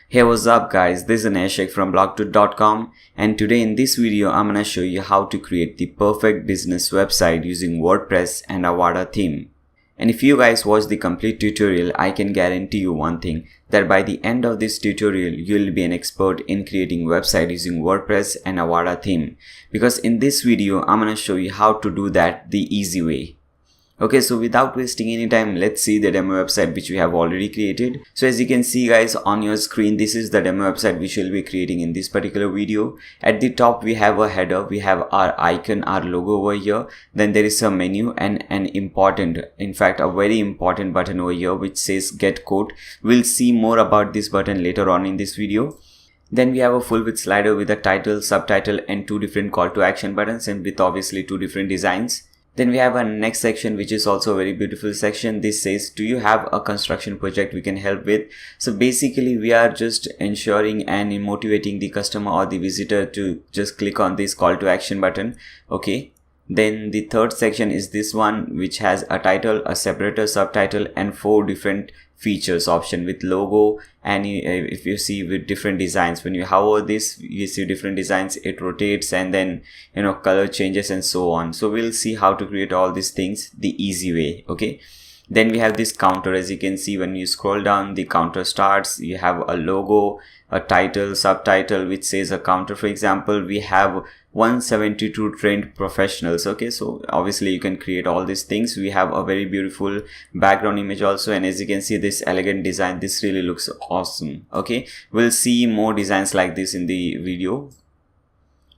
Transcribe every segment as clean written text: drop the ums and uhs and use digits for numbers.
Hey, what's up guys, this is Nashik from blogtoot.com, and today in this video I'm gonna show you how to create the perfect business website using WordPress and Avada theme. And if you guys watch the complete tutorial, I can guarantee you one thing, that by the end of this tutorial you'll be an expert in creating website using WordPress and Avada theme. Because in this video I'm gonna show you how to do that the easy way. Okay, so without wasting any time, let's see the demo website which we have already created. So as you can see guys on your screen, this is the demo website which we'll be creating in this particular video. At the top we have a header, we have our icon, our logo over here. Then there is a menu and an important, in fact a very important button over here which says get quote. We'll see more about this button later on in this video. Then we have a full width slider with a title, subtitle and two different call to action buttons, and with obviously two different designs. Then we have a next section which is also a very beautiful section. This says, do you have a construction project we can help with? So basically we are just ensuring and motivating the customer or the visitor to just click on this call to action button. Okay. Then the third section is this one which has a title, a separator, subtitle and four different features option with logo, and if you see with different designs, when you hover this you see different designs, it rotates and then color changes and so on. So we'll see how to create all these things the easy way. Okay. Then we have this counter. As you can see, when you scroll down, the counter starts. You have a logo, a title, subtitle which says a counter. For example, we have 172 trained professionals. Okay, so obviously you can create all these things. We have a very beautiful background image also, and as you can see this elegant design, this really looks awesome. Okay, we'll see more designs like this in the video.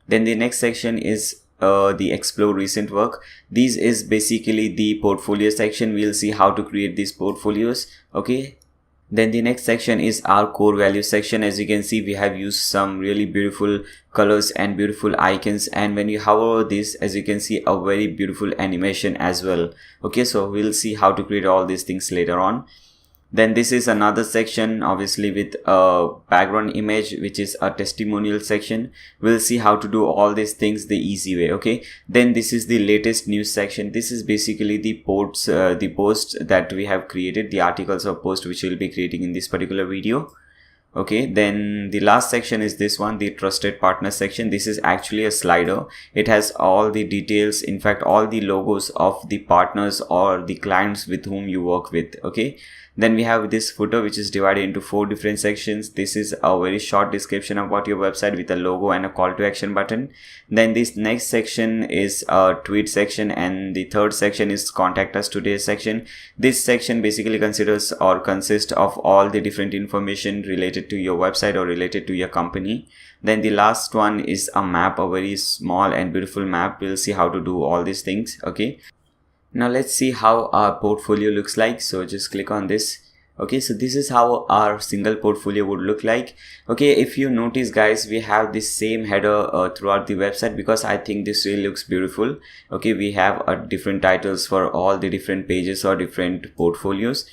Then the next section is the explore recent work. This is basically the portfolio section. We'll see how to create these portfolios. Okay. Then the next section is our core value section. As you can see, we have used some really beautiful colors and beautiful icons, and when you hover this, as you can see, a very beautiful animation as well. Okay, so we'll see how to create all these things later on. Then this is another section obviously with a background image which is a testimonial section. We'll see how to do all these things the easy way. Okay. Then this is the latest news section. This is basically the posts, the posts that we have created, the articles or post which we'll be creating in this particular video. Okay, then the last section is this one, the trusted partner section. This is actually a slider. It has all the details, in fact all the logos of the partners or the clients with whom you work with. Okay. Then we have this footer which is divided into four different sections. This is a very short description about your website with a logo and a call to action button. Then this next section is a tweet section, and the third section is contact us today section. This section basically considers or consists of all the different information related to your website or related to your company. Then the last one is a map, a very small and beautiful map. We'll see how to do all these things. Okay. Now let's see how our portfolio looks like. So just click on this. Okay, so this is how our single portfolio would look like. Okay, if you notice guys, we have this same header throughout the website because I think this really looks beautiful. Okay, we have different titles for all the different pages or different portfolios.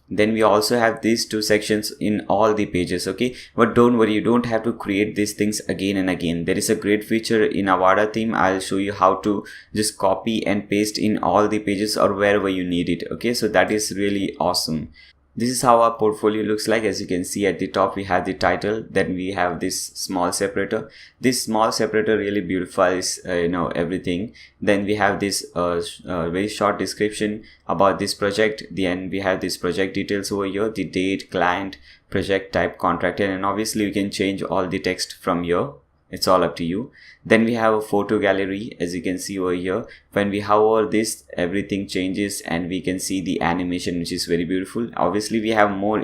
Then we also have these two sections in all the pages. Okay, but don't worry, you don't have to create these things again and again. There is a great feature in Avada theme. I'll show you how to just copy and paste in all the pages or wherever you need it. Okay, so that is really awesome. This is how our portfolio looks like. As you can see at the top we have the title, then we have this small separator. This small separator really beautifies everything. Then we have this very short description about this project. Then we have this project details over here, the date, client, project type, contractor, and obviously you can change all the text from here. It's all up to you. Then we have a photo gallery. As you can see over here, when we hover this, everything changes and we can see the animation which is very beautiful. Obviously we have more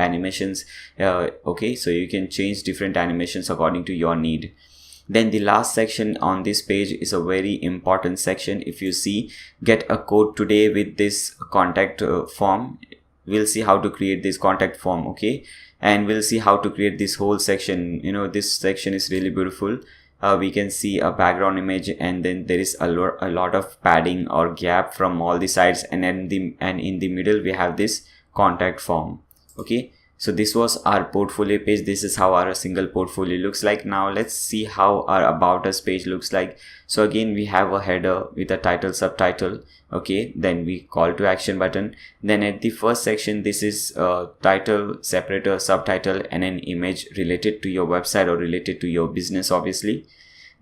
animations. Okay, so you can change different animations according to your need. Then the last section on this page is a very important section. If you see, get a quote today with this contact form. We'll see how to create this contact form. Okay, and we'll see how to create this whole section. This section is really beautiful. We can see a background image, and then there is a lot of padding or gap from all the sides, and in the middle we have this contact form. Okay, So this was our portfolio page. This is how our single portfolio looks like. Now let's see how our about us page looks like. So again, we have a header with a title, subtitle. Okay, then we call to action button. Then at the first section, this is title, separator, subtitle, and an image related to your website or related to your business, obviously.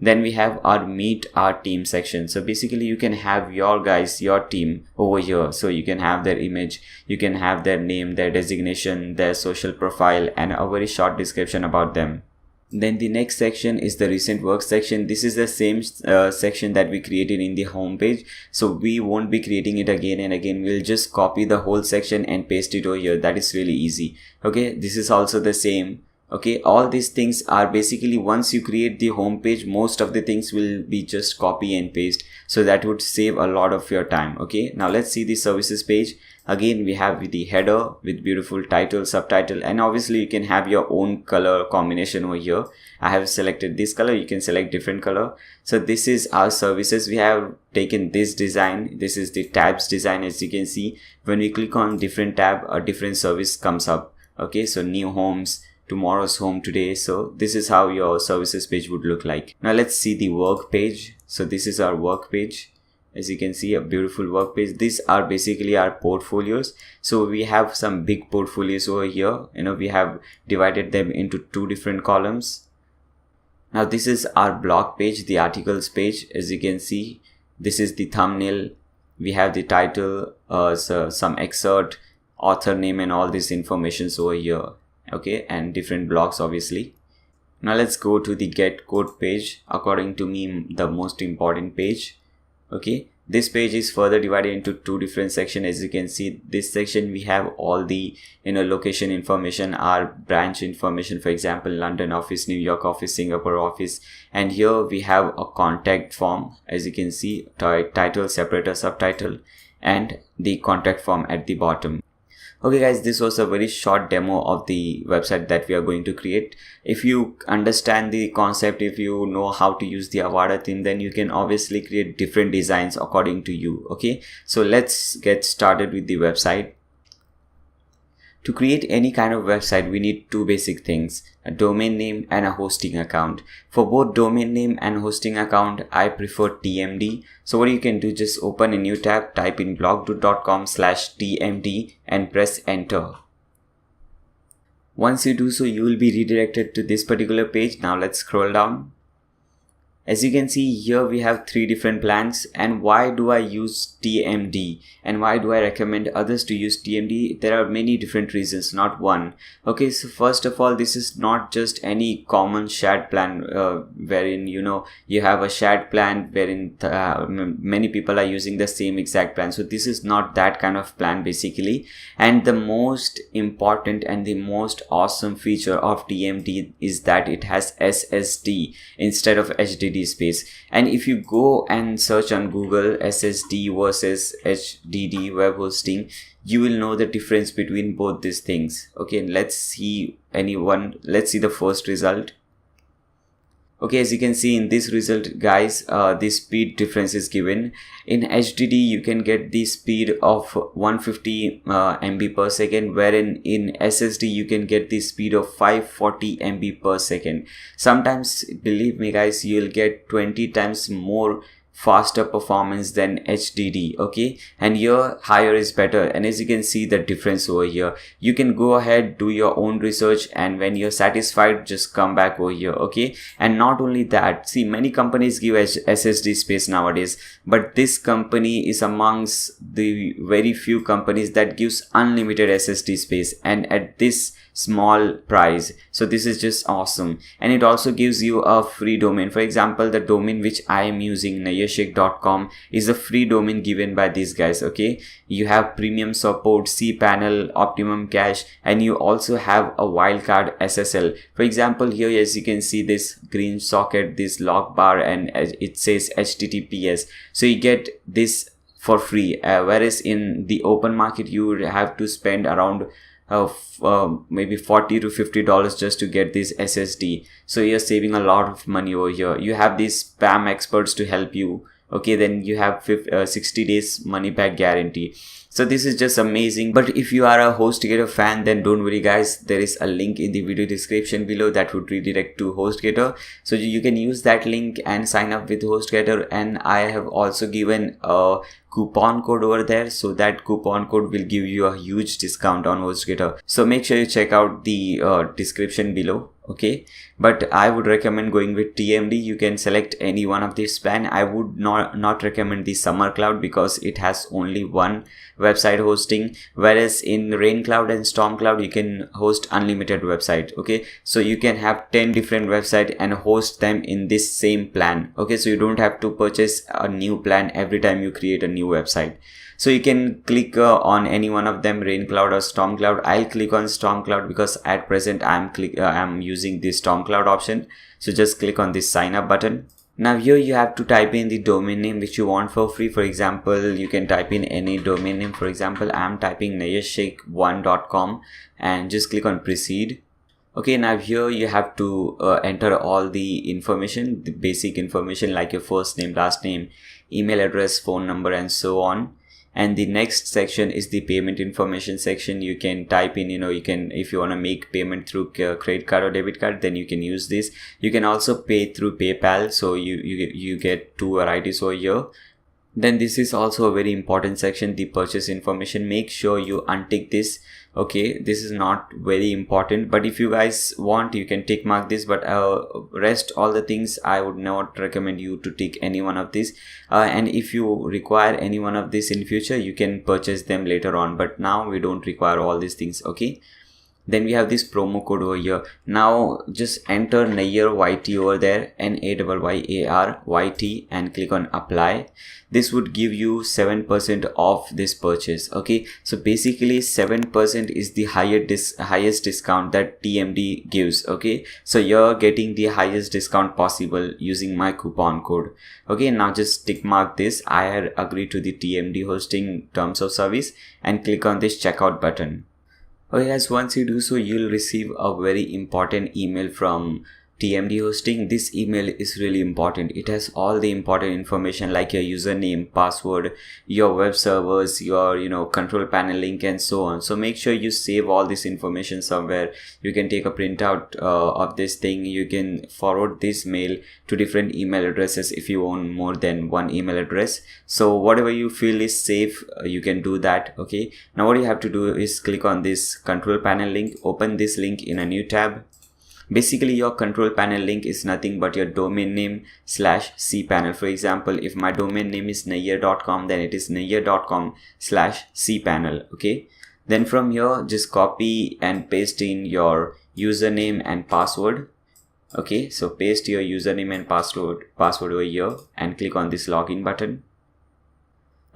Then we have our meet our team section. So basically you can have your guys, your team over here. So you can have their image, you can have their name, their designation, their social profile, and a very short description about them. Then the next section is the recent work section. This is the same section that we created in the home page. So we won't be creating it again and again. We'll just copy the whole section and paste it over here. That is really easy. Okay, this is also the same. Okay, all these things are basically, once you create the home page, most of the things will be just copy and paste. So that would save a lot of your time. Okay, now let's see the services page. Again, we have the header with beautiful title, subtitle, and obviously you can have your own color combination over here. I have selected this color. You can select different color. So this is our services. We have taken this design. This is the tabs design. As you can see, when we click on different tab, a different service comes up. Okay, so new homes, tomorrow's home today. So this is how your services page would look like. Now let's see the work page. So this is our work page. As you can see, a beautiful work page. These are basically our portfolios. So we have some big portfolios over here. We have divided them into two different columns. Now this is our blog page, the articles page. As you can see, this is the thumbnail. We have the title, so some excerpt, author name, and all this information over here. Okay, and different blogs, obviously. Now let's go to the get code page. According to me, the most important page. Okay, this page is further divided into two different sections. As you can see, this section we have all the location information, our branch information, for example, London office, New York office, Singapore office. And here we have a contact form. As you can see, title, separator, subtitle, and the contact form at the bottom. Okay guys, this was a very short demo of the website that we are going to create. If you understand the concept, if you know how to use the Avada theme, then you can obviously create different designs according to you. Okay, so let's get started with the website. To create any kind of website, we need two basic things, a domain name and a hosting account. For both domain name and hosting account, I prefer TMD. So what you can do, just open a new tab, type in blog.com/TMD and press enter. Once you do so, you will be redirected to this particular page. Now let's scroll down. As you can see here, we have three different plans. And why do I use TMD and why do I recommend others to use TMD? There are many different reasons, not one. Okay, so first of all, this is not just any common shared plan wherein you have a shared plan wherein many people are using the same exact plan. So this is not that kind of plan basically. And the most important and the most awesome feature of TMD is that it has SSD instead of HDD space. And if you go and search on Google SSD versus HDD web hosting, you will know the difference between both these things. Okay, let's see the first result. Okay, as you can see in this result, guys, the speed difference is given. In HDD, you can get the speed of 150 MB per second, wherein in SSD, you can get the speed of 540 MB per second. Sometimes, believe me guys, you'll get 20 times more faster performance than HDD. Okay, and here higher is better. And as you can see the difference over here, you can go ahead, do your own research, and when you're satisfied, just come back over here. Okay, and not only that, see, many companies give SSD space nowadays, but this company is amongst the very few companies that gives unlimited SSD space, and at this small price. So this is just awesome. And it also gives you a free domain. For example, the domain which I am using, nayashik.com, is a free domain given by these guys. Okay, you have premium support, cPanel, optimum cache, and you also have a wildcard SSL. For example, here as you can see this green socket, this log bar, and it says HTTPS. So you get this for free, whereas in the open market you would have to spend around maybe $40 to $50 just to get this SSD. So you're saving a lot of money over here. You have these spam experts to help you. Okay, then you have 60 days money back guarantee. So this is just amazing. But if you are a HostGator fan, then don't worry guys, there is a link in the video description below that would redirect to HostGator. So you can use that link and sign up with HostGator, and I have also given a coupon code over there, so that coupon code will give you a huge discount on HostGator. So make sure you check out the description below. Okay, but I would recommend going with TMD. You can select any one of this plan. I would not recommend the Summer Cloud because it has only one website hosting, whereas in Rain Cloud and Storm Cloud you can host unlimited website. Okay, so you can have 10 different websites and host them in this same plan. Okay, so you don't have to purchase a new plan every time you create a new website. So you can click on any one of them, Rain Cloud or Storm Cloud. I'll click on Storm Cloud because at present I'm using the Storm Cloud option. So just click on this sign up button. Now here you have to type in the domain name which you want for free. For example, you can type in any domain name. For example, I'm typing nayashshake1.com and just click on proceed. Okay, now here you have to enter all the information, the basic information like your first name, last name, email address, phone number, and so on. And the next section is the payment information section. You can type in, you can, if you want to make payment through credit card or debit card, then you can use this. You can also pay through PayPal, so you get two varieties over here. Then this is also a very important section, the purchase information. Make sure you untick this. Okay, this is not very important, but if you guys want, you can tick mark this, but rest all the things I would not recommend you to tick any one of these. And if you require any one of this in future, you can purchase them later on, but now we don't require all these things. Okay, then we have this promo code over here. Now just enter Nayyar YT over there, NAYYAR YT, and click on apply. This would give you 7% off this purchase. Okay, so basically 7% is the highest discount that TMD gives. Okay, so you're getting the highest discount possible using my coupon code. Okay, now just tick mark this. I had agreed to the TMD hosting terms of service and click on this checkout button. Okay guys, once you do so, you'll receive a very important email from TMD hosting. This email is really important. It has all the important information like your username, password, your web servers, your control panel link, and so on. So make sure you save all this information somewhere. You can take a printout of this thing. You can forward this mail to different email addresses if you own more than one email address. So whatever you feel is safe, you can do that. Okay, now what you have to do is click on this control panel link. Open this link in a new tab. Basically your control panel link is nothing but your domain name / cpanel. For example, if my domain name is nayyar.com, then it is nayyar.com / cpanel. Okay, then from here just copy and paste in your username and password. Okay, so paste your username and password over here and click on this login button.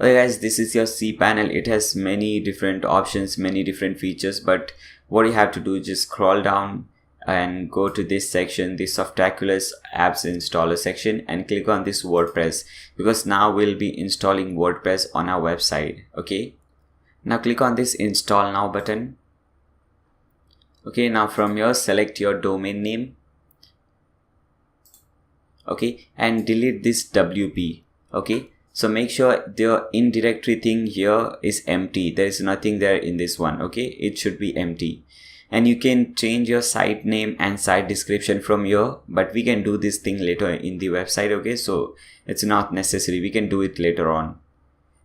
Okay guys, this is your cpanel. It has many different options, many different features, but what you have to do is just scroll down and go to this section, the Softaculous apps installer section, and click on this WordPress, because now we'll be installing WordPress on our website. Okay, now click on this install now button. Okay, now from here select your domain name. Okay, and delete this WP. Okay, so make sure the in directory thing here is empty. There is nothing there in this one. Okay, it should be empty. And you can change your site name and site description from here, but we can do this thing later in the website. Okay, so it's not necessary, we can do it later on.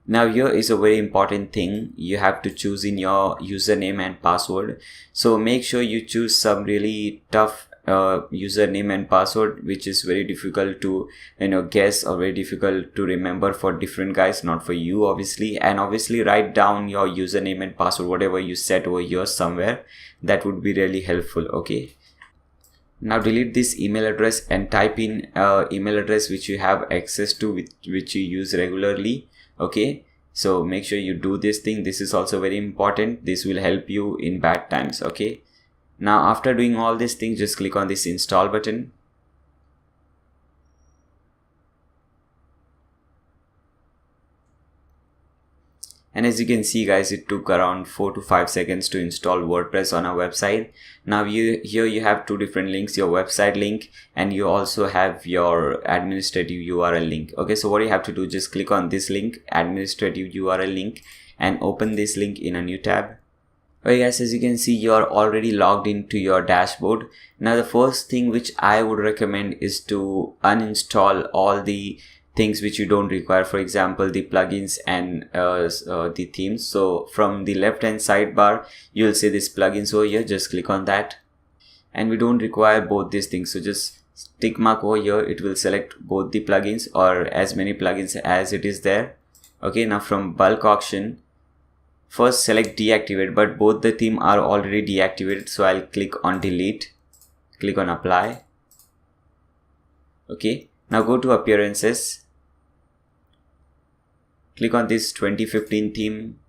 Now here is a very important thing. You have to choose in your username and password. So make sure you choose some really tough username and password, which is very difficult to guess or very difficult to remember for different guys, not for you obviously. And obviously write down your username and password, whatever you set over here somewhere. That would be really helpful. Okay, now delete this email address and type in email address which you have access to, which you use regularly. Okay, so make sure you do this thing. This is also very important. This will help you in bad times. Okay, now after doing all these things, just click on this install button. And as you can see guys, it took around 4 to 5 seconds to install WordPress on our website. Now here you have two different links, your website link and you also have your administrative URL link. Okay, so what you have to do, just click on this link, administrative URL link, and open this link in a new tab. Okay guys, as you can see, you are already logged into your dashboard. Now the first thing which I would recommend is to uninstall all the things which you don't require, for example the plugins and the themes. So from the left hand sidebar you'll see this plugins over here, just click on that, and we don't require both these things, so just tick mark over here. It will select both the plugins or as many plugins as it is there. Okay, now from bulk auction, first select deactivate, but both the theme are already deactivated, so I'll click on delete, click on apply. Okay, now go to appearances, click on this 2015 theme,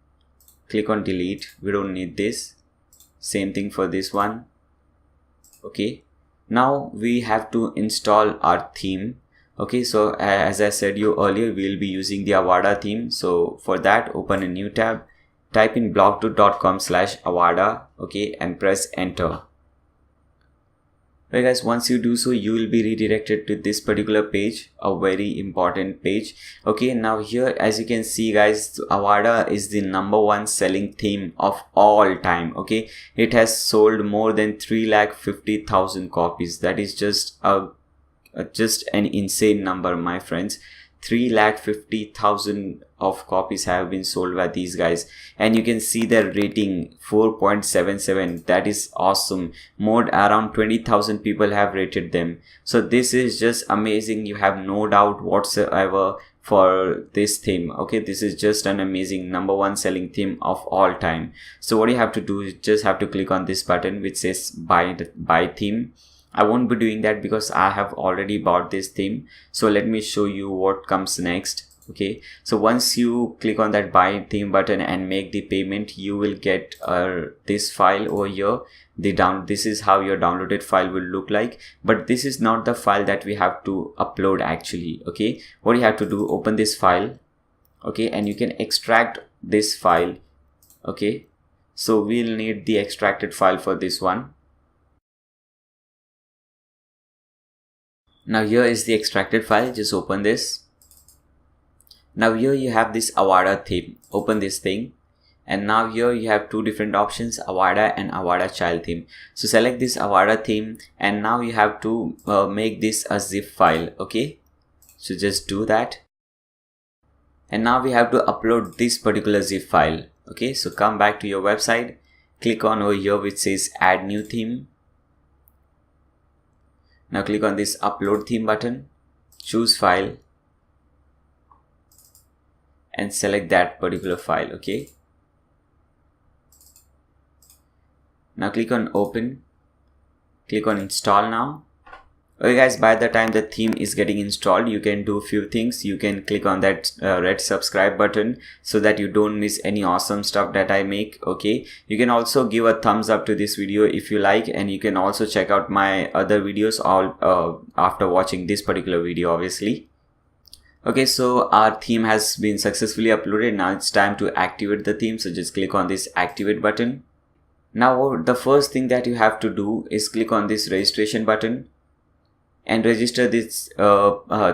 click on delete, we don't need this. Same thing for this one. Okay, now we have to install our theme. Okay, so as I said you earlier, we'll be using the Avada theme. So for that, open a new tab, type in blog2.com/Avada, okay, and press enter. Okay guys, once you do so, you will be redirected to this particular page, a very important page. Okay, now here as you can see guys, Avada is the #1 selling theme of all time. Okay, it has sold more than 350,000 copies. That is just an insane number, my friends. 350,000 of copies have been sold by these guys, and you can see their rating 4.77. that is awesome. More around 20,000 people have rated them, so this is just amazing. You have no doubt whatsoever for this theme. Okay, this is just an amazing #1 selling theme of all time. So what you have to do is just have to click on this button which says buy theme. I won't be doing that because I have already bought this theme. So let me show you what comes next. Okay, so once you click on that buy theme button and make the payment, you will get this file over here. This is how your downloaded file will look like, but this is not the file that we have to upload actually. Okay, what you have to do, open this file. Okay, and you can extract this file. Okay, so we'll need the extracted file for this one. Now here is the extracted file, just open this. Now here you have this Avada theme, open this thing, and now here you have two different options, Avada and Avada child theme. So select this Avada theme, and now you have to make this a zip file. Okay, so just do that, and now we have to upload this particular zip file. Okay, so come back to your website, click on over here which says add new theme. Now click on this upload theme button, choose file, and select that particular file. Okay, now click on open, click on install now. Okay guys, by the time the theme is getting installed, you can do a few things. You can click on that red subscribe button so that you don't miss any awesome stuff that I make. Okay, you can also give a thumbs up to this video if you like, and you can also check out my other videos all after watching this particular video, obviously. Okay, so our theme has been successfully uploaded. Now it's time to activate the theme, so just click on this activate button. Now the first thing that you have to do is click on this registration button and register this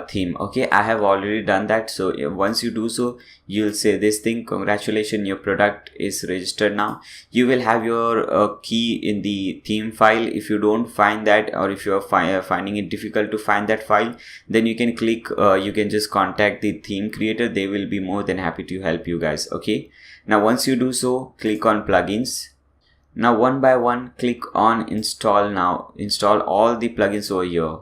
theme. Okay, I have already done that. So once you do so, you'll say this thing, congratulations, your product is registered now. You will have your key in the theme file. If you don't find that, or if you're finding it difficult to find that file, then you can click you can just contact the theme creator. They will be more than happy to help you guys. Okay, now once you do so, click on plugins. Now one by one, click on install. Now install all the plugins over here.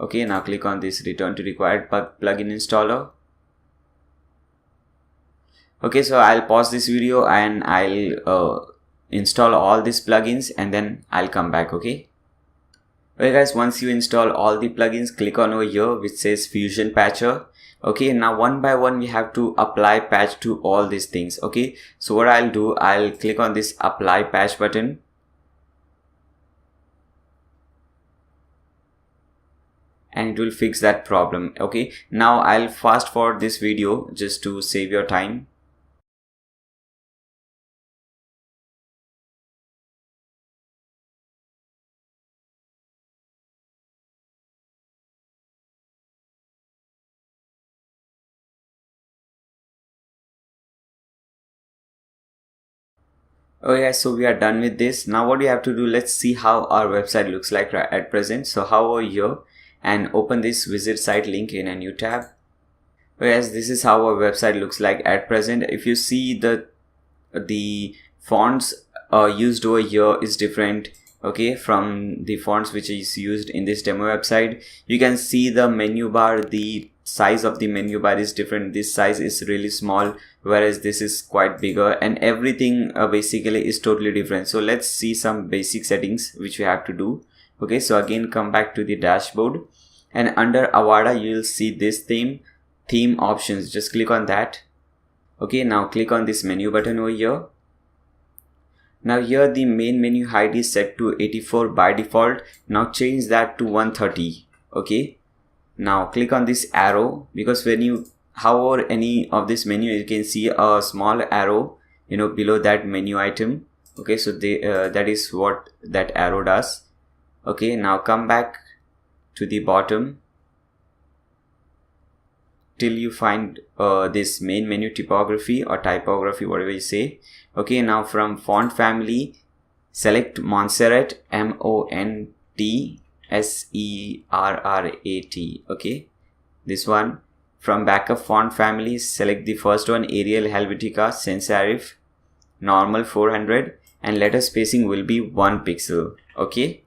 Okay, now click on this return to required plugin installer. Okay, so I'll pause this video and I'll install all these plugins and then I'll come back. Okay guys, once you install all the plugins, click on over here which says Fusion Patcher. Okay, now one by one we have to apply patch to all these things. Okay, so what I'll do, I'll click on this apply patch button, and it will fix that problem. Okay, now I'll fast forward this video just to save your time. Oh yeah, so we are done with this. Now what we have to do, let's see how our website looks like at present. So how over here and open this visit site link in a new tab. Oh yes, this is how our website looks like at present. If you see the fonts used over here is different, okay, from the fonts which is used in this demo website. You can see the menu bar, the size of the menu bar is different. This size is really small, whereas this is quite bigger, and everything basically is totally different. So let's see some basic settings which we have to do. Okay, so again come back to the dashboard, and under Avada you will see this theme options. Just click on that. Okay, now click on this menu button over here. Now here the main menu height is set to 84 by default. Now change that to 130. Okay, now click on this arrow, because when you hover any of this menu, you can see a small arrow, below that menu item. Okay, so that is what that arrow does. Okay, now come back to the bottom till you find this main menu typography or typography, whatever you say. Okay, now from font family, select Montserrat, Montserrat. Okay, this one. From backup font family, select the first one, Arial, Helvetica, Sans Serif, normal 400, and letter spacing will be 1 pixel. Okay,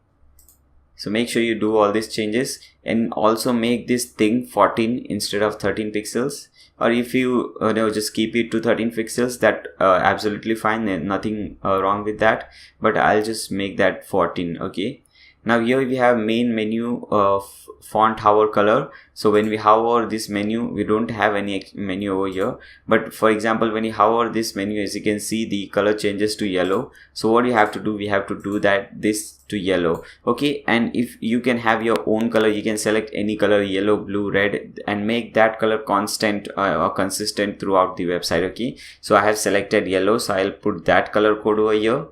so make sure you do all these changes, and also make this thing 14 instead of 13 pixels. Or if you just keep it to 13 pixels, that absolutely fine, nothing wrong with that, but I'll just make that 14. Okay, now here we have main menu of font hover color. So when we hover this menu, we don't have any menu over here, but for example when you hover this menu, as you can see, the color changes to yellow. So what you have to do, we have to do this to yellow. Okay, and if you can have your own color, you can select any color, yellow, blue, red, and make that color constant or consistent throughout the website. Okay, so I have selected yellow, so I'll put that color code over here.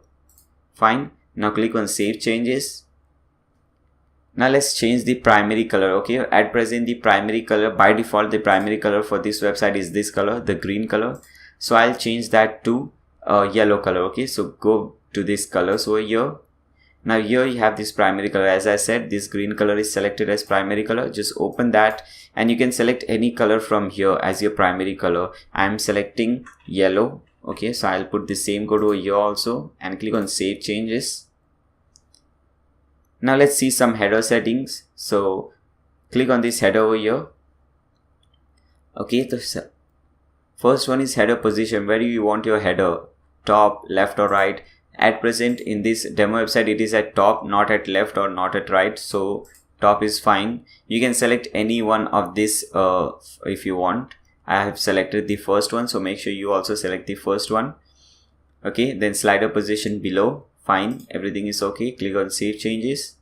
Fine, now click on save changes. Now let's change the primary color. Okay, at present the primary color, by default the primary color for this website is this color, the green color. So I'll change that to yellow color. Okay, so go to this colors over here. Now here you have this primary color. As I said, this green color is selected as primary color. Just open that, and you can select any color from here as your primary color. I am selecting yellow. Okay, so I'll put the same code over here also, and click on save changes. Now let's see some header settings. So click on this header over here. Okay, the first one is header position. Where do you want your header? Top, left, or right? At present in this demo website, it is at top, not at left or not at right. So top is fine. You can select any one of this if you want. I have selected the first one, so make sure you also select the first one. Okay, then slider position below. Fine, everything is okay. Click on save changes.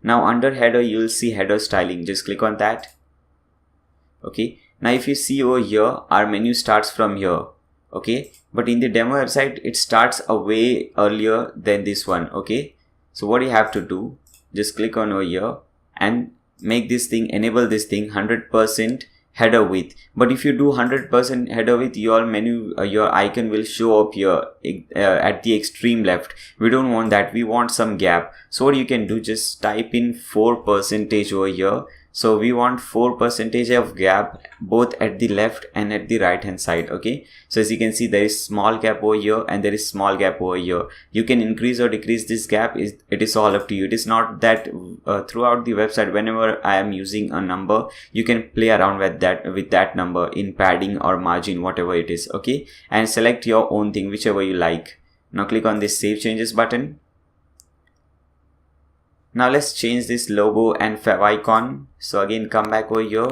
Now under header you will see header styling. Just click on that. Okay, now if you see over here, our menu starts from here. Okay, but in the demo website it starts a way earlier than this one. Okay, so what you have to do, just click on over here and make this thing, enable this thing 100% header width. But if you do 100% header width, your menu, your icon will show up here at the extreme left. We don't want that. We want some gap. So what you can do, just type in 4% over here. So we want 4% of gap both at the left and at the right hand side. Okay, so as you can see, there is small gap over here and there is small gap over here. You can increase or decrease this gap. It is all up to you. It is not that throughout the website, whenever I am using a number, you can play around with that number in padding or margin, whatever it is. Okay, and select your own thing, whichever you like. Now click on this save changes button. Now let's change this logo and favicon. So again, come back over here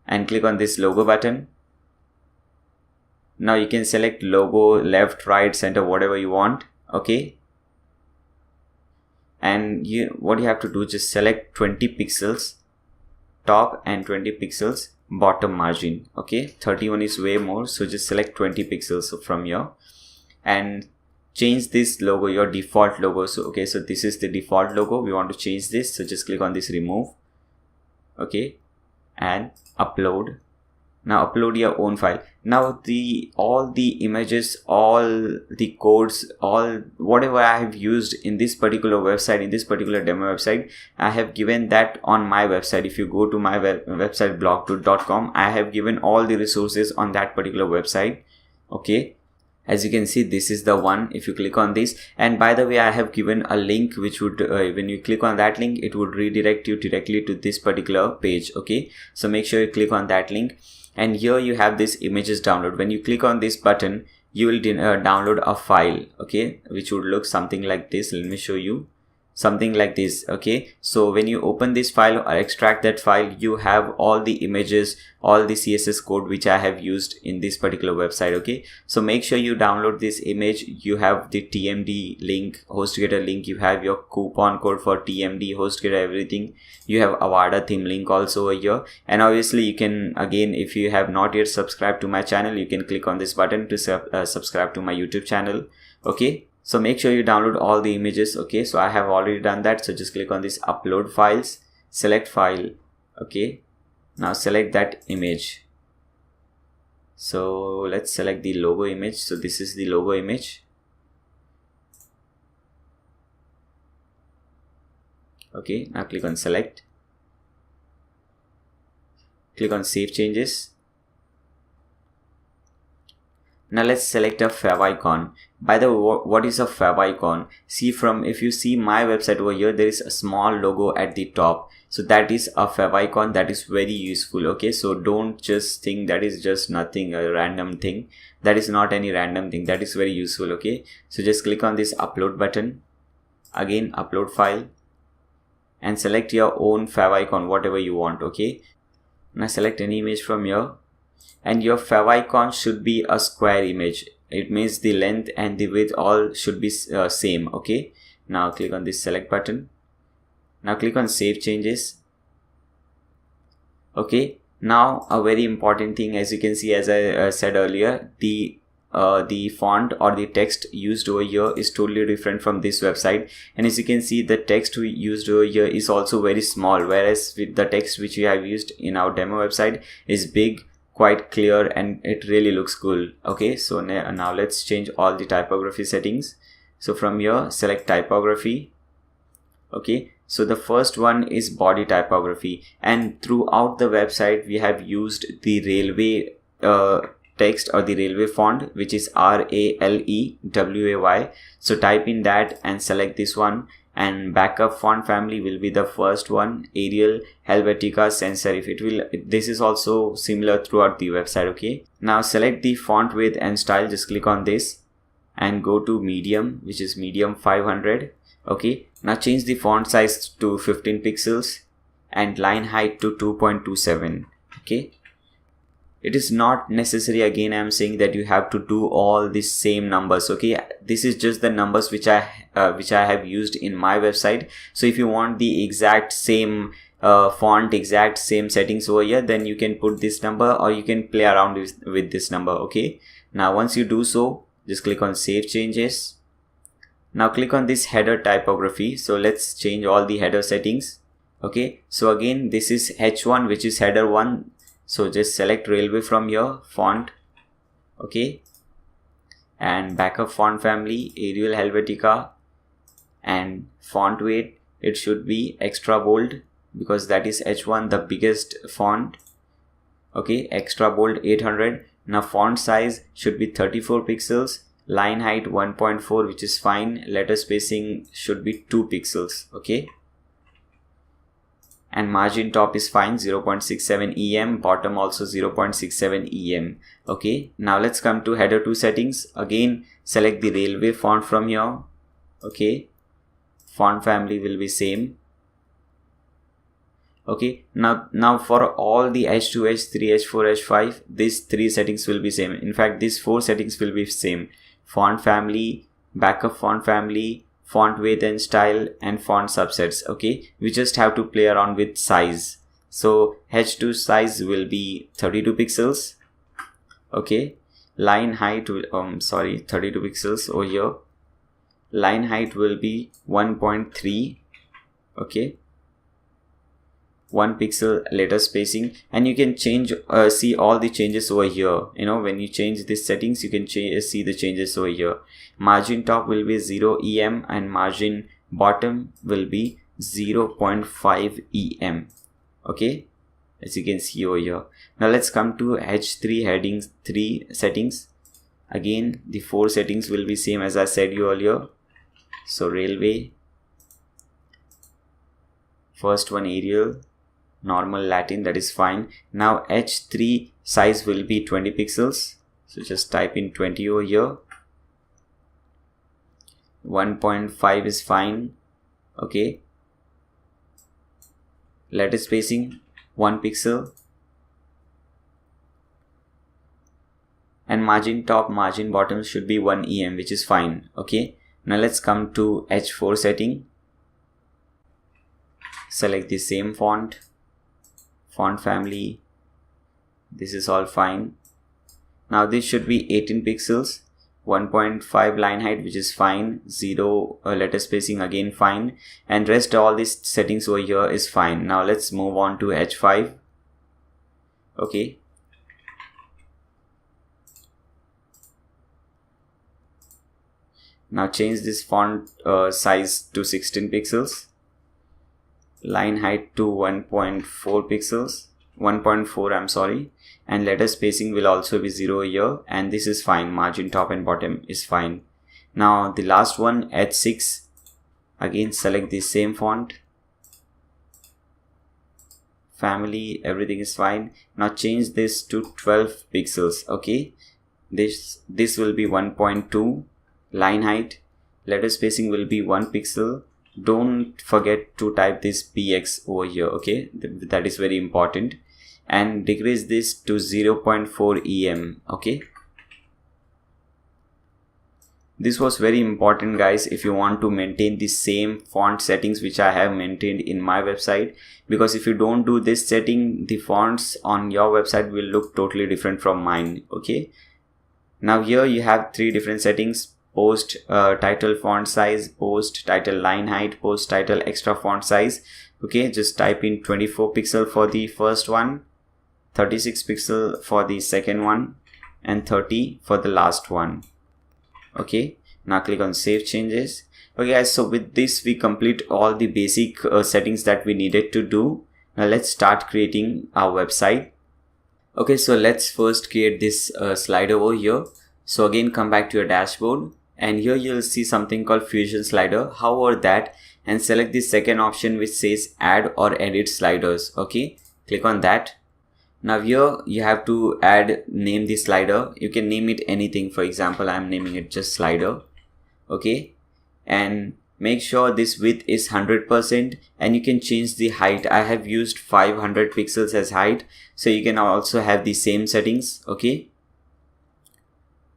and click on this logo button. Now you can select logo, left, right, center, whatever you want. Okay, and what you have to do, just select 20 pixels top and 20 pixels bottom margin. Okay, 31 is way more, so just select 20 pixels from here and change this logo, your default logo. So okay, so this is the default logo. We want to change this, so just click on this remove. Okay, and upload. Now upload your own file. Now all the images, all the codes, all whatever I have used in this particular website, in this particular demo website, I have given that on my website. If you go to my website blog2.com, I have given all the resources on that particular website. Okay, as you can see, this is the one. If you click on this, and by the way, I have given a link which would when you click on that link, it would redirect you directly to this particular page. Okay, so make sure you click on that link. And here you have this images download. When you click on this button, you will download a file, okay, which would look something like this. Let me show you. Something like this. Okay, so when you open this file or extract that file, you have all the images, all the CSS code which I have used in this particular website. Okay, so make sure you download this image. You have the TMD link, HostGator link, you have your coupon code for TMD, HostGator, everything. You have Avada theme link also over here. And obviously you can, again, if you have not yet subscribed to my channel, you can click on this button to subscribe to my YouTube channel. Okay, so make sure you download all the images. Okay, so I have already done that. So just click on this upload files, select file. Okay, now select that image. So let's select the logo image. So this is the logo image. Okay, now click on select. Click on save changes. Now let's select a favicon. By the way, what is a favicon? See, if you see my website over here, there is a small logo at the top. So that is a favicon. That is very useful. Okay, so don't just think that is just nothing, a random thing. That is not any random thing. That is very useful. Okay, so just click on this upload button. Again, upload file and select your own favicon, whatever you want. Okay, now select any image from here. And your favicon should be a square image. It means the length and the width all should be same. Okay, now click on this select button. Now click on save changes. Okay, now a very important thing, as you can see, as I said earlier, the font or the text used over here is totally different from this website. And as you can see, the text we used over here is also very small, whereas with the text which we have used in our demo website is big, quite clear, and it really looks cool. Okay, so now let's change all the typography settings. So from here, select typography. Okay, so the first one is body typography, and throughout the website we have used the railway text or the railway font, which is RALEWAY. So type in that and select this one. And backup font family will be the first one, Arial, Helvetica, Sans serif. This is also similar throughout the website. Okay, now select the font width and style. Just click on this and go to medium, which is medium 500. Okay, now change the font size to 15 pixels and line height to 2.27. Okay, it is not necessary, again I am saying, that you have to do all these same numbers. Okay, this is just the numbers which I have used in my website. So if you want the exact same font, exact same settings over here, then you can put this number or you can play around with this number. Okay, now once you do so, just click on save changes. Now click on this header typography. So let's change all the header settings. Okay, so again this is H1, which is header 1. So just select railway from here, font. Okay, and backup font family, Arial, Helvetica, and font weight, it should be extra bold because that is H1, the biggest font. Okay, extra bold 800. Now font size should be 34 pixels, line height 1.4, which is fine. Letter spacing should be 2 pixels. Okay, and margin top is fine, 0.67 em, bottom also 0.67 em. Okay, now let's come to header 2 settings. Again, select the railway font from here. Okay, font family will be same. Okay, now for all the H2, H3, H4, H5, these 3 settings will be same. In fact, these 4 settings will be same: font family, backup font family, font weight and style, and font subsets. Okay, we just have to play around with size. So H2 size will be 32 pixels. Okay, line height will 32 pixels over here. Line height will be 1.3. Okay, 1 pixel letter spacing, and you can change see all the changes over here. When you change these settings, you can see the changes over here. Margin top will be 0 em and margin bottom will be 0.5 em. Okay, as you can see over here. Now let's come to H3 headings 3 settings. Again, the 4 settings will be same as I said you earlier. So railway, first one Arial, normal Latin, that is fine. Now H3 size will be 20 pixels. So just type in 20 over here. 1.5 is fine. Okay. Letter spacing 1 pixel. And margin top, margin bottom should be 1 em, which is fine. Okay. Now let's come to H4 setting. Select the same font family. This is all fine. Now this should be 18 pixels, 1.5 line height, which is fine. 0 letter spacing, again fine. And rest all these settings over here is fine. Now let's move on to H5. Okay. Now change this font size to 16 pixels. Line height to 1.4 pixels, 1.4 I'm sorry, and letter spacing will also be 0 here, and this is fine. Margin top and bottom is fine. Now the last one, H6, again select the same font family, everything is fine. Now change this to 12 pixels. Okay, this will be 1.2 line height, letter spacing will be 1 pixel. Don't forget to type this px over here. Okay, that is very important. And decrease this to 0.4 em. Okay, this was very important, guys, if you want to maintain the same font settings which I have maintained in my website, because if you don't do this setting, the fonts on your website will look totally different from mine. Okay, now here you have 3 different settings: post title font size, post title line height, post title extra font size. Okay, just type in 24 pixel for the first one, 36 pixel for the second one, and 30 for the last one. Okay, now click on save changes. Okay guys, so with this we complete all the basic settings that we needed to do. Now let's start creating our website. Okay, so let's first create this slider over here. So again, come back to your dashboard, and here you'll see something called Fusion slider. Hover that and select the second option which says add or edit sliders. Okay, click on that. Now here you have to name the slider. You can name it anything. For example, I'm naming it just slider. Okay, and make sure this width is 100%, and you can change the height. I have used 500 pixels as height, so you can also have the same settings. Okay,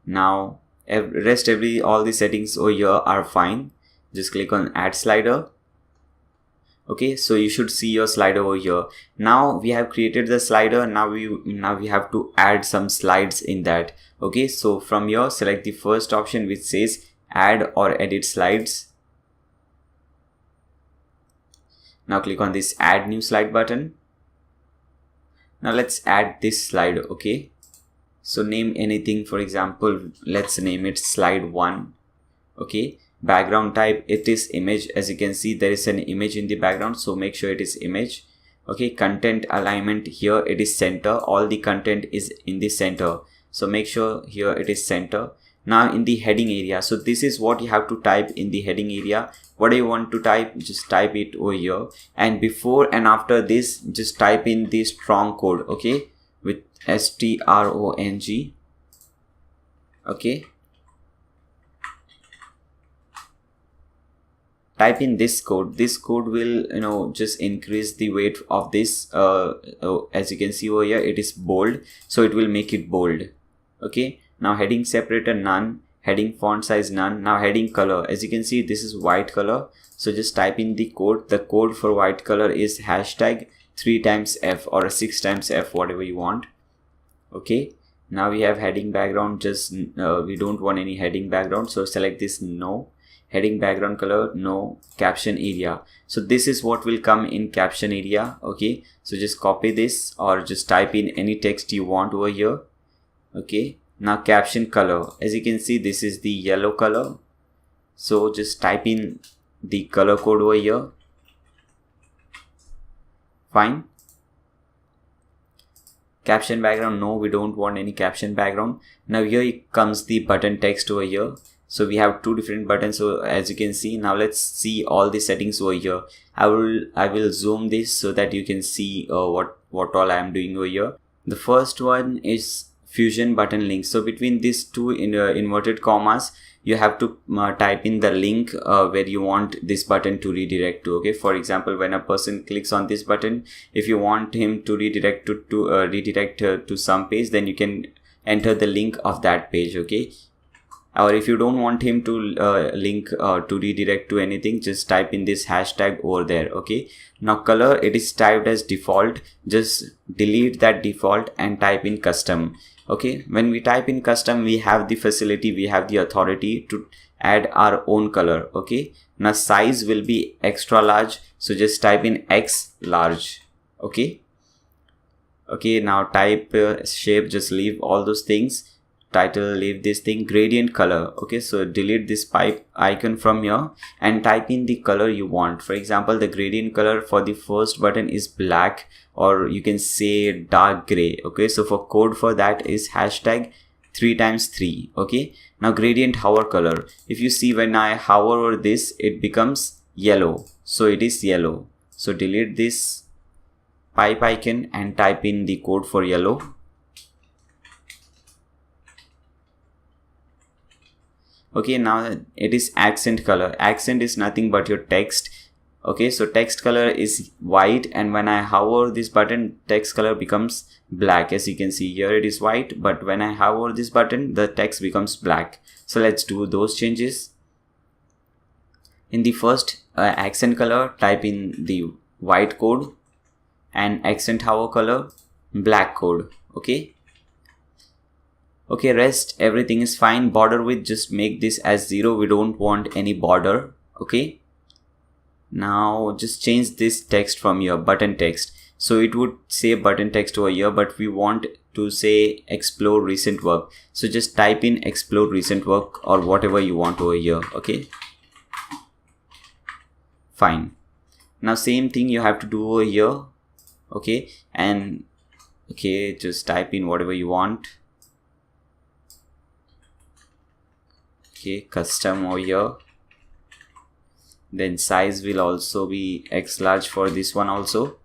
now all the settings over here are fine. Just click on add slider. Okay, so you should see your slider over here. Now we have created the slider. Now we have to add some slides in that. Okay, so from here select the first option which says add or edit slides. Now click on this add new slide button. Now let's add this slide. Okay, so name anything. For example, let's name it slide 1. Okay, background type, it is image. As you can see, there is an image in the background, so make sure it is image. Okay, content alignment, here it is center. All the content is in the center, so make sure here it is center. Now in the heading area, so this is what you have to type in the heading area. What do you want to type? Just type it over here, and before and after this just type in the strong code. Okay, with strong. Okay, type in this code. This code will just increase the weight of this. As you can see over here, it is bold, so it will make it bold. Okay, now heading separator none, heading font size none. Now heading color, as you can see, this is white color, so just type in the code. The code for white color is hashtag 3 times F or 6 times F, whatever you want. Okay, now we have heading background. Just we don't want any heading background, so select this no. Heading background color, no. Caption area, so this is what will come in caption area. Okay, so just copy this or just type in any text you want over here. Okay, now caption color, as you can see, this is the yellow color, so just type in the color code over here. Fine. Caption background, no, we don't want any caption background. Now here comes the button text over here. So we have two different buttons, so as you can see. Now let's see all the settings over here. I will zoom this so that you can see what all I am doing over here. The first one is fusion button link. So between these two inverted commas, you have to type in the link where you want this button to redirect to. Okay, for example, when a person clicks on this button, if you want him to redirect to some page, then you can enter the link of that page. Okay, or if you don't want him to link to redirect to anything, just type in this hashtag over there. Okay, now color, it is typed as default. Just delete that default and type in custom. Okay, when we type in custom, we have the facility, we have the authority to add our own color. Okay, now size will be extra large, so just type in X large. Okay, now type shape, just leave all those things. Title, leave this thing. Gradient color, okay, so delete this pipe icon from here and type in the color you want. For example, the gradient color for the first button is black, or you can say dark gray. Okay, so for code for that is hashtag 3x3. Okay, now gradient hover color, if you see, when I hover over this, it becomes yellow, so it is yellow. So delete this pipe icon and type in the code for yellow. Okay, now it is accent color. Accent is nothing but your text. Okay, so text color is white, and when I hover this button, text color becomes black. As you can see here, it is white, but when I hover this button, the text becomes black. So let's do those changes. In the first accent color, type in the white code, and accent hover color, black code. Okay, rest everything is fine. Border width, just make this as 0. We don't want any border. Okay, now just change this text from your button text. So it would say button text over here, but we want to say explore recent work. So just type in explore recent work or whatever you want over here. Okay, fine. Now same thing you have to do over here. Okay, and okay, just type in whatever you want. Okay, custom over here. Then size will also be X large for this one also.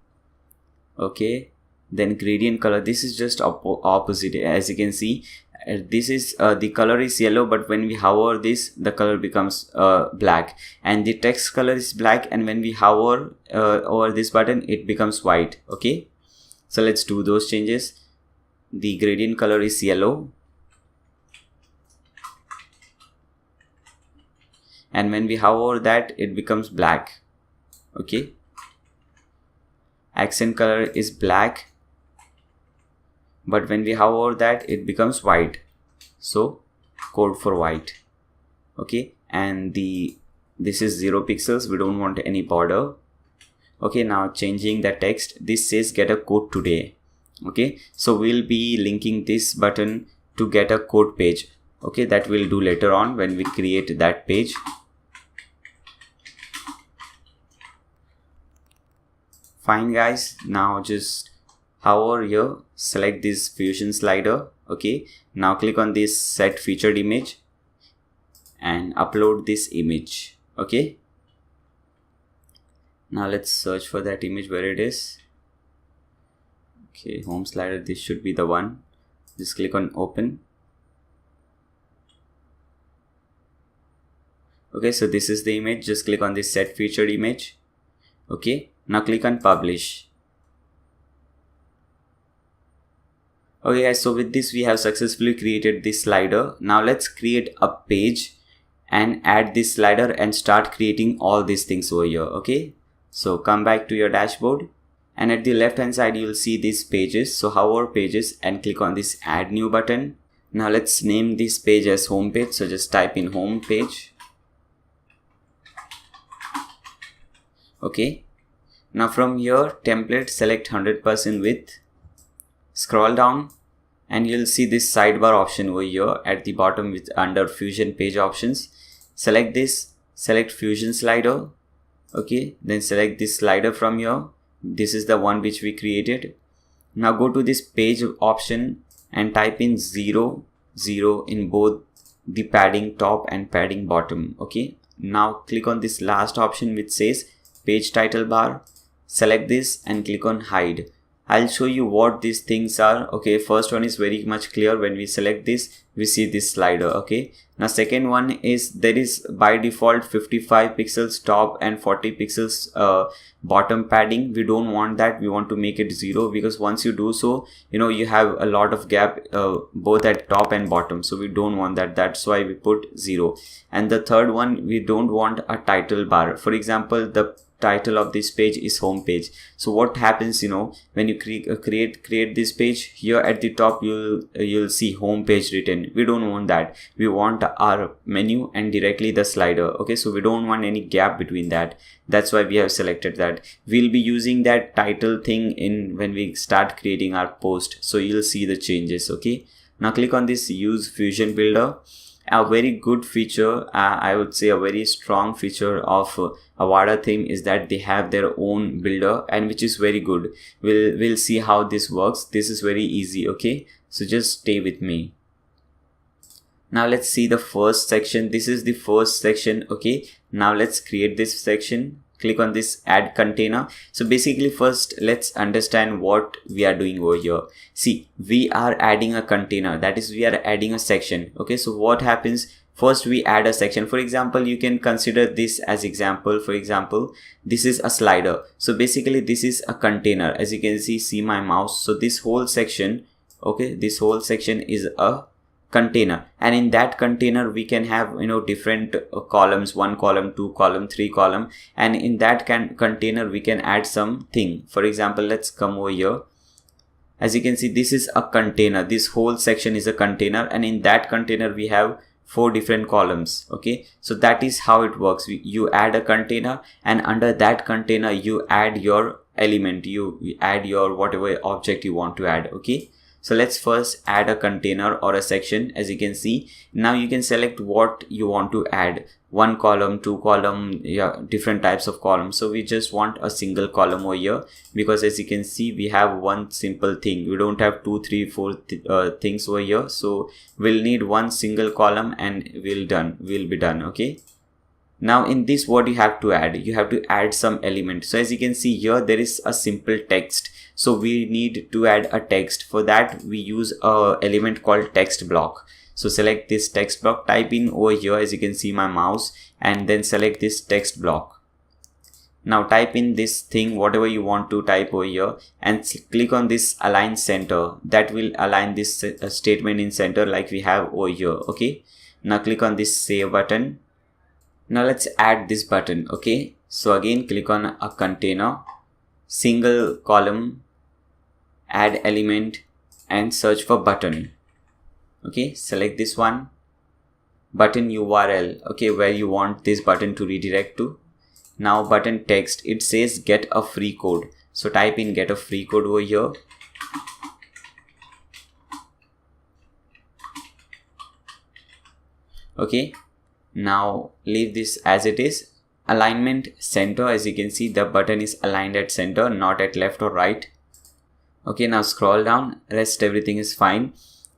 Okay, then gradient color, this is just opposite. As you can see, this is the color is yellow, but when we hover this, the color becomes black, and the text color is black, and when we hover over this button, it becomes white. Okay, so let's do those changes. The gradient color is yellow, and when we hover that, it becomes black. Okay, accent color is black, but when we hover that, it becomes white. So code for white. Okay, and this is 0 pixels. We don't want any border. Okay, now changing the text. This says get a code today. Okay, so we'll be linking this button to get a code page. Okay, that we'll do later on when we create that page. Fine guys, now just hover here, select this fusion slider. Okay, now click on this set featured image and upload this image. Okay, now let's search for that image where it is. Okay, home slider, this should be the one. Just click on open. Okay, so this is the image. Just click on this set featured image. Okay, now click on publish. Okay guys, so with this we have successfully created this slider. Now let's create a page and add this slider and start creating all these things over here. Okay, so come back to your dashboard, and at the left hand side you will see these pages. So hover pages and click on this add new button. Now let's name this page as home page. So just type in home page. Okay. Now from here, template, select 100% width, scroll down, and you'll see this sidebar option over here at the bottom with under Fusion page options. Select this, select Fusion slider. Okay, then select this slider from here. This is the one which we created. Now go to this page option and type in 0, 0 in both the padding top and padding bottom. Okay, now click on this last option which says page title bar. Select this and click on hide. I'll show you what these things are. Okay, first one is very much clear. When we select this, we see this slider. Okay, now second one is there is by default 55 pixels top and 40 pixels bottom padding. We don't want that. We want to make it 0, because once you do so, you have a lot of gap both at top and bottom, so we don't want that. That's why we put 0. And the third one, we don't want a title bar. For example, the title of this page is home page. So what happens, when you create this page, here at the top you'll see home page written. We don't want that. We want our menu and directly the slider. Okay, so we don't want any gap between that. That's why we have selected that. We'll be using that title thing in when we start creating our post, so you'll see the changes. Okay, now click on this use Fusion Builder. A very good feature, I would say a very strong feature of Avada theme is that they have their own builder, and which is very good. We'll see how this works. This is very easy. Okay, so just stay with me. Now let's see the first section. This is the first section. Okay, now let's create this section. Click on this add container. So basically first let's understand what we are doing over here. See, we are adding a container, that is we are adding a section. Okay, so what happens, first we add a section. For example, you can consider this as example. For example, this is a slider. So basically this is a container. As you can see my mouse. So this whole section, okay, this whole section is a container, and in that container we can have different columns, 1 column, 2 column, 3 column, and in that container we can add something. For example, let's come over here. As you can see, this is a container. This whole section is a container, and in that container we have 4 different columns. Okay, so that is how it works. You add a container, and under that container you add your element, you add your whatever object you want to add. Okay, so let's first add a container or a section. As you can see, now you can select what you want to add, 1 column, 2 column, yeah, different types of columns. So we just want a single column over here, because as you can see we have one simple thing. We don't have 2, 3, 4 things over here. So we'll need one single column and we'll be done. Okay, now in this, what you have to add, you have to add some element. So as you can see here, there is a simple text. So we need to add a text. For that we use a element called text block. So select this text block, type in over here, as you can see my mouse, and then select this text block. Now type in this thing, whatever you want to type over here, and click on this align center. That will align this statement in center like we have over here. Okay, now click on this save button. Now let's add this button. Okay, so again click on a container, single column, add element, and search for button. Okay, select this one, button URL, okay, where you want this button to redirect to. Now button text, it says get a free code. So type in get a free code over here. Okay, now leave this as it is. Alignment center, as you can see the button is aligned at center, not at left or right. Okay, now scroll down, rest everything is fine.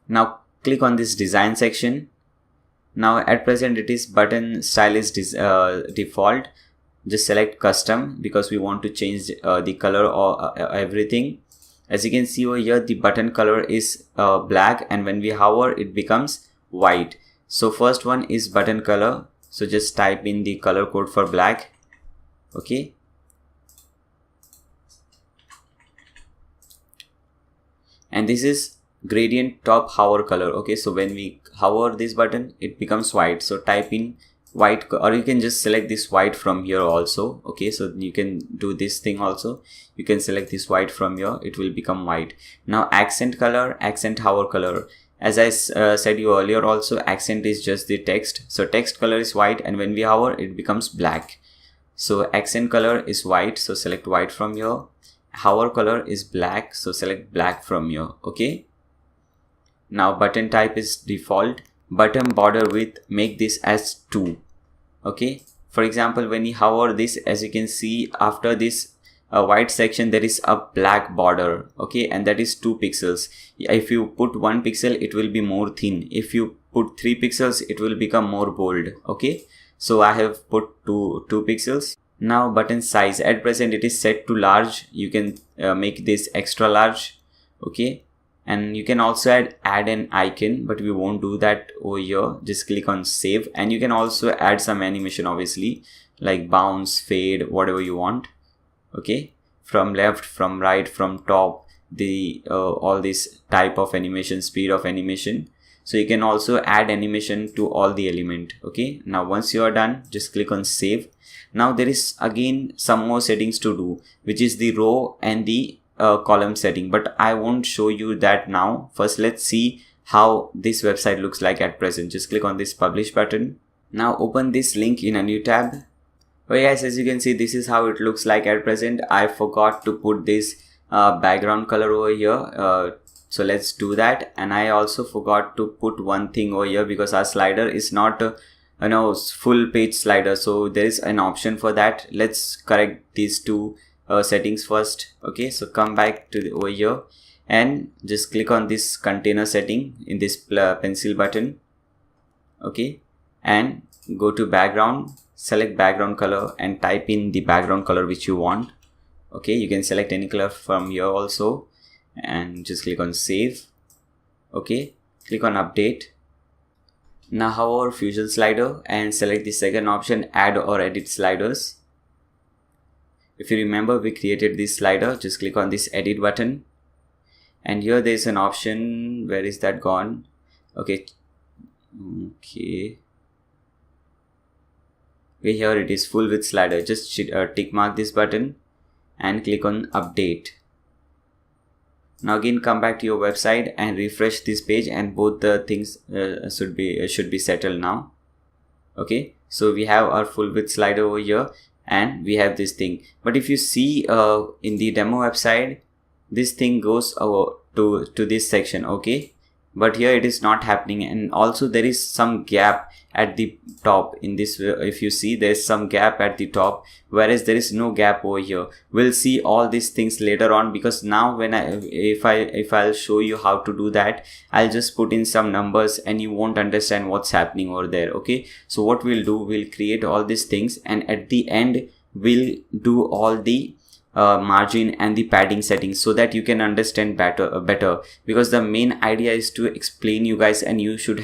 Now click on this design section. Now at present it is button style is default. Just select custom, because we want to change the color or everything. As you can see over here, the button color is black, and when we hover it becomes white. So first one is button color. So just type in the color code for black. Okay, and this is gradient top hover color. Okay, so when we hover this button it becomes white. So type in white, or you can just select this white from here also. Okay, so you can do this thing also. You can select this white from here, it will become white. Now accent color, accent hover color. As I said you earlier also, accent is just the text. So text color is white, and when we hover it becomes black. So accent color is white, so select white from here. Hover color is black, so select black from here. Okay. Now button type is default. Button border width, make this as 2. Okay. For example, when you hover this, as you can see, after this white section there is a black border. Okay, and that is 2 pixels. If you put 1 pixel, it will be more thin. If you put 3 pixels, it will become more bold. Okay, so I have put 2 pixels. Now button size, at present it is set to large. You can make this extra large. Okay, and you can also add an icon, but we won't do that over here. Just click on save, and you can also add some animation, obviously, like bounce, fade, whatever you want. Okay, from left, from right, from top, the all this type of animation, speed of animation. So you can also add animation to all the element. Okay, now once you are done, just click on save. Now there is again some more settings to do, which is the row and the column setting, but I won't show you that now. First, let's see how this website looks like at present. Just click on this publish button. Now open this link in a new tab. Okay guys, as you can see, this is how it looks like at present. I forgot to put this background color over here, so let's do that. And I also forgot to put one thing over here, because our slider is not full page slider, so there is an option for that. Let's correct these two settings first. Okay, so come back to over here and just click on this container setting in this pencil button. Okay, and go to background, select background color and type in the background color which you want. Okay, you can select any color from here also, and just click on save. Okay, click on update. Now hover fusion slider and select the second option, add or edit sliders. If you remember, we created this slider. Just click on this edit button, and here there is an option. Where is that gone? Okay, here it is, full width slider. Just tick mark this button and click on update. Now again come back to your website and refresh this page, and both the things should be settled now. Okay, so we have our full width slider over here, and we have this thing. But if you see in the demo website, this thing goes to this section. Okay, but here it is not happening, and also there is some gap at the top in this. If you see, there's some gap at the top, whereas there is no gap over here. We'll see all these things later on, because now when if I'll show you how to do that, I'll just put in some numbers and you won't understand what's happening over there. Okay, so what we'll do, we'll create all these things, and at the end we'll do all the margin and the padding settings, so that you can understand better, because the main idea is to explain you guys, and you should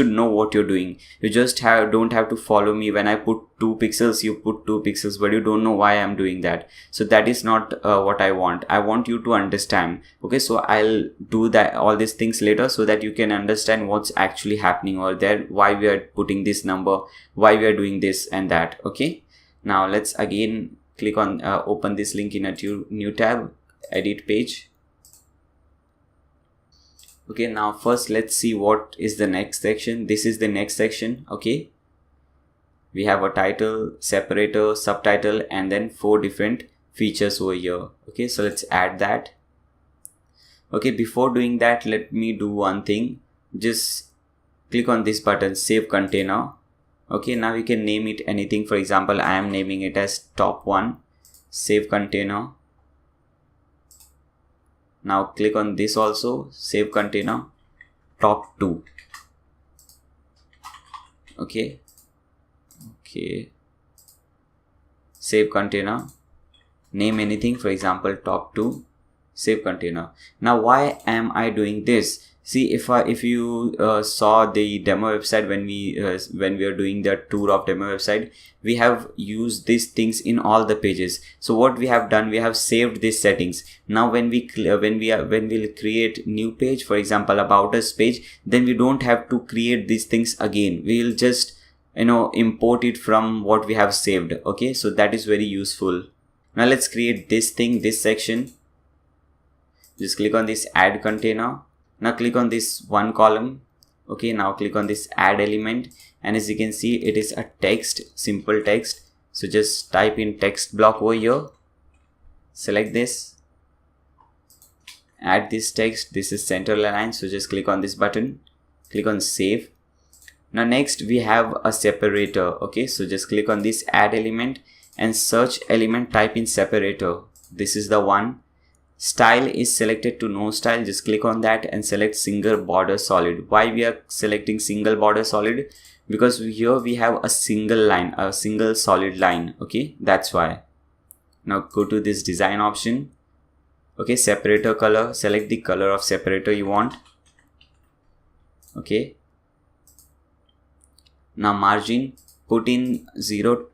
know what you're doing. You just don't have to follow me. When I put 2 pixels, you put 2 pixels, but you don't know why I'm doing that. So that is not what I want. I want you to understand. Okay, so I'll do that, all these things later, so that you can understand what's actually happening over there, why we are putting this number, why we are doing this and that. Okay, now let's again click on open this link in a new tab, edit page. Okay, now first let's see what is the next section. This is the next section. Okay, we have a title, separator, subtitle, and then 4 different features over here. Okay, so let's add that. Okay, before doing that, let me do one thing. Just click on this button, save container. Okay, now you can name it anything. For example, I am naming it as top 1, save container. Now click on this also, save container, top 2. Okay, save container, name anything, for example top 2, save container. Now why am I doing this? See, if you saw the demo website, when we are doing the tour of demo website, we have used these things in all the pages. So what we have done, we have saved these settings. Now when we'll create new page, for example about us page, then we don't have to create these things again. We'll just import it from what we have saved. Okay, so that is very useful. Now let's create this thing, this section. Just click on this add container. Now click on this one column. Okay, now click on this add element, and as you can see, it is a text, simple text. So just type in text block over here, select this, add this text. This is center aligned, so just click on this button, click on save. Now next we have a separator. Okay, so just click on this add element and search element, type in separator. This is the one. Style is selected to no style, just click on that and select single border solid. Why we are selecting single border solid? Because here we have a single line, a single solid line. Okay, that's why. Now go to this design option. Okay, separator color, select the color of separator you want. Okay, now margin, put in 0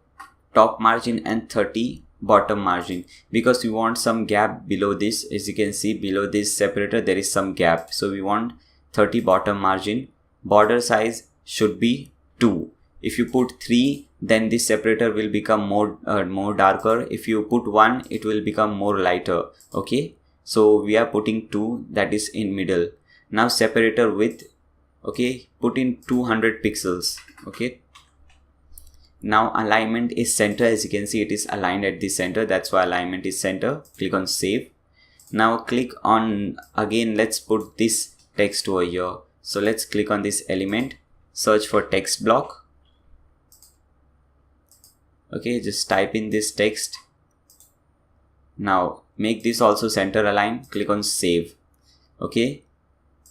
top margin and 30 bottom margin, because we want some gap below this. As you can see, below this separator there is some gap, so we want 30 bottom margin. Border size should be 2. If you put 3, then this separator will become more darker. If you put 1, it will become more lighter. Okay, so we are putting 2, that is in middle. Now separator width, okay, put in 200 pixels. Okay, now alignment is center. As you can see, it is aligned at the center, that's why alignment is center. Click on save. Now click on, again let's put this text over here. So let's click on this element, search for text block. Okay, just type in this text. Now make this also center aligned, click on save. Okay,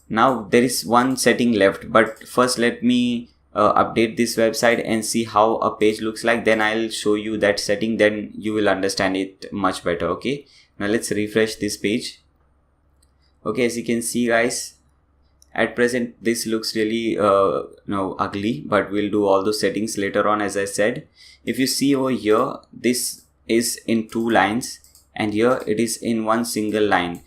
now there is one setting left, but first let me update this website and see how a page looks like. Then I'll show you that setting, then you will understand it much better. Okay, now let's refresh this page. Okay, as you can see guys, at present this looks really ugly, but we'll do all those settings later on. As I said, if you see over here, this is in 2 lines and here it is in one single line,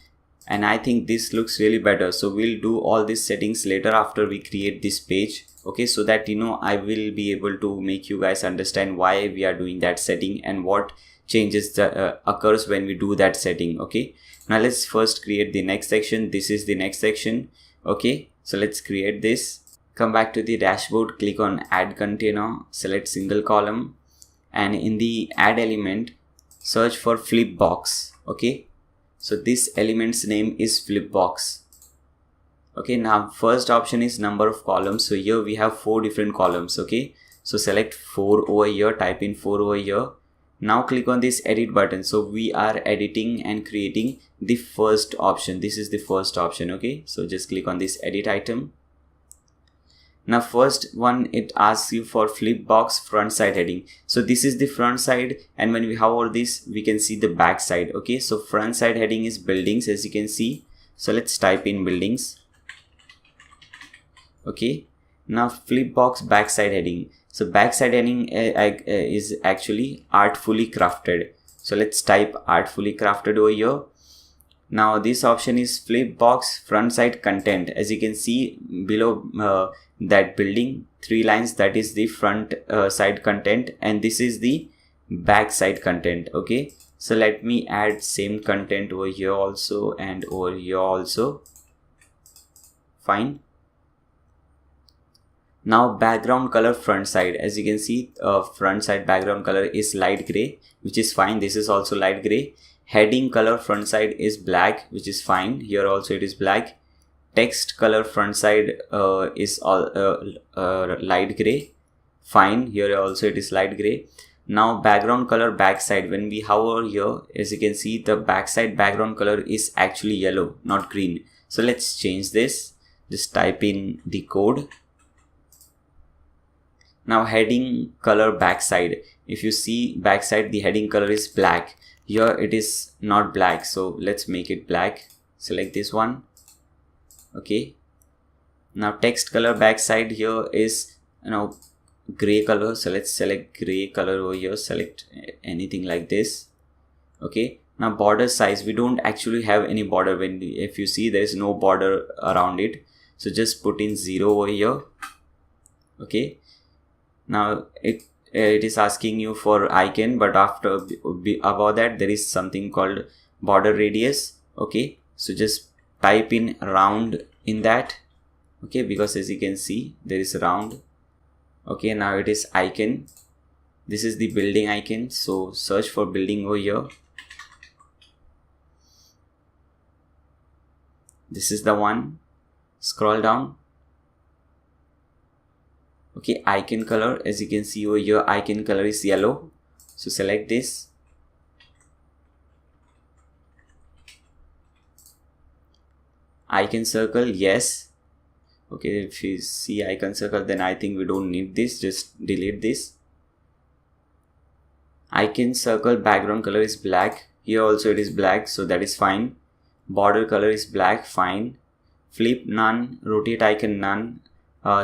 and I think this looks really better. So we'll do all these settings later after we create this page. Okay, so that I will be able to make you guys understand why we are doing that setting and what changes occurs when we do that setting. Okay, now let's first create the next section. This is the next section. Okay, so let's create this. Come back to the dashboard, click on add container, select single column, and in the add element search for flip box. Okay, so this element's name is flip box. Okay, now first option is number of columns. So here we have 4 different columns. Okay, so select 4 over here, type in 4 over here. Now click on this edit button. So we are editing and creating the first option. This is the first option. Okay, so just click on this edit item. Now first one, it asks you for flip box front side heading. So this is the front side, and when we hover this we can see the back side. Okay, so front side heading is buildings, as you can see. So let's type in buildings. Okay, now flip box backside heading. So backside heading is actually artfully crafted. So let's type artfully crafted over here. Now this option is flip box front side content. As you can see below that building, 3 lines, that is the front side content, and this is the back side content. Okay, so let me add same content over here also and over here also. Fine. Now background color front side, as you can see front side background color is light gray, which is fine. This is also light gray. Heading color front side is black, which is fine. Here also it is black. Text color front side is all light gray, fine. Here also it is light gray. Now background color backside, when we hover here, as you can see the backside background color is actually yellow, not green. So let's change this. Just type in the code. Now heading color backside, if you see backside the heading color is black. Here it is not black, so let's make it black. Select this one. Okay, now text color backside here is gray color, so let's select gray color over here. Select anything like this. Okay, now border size, we don't actually have any border. If you see, there is no border around it, so just put in 0 over here. Okay, now it is asking you for icon, but above that there is something called border radius. Okay, so just type in round in that. Okay, because as you can see there is round. Okay, now it is icon. This is the building icon, so search for building over here. This is the one. Scroll down. Okay, icon color, as you can see over here, icon color is yellow, so select this. Icon circle, yes. Okay, if you see icon circle, then I think we don't need this, just delete this. Icon circle background color is black. Here also it is black, so that is fine. Border color is black, fine. Flip, none. Rotate icon, none.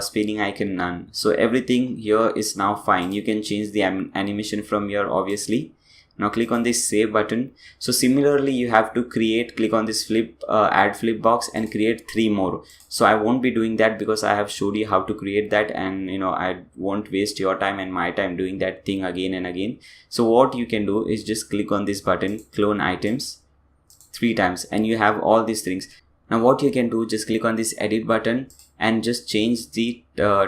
Spinning icon, none. So everything here is now fine. You can change the animation from here, obviously. Now click on this save button. So similarly, you have to click on this add flip box and create 3 more. So I won't be doing that because I have showed you how to create that, and I won't waste your time and my time doing that thing again and again. So what you can do is just click on this button, clone items 3 times, and you have all these things. Now what you can do, just click on this edit button and just change the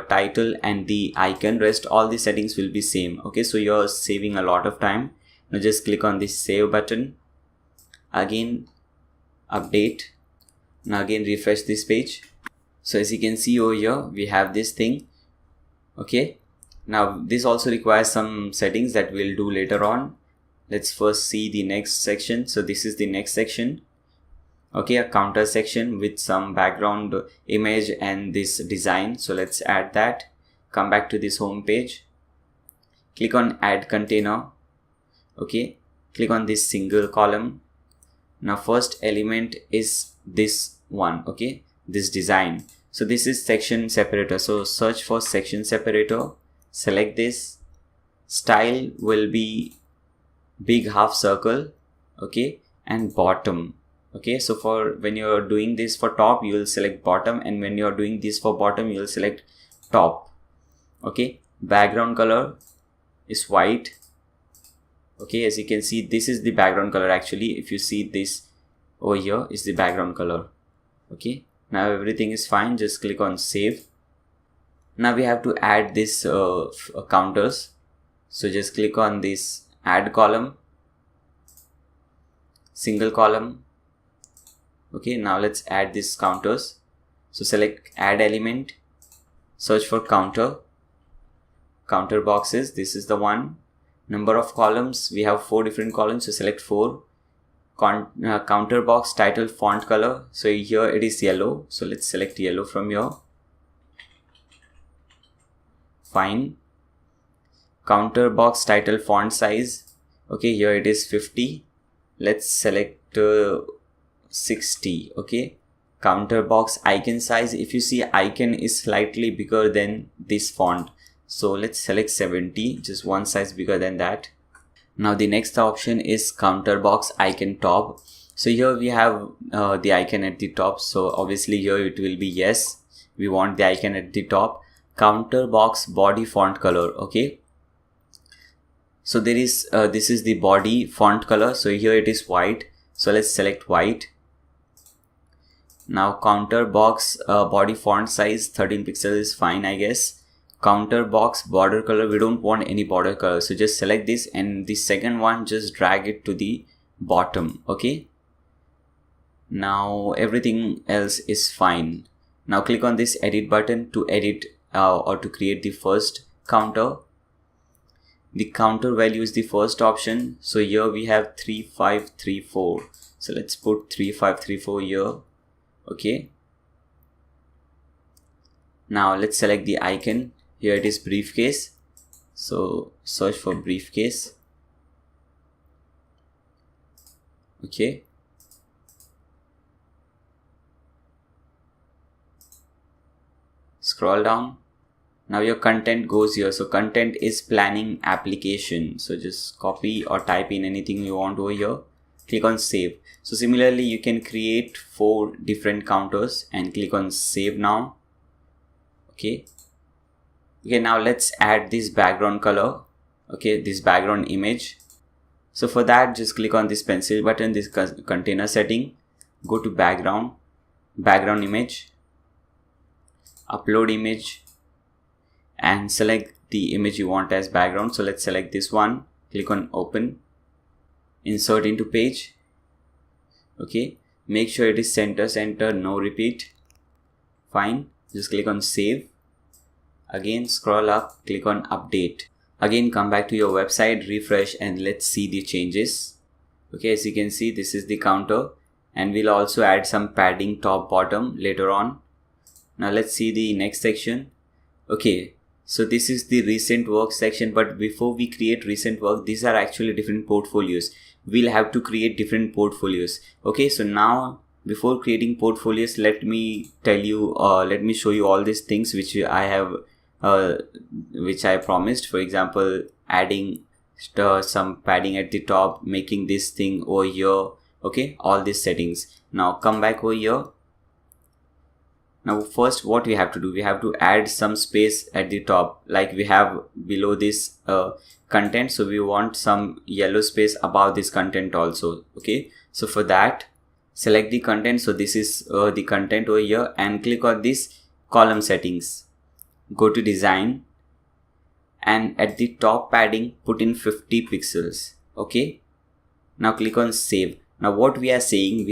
title and the icon. Rest all the settings will be same. Okay, so you're saving a lot of time. Now just click on this save button, again update. Now again refresh this page. So as you can see over here, we have this thing. Okay, now this also requires some settings that we'll do later on. Let's first see the next section. So this is the next section. Okay, a counter section with some background image and this design. So let's add that. Come back to this home page, click on add container. Okay, click on this single column. Now first element is this one. Okay, this design. So this is section separator. So search for section separator, select this. Style will be big half circle. Okay, and bottom. Okay, so for when you're doing this for top, you will select bottom, and when you're doing this for bottom, you will select top. Okay, background color is white. Okay, as you can see, this is the background color. Actually, if you see this over here is the background color. Okay, now everything is fine. Just click on save. Now we have to add this counters. So just click on this add column, single column. Okay, now let's add these counters. So select add element, search for counter boxes. This is the one. Number of columns, we have 4 different columns, so select 4. Counter box title font color, so here it is yellow, so let's select yellow from here. Fine. Counter box title font size, okay, here it is 50. Let's select 60. Okay, counter box icon size, if you see icon is slightly bigger than this font, so let's select 70, just one size bigger than that. Now the next option is counter box icon top. So here we have the icon at the top, so obviously here it will be yes, we want the icon at the top. Counter box body font color. Okay, so there is this is the body font color, so here it is white, so let's select white. Now counter box body font size 13 pixels is fine, I guess. Counter box border color, we don't want any border color, so just select this, and the second one just drag it to the bottom. Okay, now everything else is fine. Now click on this edit button to edit or to create the first counter. The counter value is the first option, so here we have 3534, so let's put 3534 here. Okay, now let's select the icon. Here it is briefcase, so search for briefcase. Okay, scroll down. Now your content goes here, so content is planning application, so just copy or type in anything you want over here. Click on save. So similarly you can create 4 different counters and click on save now. Okay, now let's add this background color. Okay, this background image. So for that, just click on this pencil button, this container setting, go to background image, upload image, and select the image you want as background. So let's select this one, click on open, insert into page. Okay, make sure it is center, no repeat. Fine, just click on save. Again scroll up, click on update. Again come back to your website, refresh, and let's see the changes. Okay, as you can see, this is the counter, and we'll also add some padding top bottom later on. Now let's see the next section. Okay, so this is the recent work section, but before we create recent work, these are actually different portfolios. We'll have to create different portfolios. Okay, so now before creating portfolios, let me show you all these things which I have which I promised. For example, adding some padding at the top, making this thing over here. Okay, all these settings. Now come back over here. Now first what we have to do, we have to add some space at the top, like we have below this content. So we want some yellow space above this content also. Okay, so for that, select the content. So this is the content over here, and click on this column settings. Go to design, and at the top padding put in 50 pixels. Okay, now click on save. Now what we are saying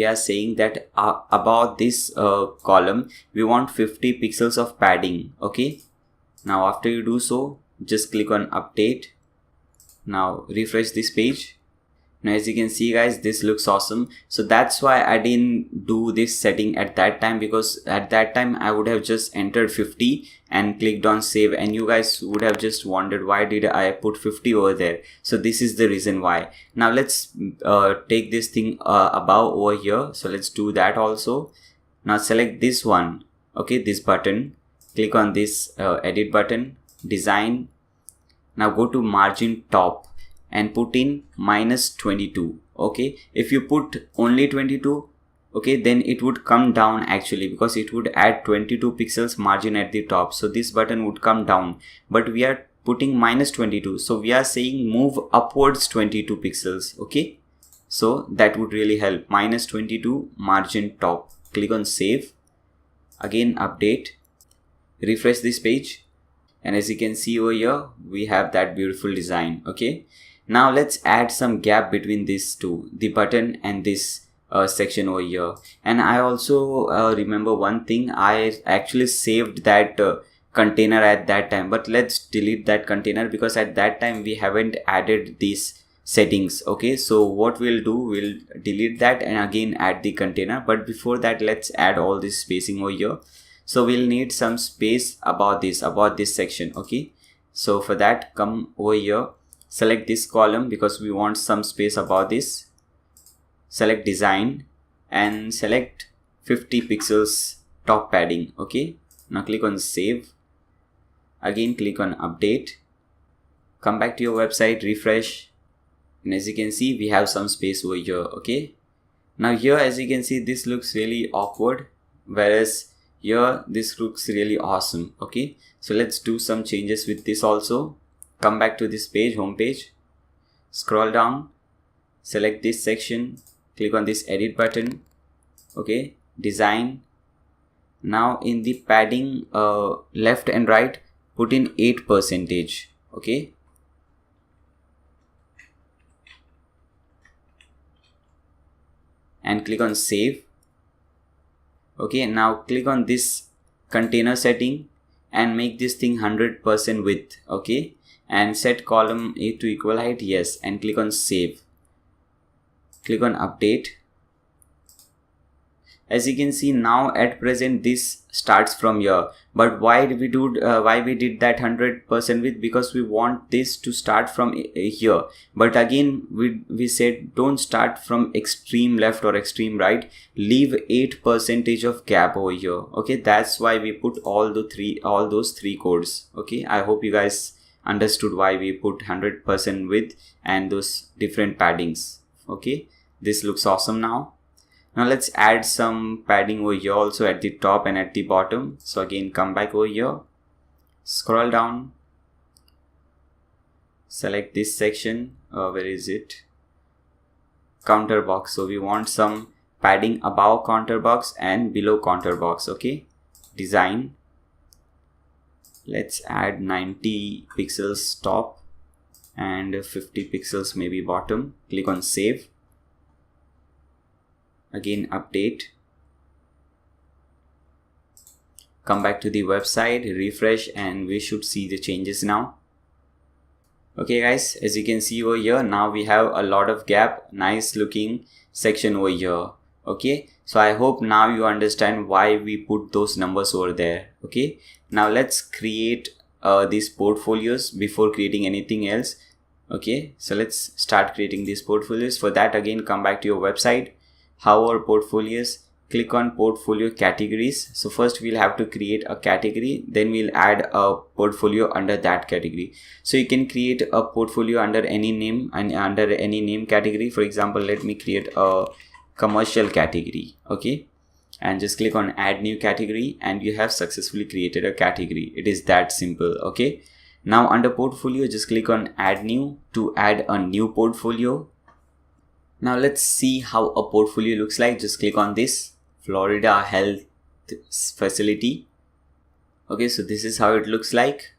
that about this column we want 50 pixels of padding. Okay, now after you do so, just click on update. Now refresh this page. Now as you can see guys, this looks awesome. So that's why I didn't do this setting at that time, because at that time I would have just entered 50 and clicked on save, and you guys would have just wondered why did I put 50 over there. So this is the reason why. Now let's take this thing above over here. So let's do that also. Now select this one. Okay, this button, click on this edit button, design. Now go to margin top and put in -22. Okay, if you put only 22, okay, then it would come down actually, because it would add 22 pixels margin at the top. So this button would come down, but we are putting -22. So we are saying move upwards 22 pixels. Okay, so that would really help. -22 margin top. Click on save. Again update. Refresh this page. And as you can see over here, we have that beautiful design. Okay, now let's add some gap between these two, the button and this section over here. And I also remember one thing, I actually saved that container at that time, but let's delete that container because at that time we haven't added these settings. Okay, so what we'll do, we'll delete that and again add the container. But before that, let's add all this spacing over here. So we'll need some space about this section. Okay, so for that, come over here, select this column because we want some space about this. Select design and select 50 pixels top padding. Okay, now click on save. Again click on update. Come back to your website, refresh, and as you can see, we have some space over here. Okay, now here as you can see, this looks really awkward, whereas here this looks really awesome. Okay, so let's do some changes with this also. Come back to this page, home page, scroll down, select this section, click on this edit button. Okay, design. Now in the padding left and right, put in 8%. Okay, and click on save. Okay, now click on this container setting and make this thing 100% width. Okay, and set column A to equal height, yes, and click on save. Click on update. As you can see, now at present this starts from here, but why we did that 100% width? Because we want this to start from here, but again we said don't start from extreme left or extreme right, leave 8% of gap over here. Okay, that's why we put all those three codes. Okay, I hope you guys understood why we put 100% width and those different paddings. Okay, this looks awesome now. Now let's add some padding over here also at the top and at the bottom. So again come back over here, scroll down, select this section, where is it, counter box. So we want some padding above counter box and below counter box. Okay, design, Let's add 90 pixels top and 50 pixels maybe bottom. Click on save. Again update. Come back to the website, refresh, and we should see the changes now. Okay guys, as you can see over here, now we have a lot of gap, nice looking section over here. Okay, so I hope now you understand why we put those numbers over there. Okay, now let's create these portfolios before creating anything else. Okay, so let's start creating these portfolios. For that, again, come back to your website, how our portfolios, click on portfolio categories. So first we'll have to create a category, then we'll add a portfolio under that category. So you can create a portfolio under any name and under any name category. For example, let me create a commercial category. Okay, and just click on add new category and you have successfully created a category. It is that simple. Okay, now under portfolio, just click on add new to add a new portfolio. Now let's see how a portfolio looks like. Just click on this Florida Health Facility. Okay, so this is how it looks like.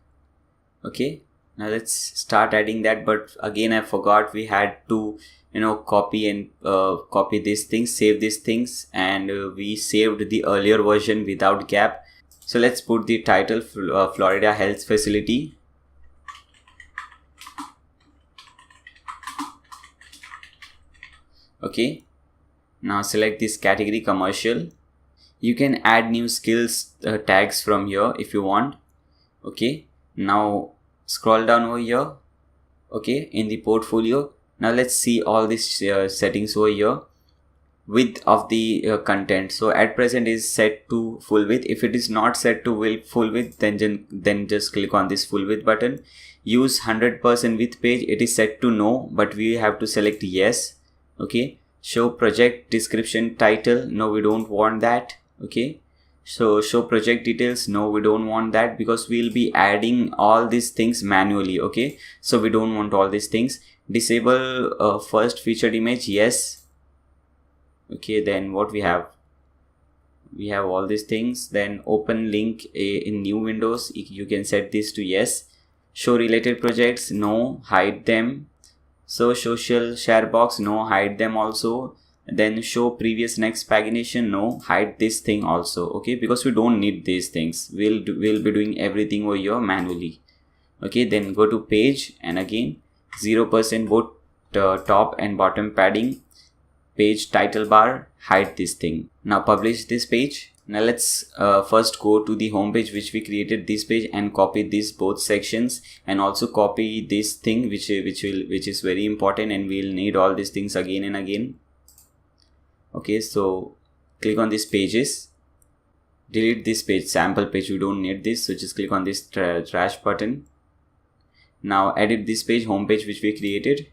Okay, now let's start adding that, but again I forgot we had to copy these things, save these things, and we saved the earlier version without gap. So let's put the title Florida Health Facility. Okay, now select this category commercial. You can add new skills tags from here if you want. Okay, now scroll down over here. Okay, in the portfolio, now let's see all these settings over here. Width of the content, so at present is set to full width. If it is not set to full width, then just click on this full width button. Use 100% width page, it is set to no, but we have to select yes. Okay, show project description title, no, we don't want that. Okay, so show project details, no, we don't want that, because we'll be adding all these things manually. Okay, so we don't want all these things. Disable first featured image, yes. Okay, then what we have all these things. Then open link in new windows, you can set this to yes. Show related projects, no, hide them. So social share box, no, hide them also. Then show previous next pagination, no, hide this thing also. Okay, because we don't need these things. We'll be doing everything over here manually. Okay, then go to page, and again 0% both top and bottom padding. Page title bar, hide this thing. Now publish this page. Now let's first go to the home page which we created, this page, and copy these both sections, and also copy this thing which is very important, and we'll need all these things again and again. Okay, so click on these pages, delete this page, sample page, we don't need this, so just click on this trash button. Now edit this page, home page which we created.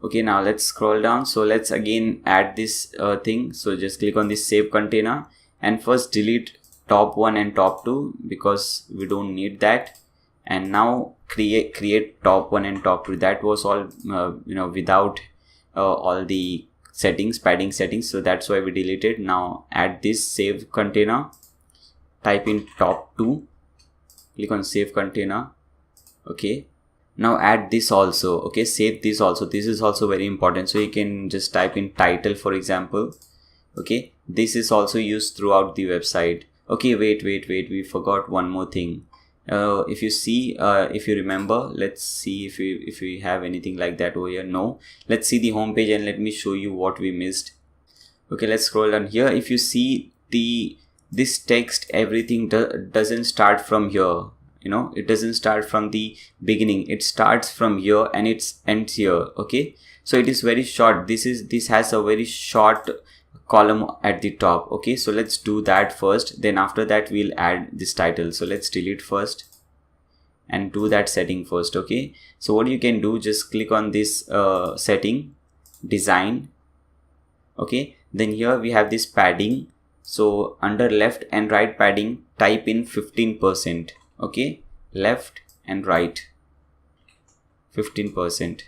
Okay, now let's scroll down. So let's again add this thing. So just click on this save container, and first delete top 1 and top 2 because we don't need that. And now create top 1 and top 2. That was all without all the settings, padding settings, so that's why we deleted. Now add this save container, type in top 2, click on save container. Okay, now add this also. Okay, save this also, this is also very important. So you can just type in title, for example. Okay, this is also used throughout the website. Okay, wait, we forgot one more thing. If you see, if you remember, let's see if we have anything like that over here. No, let's see the home page and let me show you what we missed. Okay, let's scroll down here. If you see this text, everything doesn't start from here. It doesn't start from the beginning, it starts from here and it ends here. Okay, so it is very short. This has a very short column at the top. Okay, so let's do that first, then after that we'll add this title. So let's delete first and do that setting first. Okay, so what you can do, just click on this setting, design. Okay, then here we have this padding. So under left and right padding, type in 15%. Okay, left and right 15%.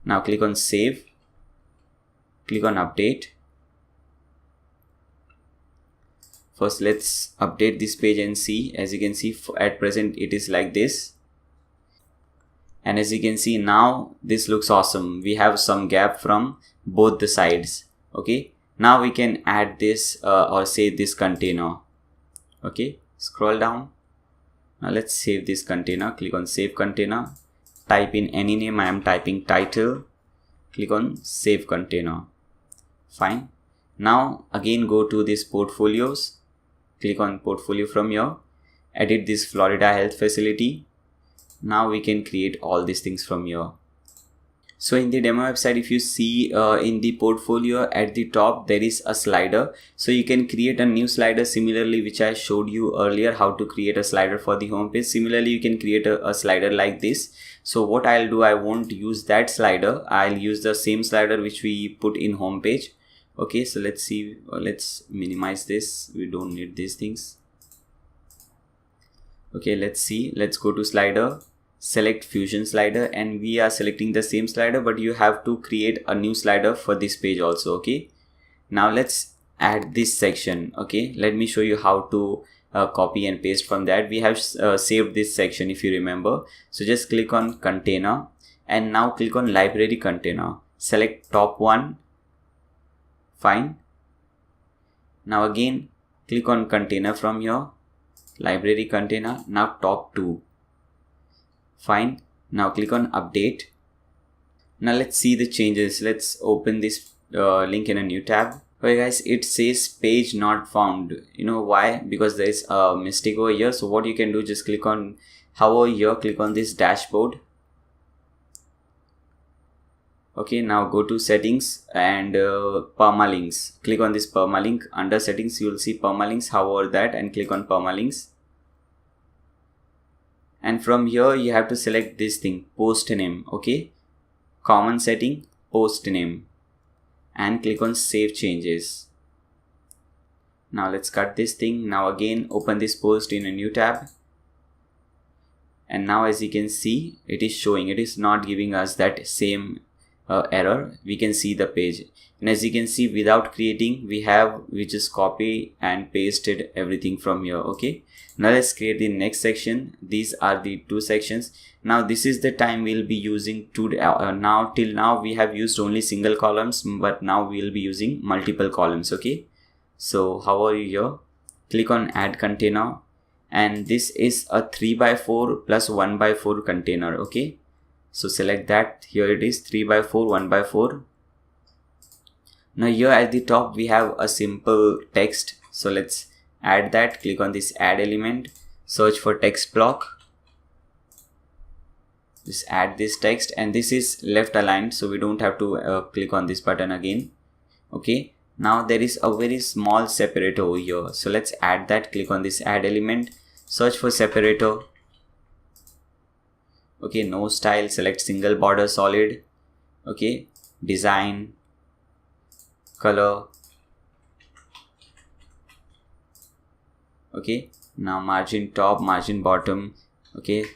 Now click on save, click on update. First let's update this page and see. As you can see, at present it is like this, and as you can see now this looks awesome. We have some gap from both the sides. Okay, now we can add this or save this container. Okay, scroll down. Now let's save this container. Click on save container, type in any name. I am typing title. Click on save container. Fine. Now again go to this portfolios, click on portfolio from here, edit this Florida Health Facility. Now we can create all these things from here. So in the demo website, if you see in the portfolio at the top there is a slider, so you can create a new slider similarly, which I showed you earlier how to create a slider for the home page. Similarly you can create a slider like this. So what I'll do, I won't use that slider, I'll use the same slider which we put in home page. Okay, so let's see, let's minimize this, we don't need these things. Okay, let's see, let's go to slider, select fusion slider, and we are selecting the same slider, but you have to create a new slider for this page also. Okay, now let's add this section. Okay, let me show you how to copy and paste from that. We have saved this section if you remember. So just click on container and now click on library container, select top one. Fine. Now again click on container from here, library container, now top two. Fine. Now click on update. Now let's see the changes. Let's open this link in a new tab. Okay guys, it says page not found. You know why? Because there is a mistake over here. So what you can do, just click on hover here, click on this dashboard. Okay, now go to settings and permalinks. Click on this permalink. Under settings you will see permalinks. Hover that and click on permalinks. And from here you have to select this thing, post name. Okay, common setting, post name, and click on save changes. Now let's cut this thing. Now again open this post in a new tab, and now as you can see it is showing, it is not giving us that same error. We can see the page, and as you can see without creating we just copy and pasted everything from here. Okay, now let's create the next section. These are the two sections. Now this is the time we'll be using till now we have used only single columns, but now we'll be using multiple columns. Okay, so how are you here? Click on add container, and this is a 3x4 plus 1x4 container. Okay, so select that. Here it is 3x4 1x4. Now here at the top we have a simple text, so let's add that. Click on this add element, search for text block, just add this text, and this is left aligned, so we don't have to click on this button again. Okay, now there is a very small separator over here, so let's add that. Click on this add element, search for separator. Okay, no style, select single border solid. Okay, design, color. Okay, now margin top, margin bottom. Okay,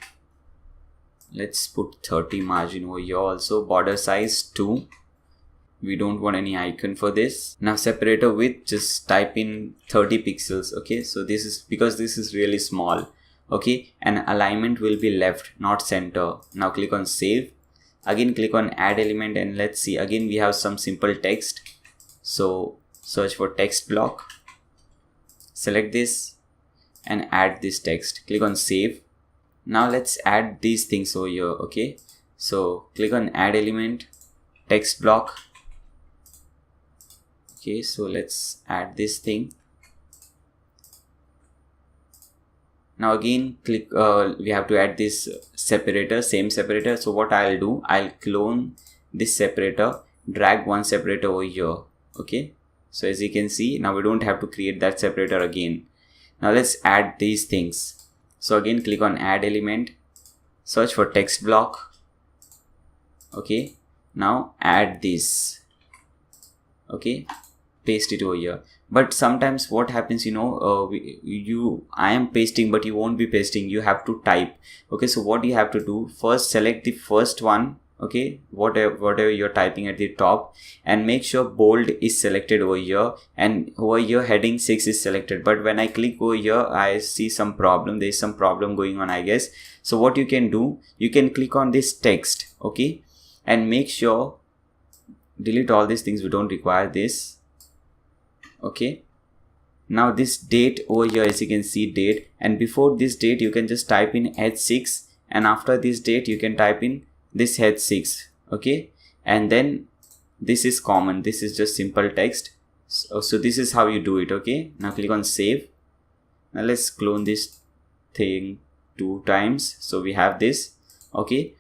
let's put 30 margin over here also. Border size 2. We don't want any icon for this. Now separator width, just type in 30 pixels. Okay, so this is because this is really small. Okay, and alignment will be left, not center. Now click on save. Again click on add element, and let's see, again we have some simple text. So search for text block, select this and add this text. Click on save. Now let's add these things over here. Okay, so click on add element, text block. Okay, so let's add this thing. Now again click, we have to add this separator, same separator. So what I'll do, I'll clone this separator, drag one separator over here. Okay, so as you can see, now we don't have to create that separator again. Now let's add these things. So again click on add element, search for text block. Okay, now add this. Okay, paste it over here. But sometimes what happens, you know, I am pasting but you won't be pasting, you have to type. Okay, so what you have to do, first select the first one. okay, whatever you're typing at the top, and make sure bold is selected over here, and over here heading 6 is selected. But when I click over here, I see some problem. There's some problem going on, I guess. So what you can do, you can click on this text, okay, and make sure delete all these things, we don't require this. Okay, now this date over here, as you can see, date, and before this date you can just type in h6, and after this date you can type in this h6, okay, and then this is common, this is just simple text. So this is how you do it. Okay, now click on save. Now let's clone this thing 2 times, so we have this. Okay,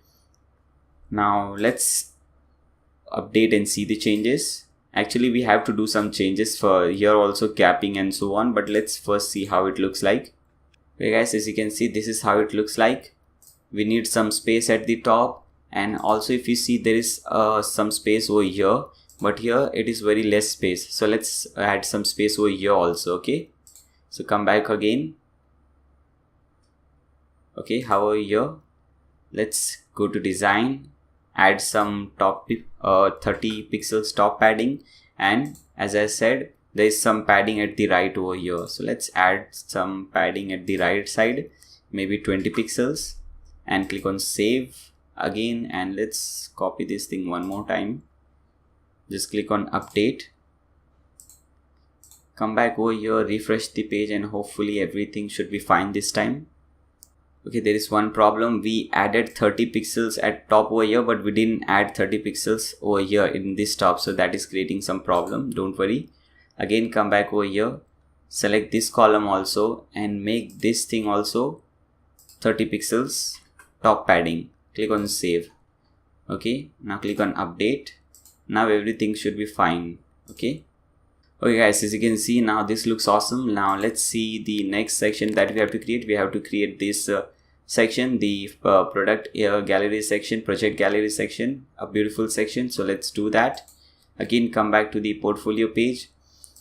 now let's update and see the changes. Actually we have to do some changes for here also, capping and so on, but let's first see how it looks like. Okay guys, as you can see, this is how it looks like. We need some space at the top, and also if you see, there is some space over here, but here it is very less space, so let's add some space over here also. Okay, so come back again. Okay, however here, let's go to design, add some top 30 pixels top padding, and as I said, there is some padding at the right over here, so let's add some padding at the right side, maybe 20 pixels, and click on save again, and let's copy this thing one more time. Just click on update, come back over here, refresh the page, and hopefully everything should be fine this time. Okay, there is one problem. We added 30 pixels at top over here, but we didn't add 30 pixels over here in this top, so that is creating some problem. Don't worry. Again, come back over here, select this column also, and make this thing also 30 pixels top padding. Click on save. Okay, now click on update. Now everything should be fine. Okay, guys, as you can see, now this looks awesome. Now let's see the next section that we have to create. We have to create this section, the product gallery section, project gallery section, a beautiful section. So let's do that. Again, come back to the portfolio page.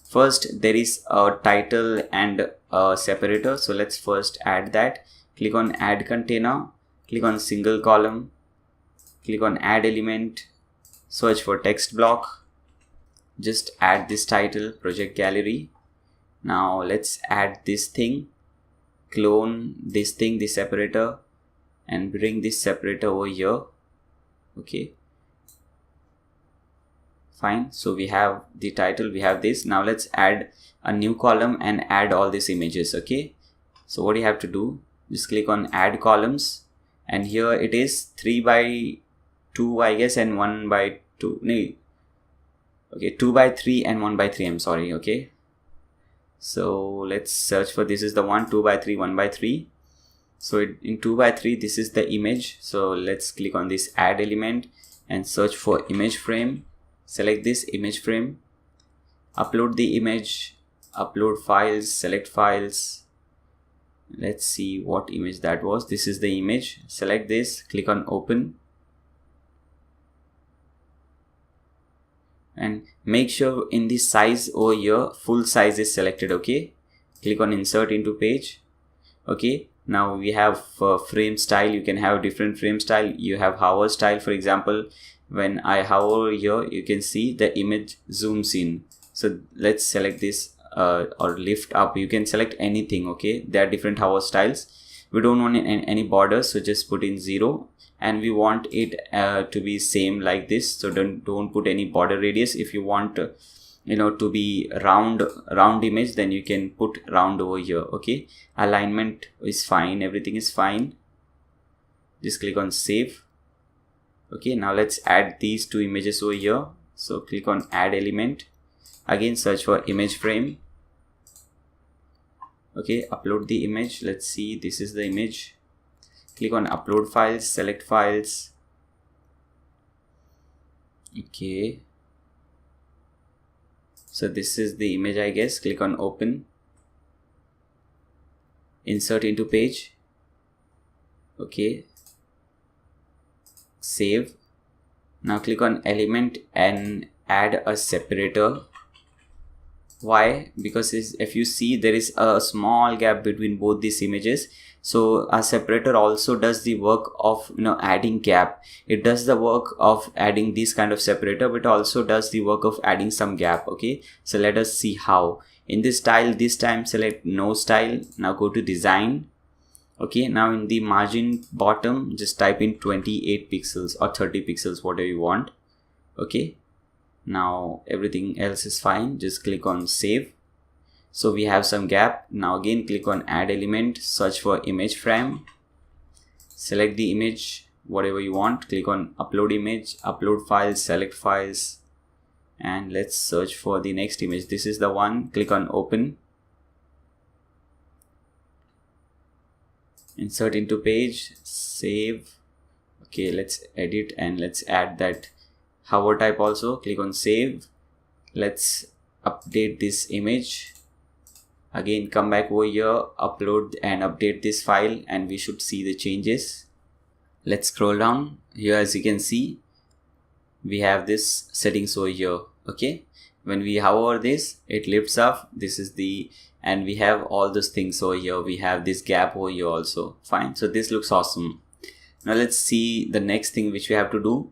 First, there is a title and a separator, so let's first add that. Click on add container, click on single column, click on add element, search for text block, just add this title, project gallery. Now let's add this thing, clone this thing, the separator, and bring this separator over here. Okay, fine. So we have the title, we have this. Now let's add a new column and add all these images. Okay, so what you have to do, just click on add columns, and here it is 3 by 2, I guess, and 1 by 2. No, okay, 2 by 3 and 1 by 3, I'm sorry. Okay, so let's search for, this is the one, 2 by 3, 1 by 3. So in 2 by 3, this is the image. So let's click on this add element and search for image frame. Select this image frame, upload the image, upload files, select files. Let's see what image that was. This is the image. Select this, click on open, and make sure in the size over here, full size is selected. Okay, click on insert into page. Okay, now we have frame style. You can have different frame style. You have hover style, for example. When I hover here, you can see the image zooms in. So let's select this or lift up. You can select anything. Okay, there are different hover styles. We don't want any borders, so just put in 0. And we want it to be same like this, so don't put any border radius. If you want to be round image, then you can put round over here. Okay, alignment is fine, everything is fine. Just click on save. Okay, now let's add these 2 images over here. So click on add element, again search for image frame. Okay, upload the image. Let's see, this is the image. Click on upload files, select files. Okay, so this is the image, I guess. Click on open, insert into page. Okay, save. Now click on element and add a separator. Why? Because if you see, there is a small gap between both these images. So a separator also does the work of adding gap. It does the work of adding this kind of separator, but also does the work of adding some gap. Okay, so let us see how. In this style, this time select no style. Now go to design. Okay, now in the margin bottom, just type in 28 pixels or 30 pixels, whatever you want. Okay, now everything else is fine. Just click on save. So we have some gap. Now again click on add element, search for image frame, select the image whatever you want, click on upload image, upload files, select files, and let's search for the next image. This is the one. Click on open, insert into page, save. Okay, let's edit and let's add that hover type also. Click on save. Let's update this image. Again come back over here, upload and update this file, and we should see the changes. Let's scroll down here. As you can see, we have this settings over here. Okay, when we hover this, it lifts up. This is the, and we have all those things over here. We have this gap over here also. Fine, so this looks awesome. Now let's see the next thing which we have to do.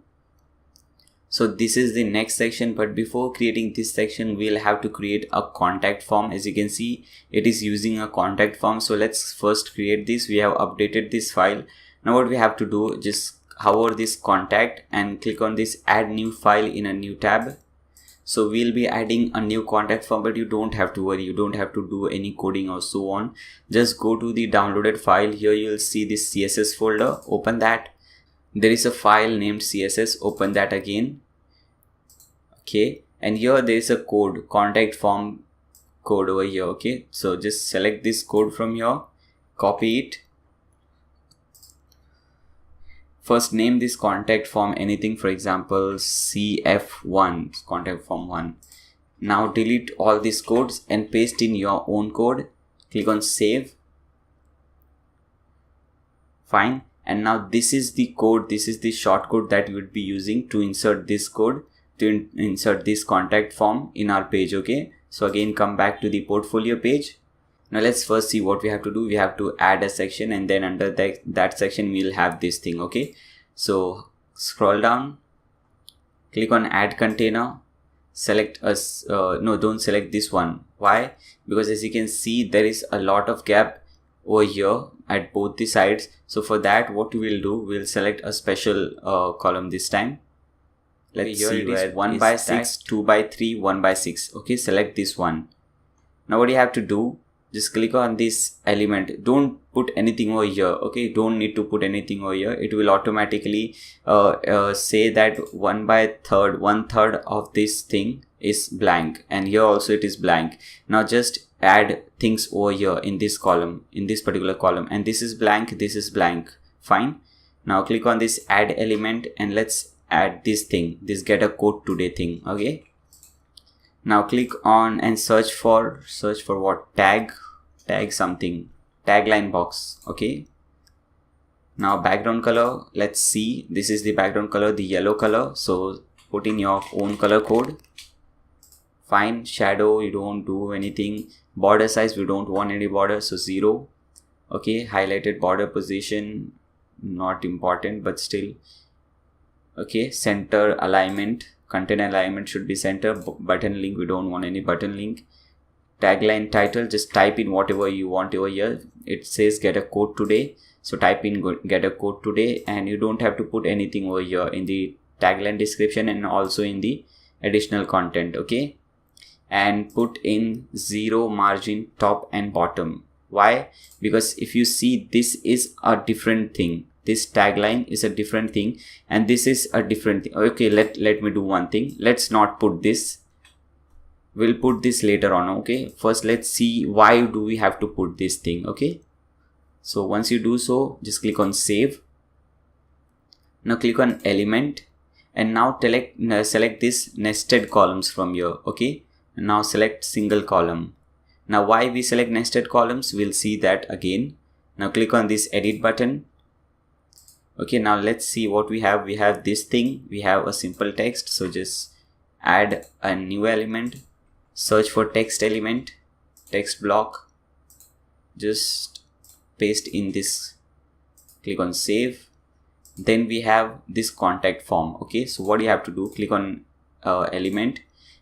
So this is the next section, but before creating this section, we'll have to create a contact form. As you can see, it is using a contact form. So let's first create this. We have updated this file. Now what we have to do, just hover this contact and click on this add new file in a new tab. So we'll be adding a new contact form, but you don't have to worry. You don't have to do any coding or so on. Just go to the downloaded file. Here you'll see this CSS folder. Open that. There is a file named CSS. Open that again. Okay, and here there is a code, contact form code over here. Okay, so just select this code from here, copy it. First name this contact form anything, for example CF1, contact form 1. Now delete all these codes and paste in your own code. Click on save. Fine, and now this is the code, this is the shortcode that you would be using to insert this code, to insert this contact form in our page. Okay, so again come back to the portfolio page. Now let's first see what we have to do. We have to add a section, and then under that section we'll have this thing. Okay, so scroll down, click on add container, select us no, don't select this one. Why? Because as you can see, there is a lot of gap over here at both the sides. So for that, what we'll do, we'll select a special column this time. Let's see, where 1 by 6, 2 by 3, 1 by 6. Okay, select this one. Now what you have to do, just click on this element. Don't put anything over here. Okay, don't need to put anything over here. It will automatically say that 1/3 of this thing is blank, and here also it is blank. Now just add things over here in this column, in this particular column, and this is blank, this is blank. Fine. Now click on this add element and let's add this thing, this get a code today thing. Okay, now click on and search for what? Tag something, tagline box. Okay, now background color, let's see, this is the background color, the yellow color. So put in your own color code. Fine. Shadow, you don't do anything. Border size, we don't want any border, so 0. Okay, highlighted border position, not important, but still. Okay, center alignment, content alignment should be center. Button link, we don't want any button link. Tagline title, just type in whatever you want over here. It says get a code today, so type in get a code today, and you don't have to put anything over here in the tagline description and also in the additional content. Okay, and put in 0 margin top and bottom. Why? Because if you see, this is a different thing. This tagline is a different thing, and this is a different thing. Okay, let me do one thing. Let's not put this. We'll put this later on. Okay, first let's see why do we have to put this thing. Okay, so once you do so, just click on save. Now click on element, and now select this nested columns from here. Okay, and now select single column. Now why we select nested columns, we'll see that again. Now click on this edit button. Okay, now let's see what we have. We have this thing, we have a simple text, so just add a new element. search for text element, text block, just paste in this, click on save. Then we have this contact form. Okay, so what you have to do, click on element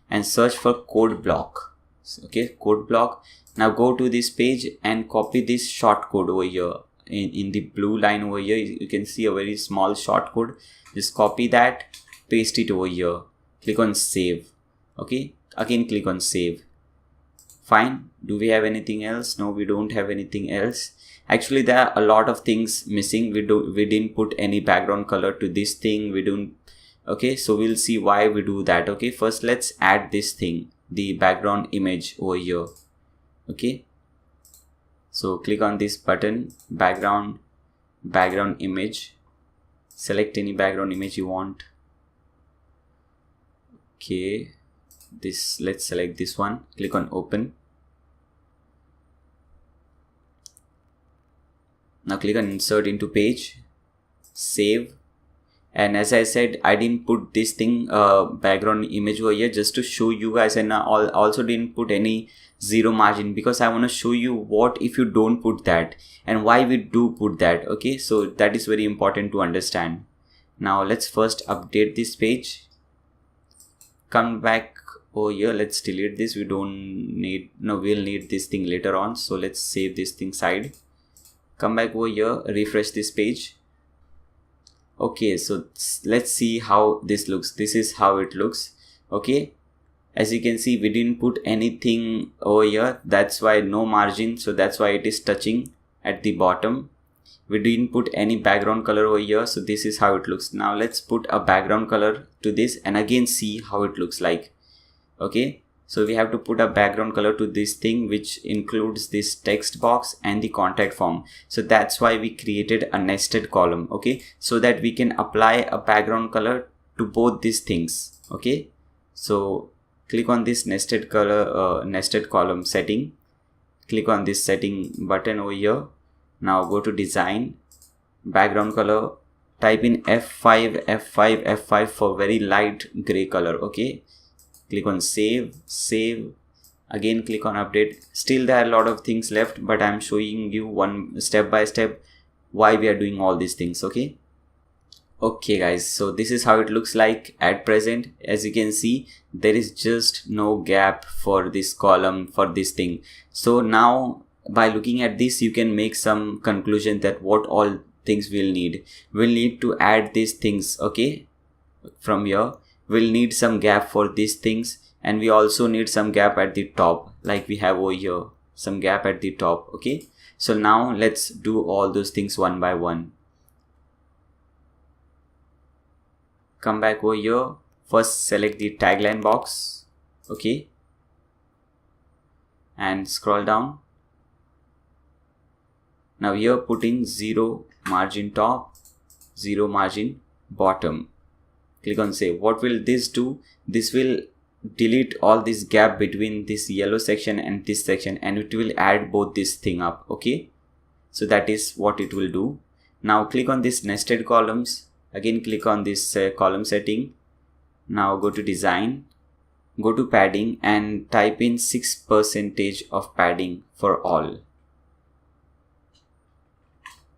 and search for code block. Okay, code block. Now go to this page and copy this short code over here. In the blue line over here, you can see a very small short code. Just copy that, paste it over here, click on save. Okay, again click on save. Fine. Do we have anything else? No, we don't have anything else. Actually, there are a lot of things missing. We didn't put any background color to this thing. We don't. Okay, so we'll see why we do that. Okay, first let's add this thing, the background image over here. Okay, so click on this button, background image. Select any background image you want. Okay, let's select this one. Click on open. Now click on insert into page, save. And as I said, I didn't put this thing background image over here just to show you guys, and I also didn't put any zero margin because I want to show you what if you don't put that and why we do put that. Okay, so that is very important to understand. Now let's first update this page. Come back over here, let's delete this. We don't need, no, we'll need this thing later on, so let's save this thing side. Come back over here, refresh this page. Okay, so let's see how this looks. This is how it looks. Okay, as you can see, we didn't put anything over here, that's why no margin, so that's why it is touching at the bottom. We didn't put any background color over here, so this is how it looks. Now let's put a background color to this and again see how it looks like. Okay, so we have to put a background color to this thing, which includes this text box and the contact form. So that's why we created a nested column. Okay, so that we can apply a background color to both these things. Okay, so click on this nested column setting. Click on this setting button over here. Now go to design, background color, type in F5 for very light gray color. Okay, click on save, again click on update. Still there are a lot of things left, but I'm showing you one step by step why we are doing all these things. Okay guys, so this is how it looks like at present. As you can see, there is just no gap for this column, for this thing. So now by looking at this, you can make some conclusion that what all things we'll need. We'll need to add these things. Okay, from here we'll need some gap for these things, and we also need some gap at the top, like we have over here, some gap at the top. Okay, so now let's do all those things one by one. Come back over here, first select the tagline box. Okay, and scroll down. Now here put in 0 margin top, 0 margin bottom. Click on save. What will this do? This will delete all this gap between this yellow section and this section, and it will add both this thing up. Okay, so that is what it will do. Now click on this nested columns. Again click on this column setting. Now go to design, go to padding and type in 6% of padding for all.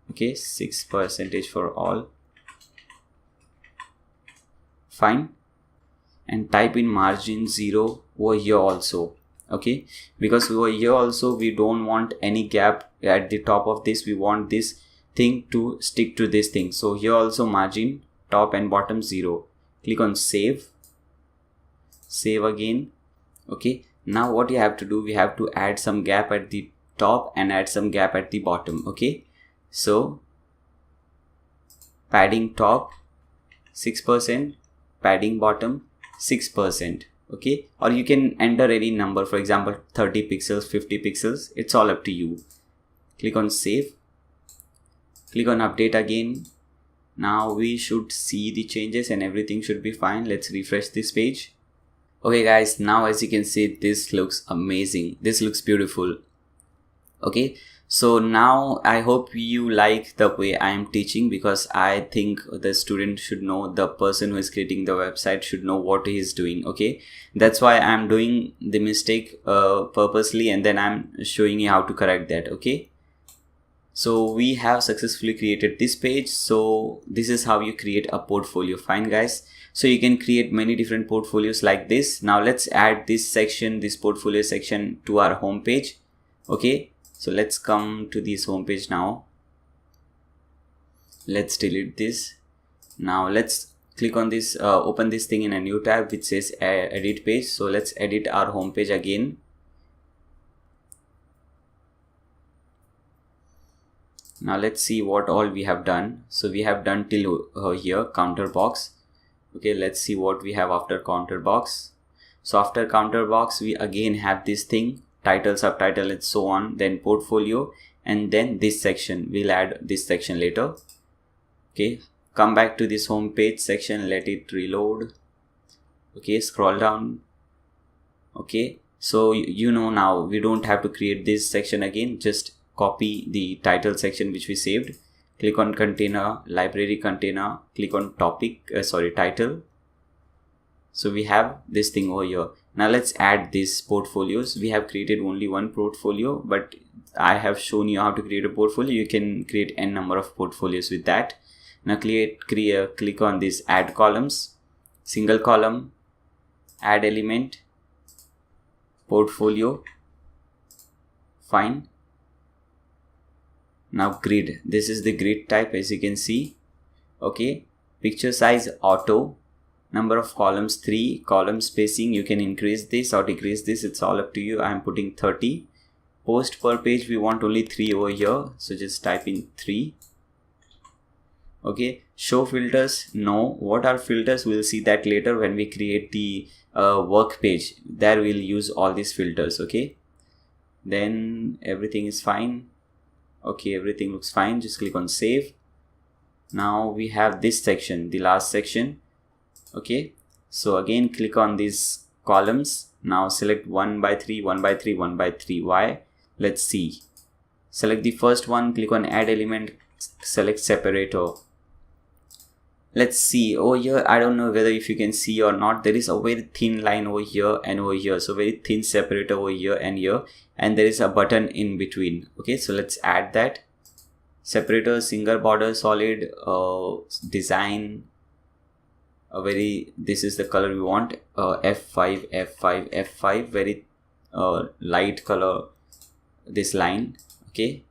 Okay, 6% for all. Fine. And type in margin 0 over here also. Okay, because over here also we don't want any gap at the top of this. We want this thing to stick to this thing. So here also margin top and bottom 0. Click on save. Save again. Okay, now what you have to do, we have to add some gap at the top and add some gap at the bottom. Okay, so padding top 6%, padding bottom 6%. Okay, or you can enter any number, for example 30 pixels, 50 pixels, it's all up to you. Click on save. Click on update again. Now we should see the changes and everything should be fine. Let's refresh this page. Okay guys, now as you can see, this looks amazing. This looks beautiful. Okay, So now I hope you like the way I am teaching, because I think the student should know, the person who is creating the website should know what he is doing. Okay, that's why I'm doing the mistake purposely, and then I'm showing you how to correct that. Okay, so we have successfully created this page. So this is how you create a portfolio. Fine guys, so you can create many different portfolios like this. Now let's add this section, this portfolio section, to our home page. Okay, so let's come to this home page now. Let's delete this. Now let's click on this, open this thing in a new tab which says edit page. So let's edit our home page again. Now let's see what all we have done. So we have done till here, counter box. Okay, let's see what we have after counter box. So after counter box, we again have this thing, title, subtitle, and so on, then portfolio, and then this section. We'll add this section later. Okay, come back to this home page section, let it reload. Okay, scroll down. Okay, so you know now we don't have to create this section again. Just copy the title section which we saved, click on container, library container, click on topic, title. So we have this thing over here. Now let's add these portfolios. We have created only one portfolio, but I have shown you how to create a portfolio. You can create n number of portfolios with that. Now click on this add columns, single column, add element, portfolio. Fine. Now grid, this is the grid type, as you can see. Okay, picture size auto, number of columns 3, column spacing, you can increase this or decrease this, it's all up to you. I am putting 30. Post per page, we want only 3 over here, so just type in 3. Okay, show filters, no. What are filters? We'll see that later when we create the work page. There we'll use all these filters. Okay, then everything is fine. Okay, everything looks fine. Just click on save. Now we have this section, the last section. Okay, so again click on these columns. Now select 1 by 3, 1 by 3, 1 by 3. Why? Let's see. Select the first one, click on add element, select separator. Let's see over here. I don't know whether if you can see or not, there is a very thin line over here and over here. So very thin separator over here, and there is a button in between. Okay, so let's add that. Separator, single border, solid, design, this is the color we want, F5, F5, F5, very light color, this line. Okay,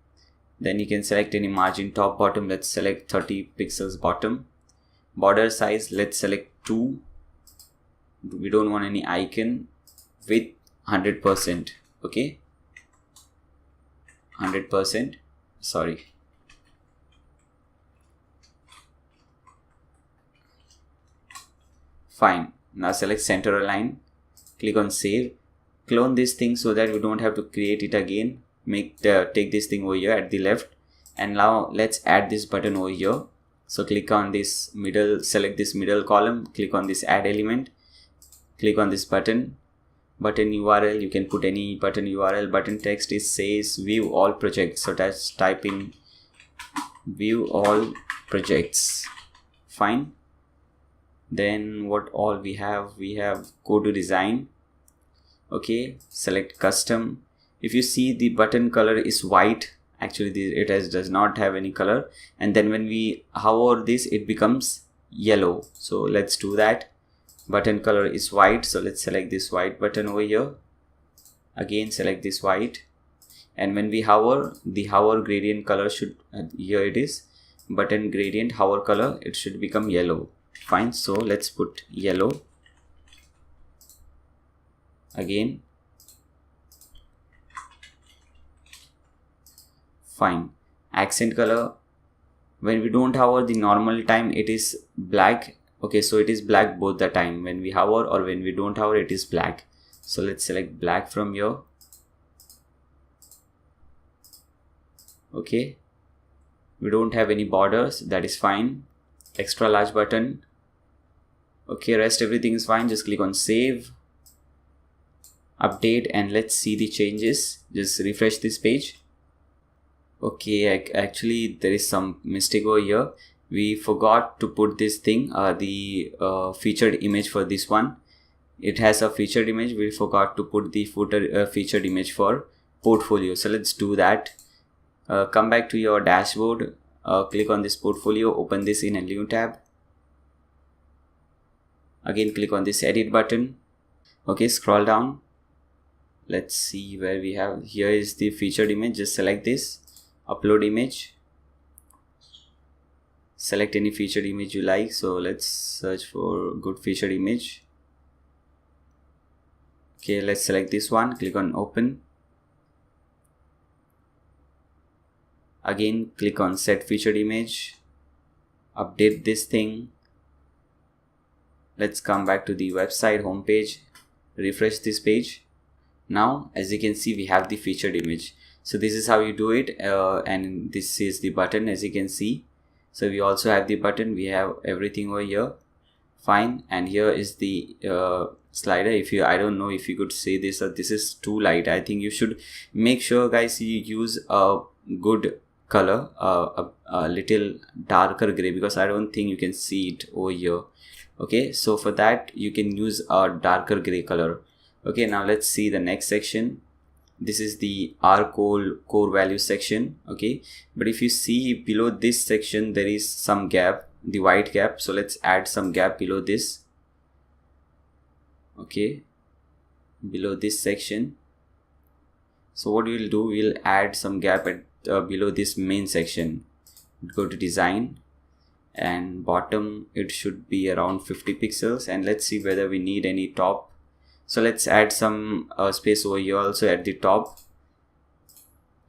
then you can select any margin, top, bottom. Let's select 30 pixels bottom. Border size, let's select 2. We don't want any icon. With 100%. Okay, 100%, sorry. Fine. Now select center align, click on save, clone this thing so that we don't have to create it again. Take this thing over here at the left, and now let's add this button over here. So click on this middle, select this middle column, click on this add element, click on this button URL. You can put any button URL. Button text is says view all projects, so that's type in view all projects. Fine. Then what all we have go to design. Okay, select custom. If you see, the button color is white. Actually it does not have any color, and then when we hover this, it becomes yellow. So let's do that. Button color is white, so let's select this white button over here. Again select this white, and when we hover, the hover gradient color should, here it is, button gradient hover color, it should become yellow. Fine, so let's put yellow. Again, fine. Accent color, when we don't hover, the normal time it is black. Okay, so it is black both the time, when we hover or when we don't hover, it is black. So let's select black from here. Okay, we don't have any borders, that is fine. Extra large button. Okay, rest everything is fine. Just click on save, update, and let's see the changes. Just refresh this page. Okay, actually there is some mistake over here. We forgot to put this thing, the featured image for this one. It has a featured image. We forgot to put the footer featured image for portfolio. So let's do that. Come back to your dashboard, click on this portfolio, open this in a new tab. Again, click on this edit button. Okay, scroll down. Let's see where we have. Here is the featured image. Just select this, upload image. Select any featured image you like. So let's search for good featured image. Okay, let's select this one. Click on open. Again, click on set featured image. Update this thing. Let's come back to the website homepage. Refresh this page. Now, as you can see, we have the featured image. So this is how you do it, and this is the button, as you can see. So we also have the button. We have everything over here. Fine. And here is the slider. I don't know if you could say this, or this is too light. I think you should make sure, guys, you use a good color, a little darker gray, because I don't think you can see it over here. Okay, so for that you can use a darker gray color. Okay, now let's see the next section. This is the R core value section. Okay, but if you see below this section, there is some gap, the white gap. So let's add some gap below this. Okay, below this section. So what we'll do, we'll add some gap at below this main section. Go to design, and bottom it should be around 50 pixels, and let's see whether we need any top. So let's add some space over here also at the top.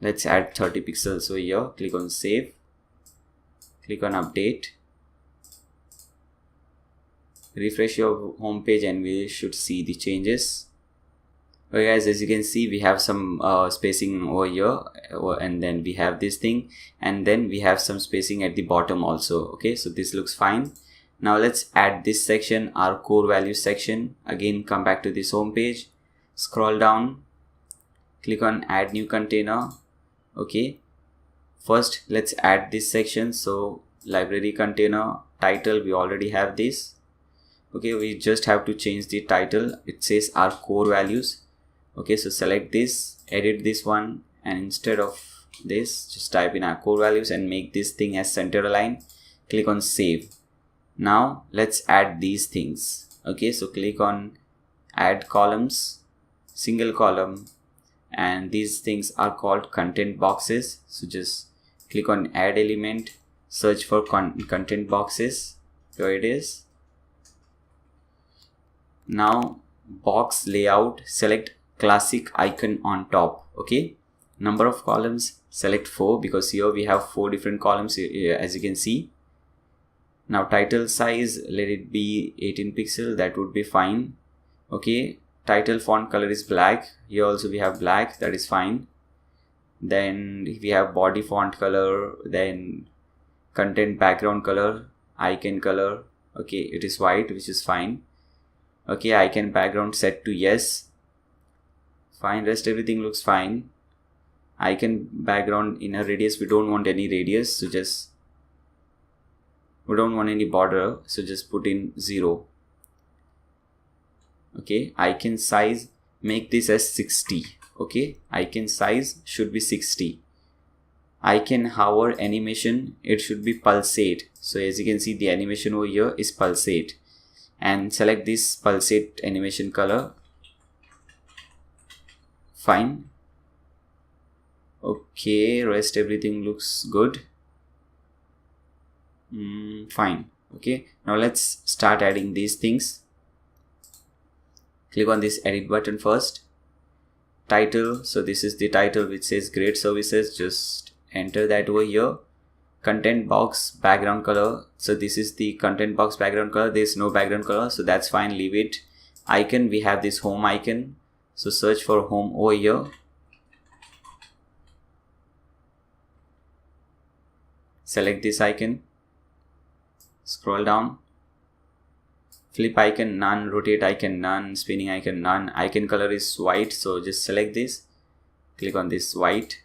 Let's add 30 pixels over here. Click on save, click on update, refresh your home page, and we should see the changes. Okay guys, as you can see, we have some spacing over here, and then we have this thing, and then we have some spacing at the bottom also. Okay, so this looks fine. Now let's add this section, our core value section. Again, come back to this home page, scroll down, click on add new container. Okay, first let's add this section. So library container title, we already have this. Okay, we just have to change the title. It says our core values. Okay, so select this, edit this one, and instead of this, just type in our core values and make this thing as center align. Click on save. Now let's add these things. Okay, so click on add columns, single column, and these things are called content boxes. So just click on add element, search for content boxes. Here it is. Now box layout, select classic icon on top. Okay, number of columns, select 4, because here we have 4 different columns, as you can see. Now title size, let it be 18 pixel, that would be fine. Okay, title font color is black. Here also we have black, that is fine. Then we have body font color, then content background color, icon color. Okay, it is white, which is fine. Okay, icon background set to yes. Fine, rest everything looks fine. Icon background inner radius, we don't want any radius, so just, we don't want any border, so just put in 0. Okay, icon size, make this as 60. Okay, icon size should be 60. Icon hover animation, it should be pulsate. So as you can see, the animation over here is pulsate, and select this pulsate animation color. Fine. Okay, rest everything looks good. Fine. Okay, now let's start adding these things. Click on this edit button first. Title, so this is the title which says great services, just enter that over here. Content box background color, so this is the content box background color. There is no background color, so that's fine, leave it. Icon, we have this home icon, so search for home over here. Select this icon, scroll down, flip icon none, rotate icon none, spinning icon none. Icon color is white, so just select this, click on this white,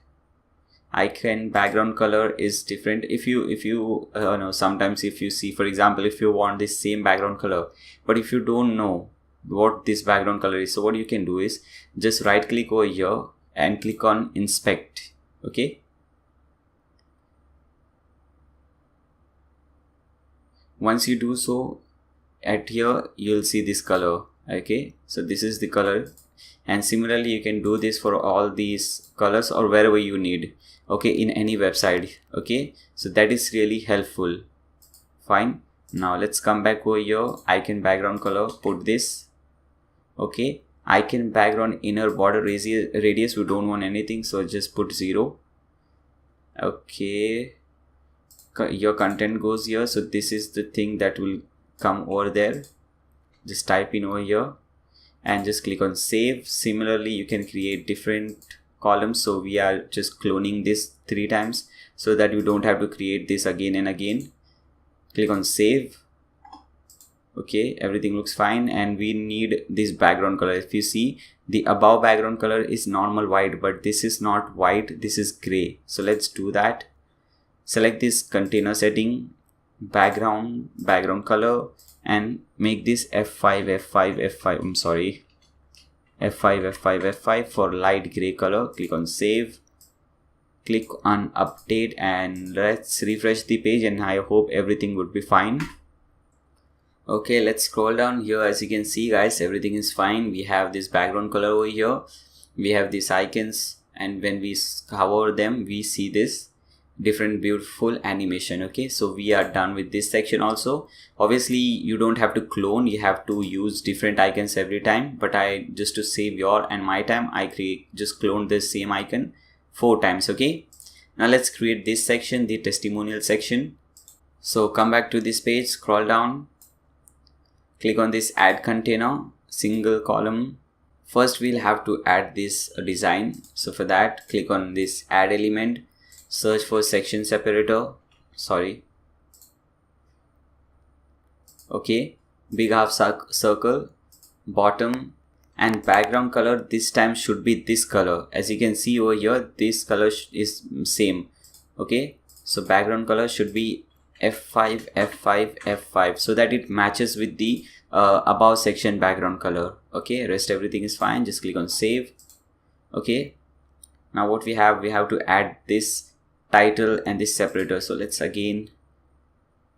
icon background color is different. If you know, sometimes if you see, for example, if you want this same background color, but if you don't know what this background color is, so what you can do is just right click over here and click on inspect. Okay, once you do so, at here you'll see this color. Okay, so this is the color, and similarly you can do this for all these colors or wherever you need. Okay, in any website. Okay, so that is really helpful. Fine, now let's come back over here, icon background color, put this. Okay, icon background inner border radius, we don't want anything, so just put 0. Okay, your content goes here, so this is the thing that will come over there. Just type in over here and just click on save. Similarly, you can create different columns, so we are just cloning this 3 times so that you don't have to create this again and again. Click on save. Okay, everything looks fine, and we need this background color. If you see, the above background color is normal white, but this is not white, this is gray. So let's do that. Select this container setting, background color, and make this F5 I'm sorry, F5 for light gray color. Click on save, click on update, and let's refresh the page, and I hope everything would be fine. Okay, let's scroll down here. As you can see guys, everything is fine. We have this background color over here, we have these icons, and when we hover them we see this different beautiful animation. Okay, so we are done with this section also. Obviously you don't have to clone, you have to use different icons every time, but I just to save your and my time, I just clone this same icon 4 times. Okay, now let's create this section, the testimonial section. So come back to this page, scroll down, click on this add container, single column. First we'll have to add this design, so for that click on this add element, search for section separator, okay, big half circle, bottom, and background color this time should be this color. As you can see over here, this color is same. Okay, so background color should be F5 so that it matches with the above section background color. Okay, rest everything is fine. Just click on save. Okay, now what we have to add this title and this separator. So let's again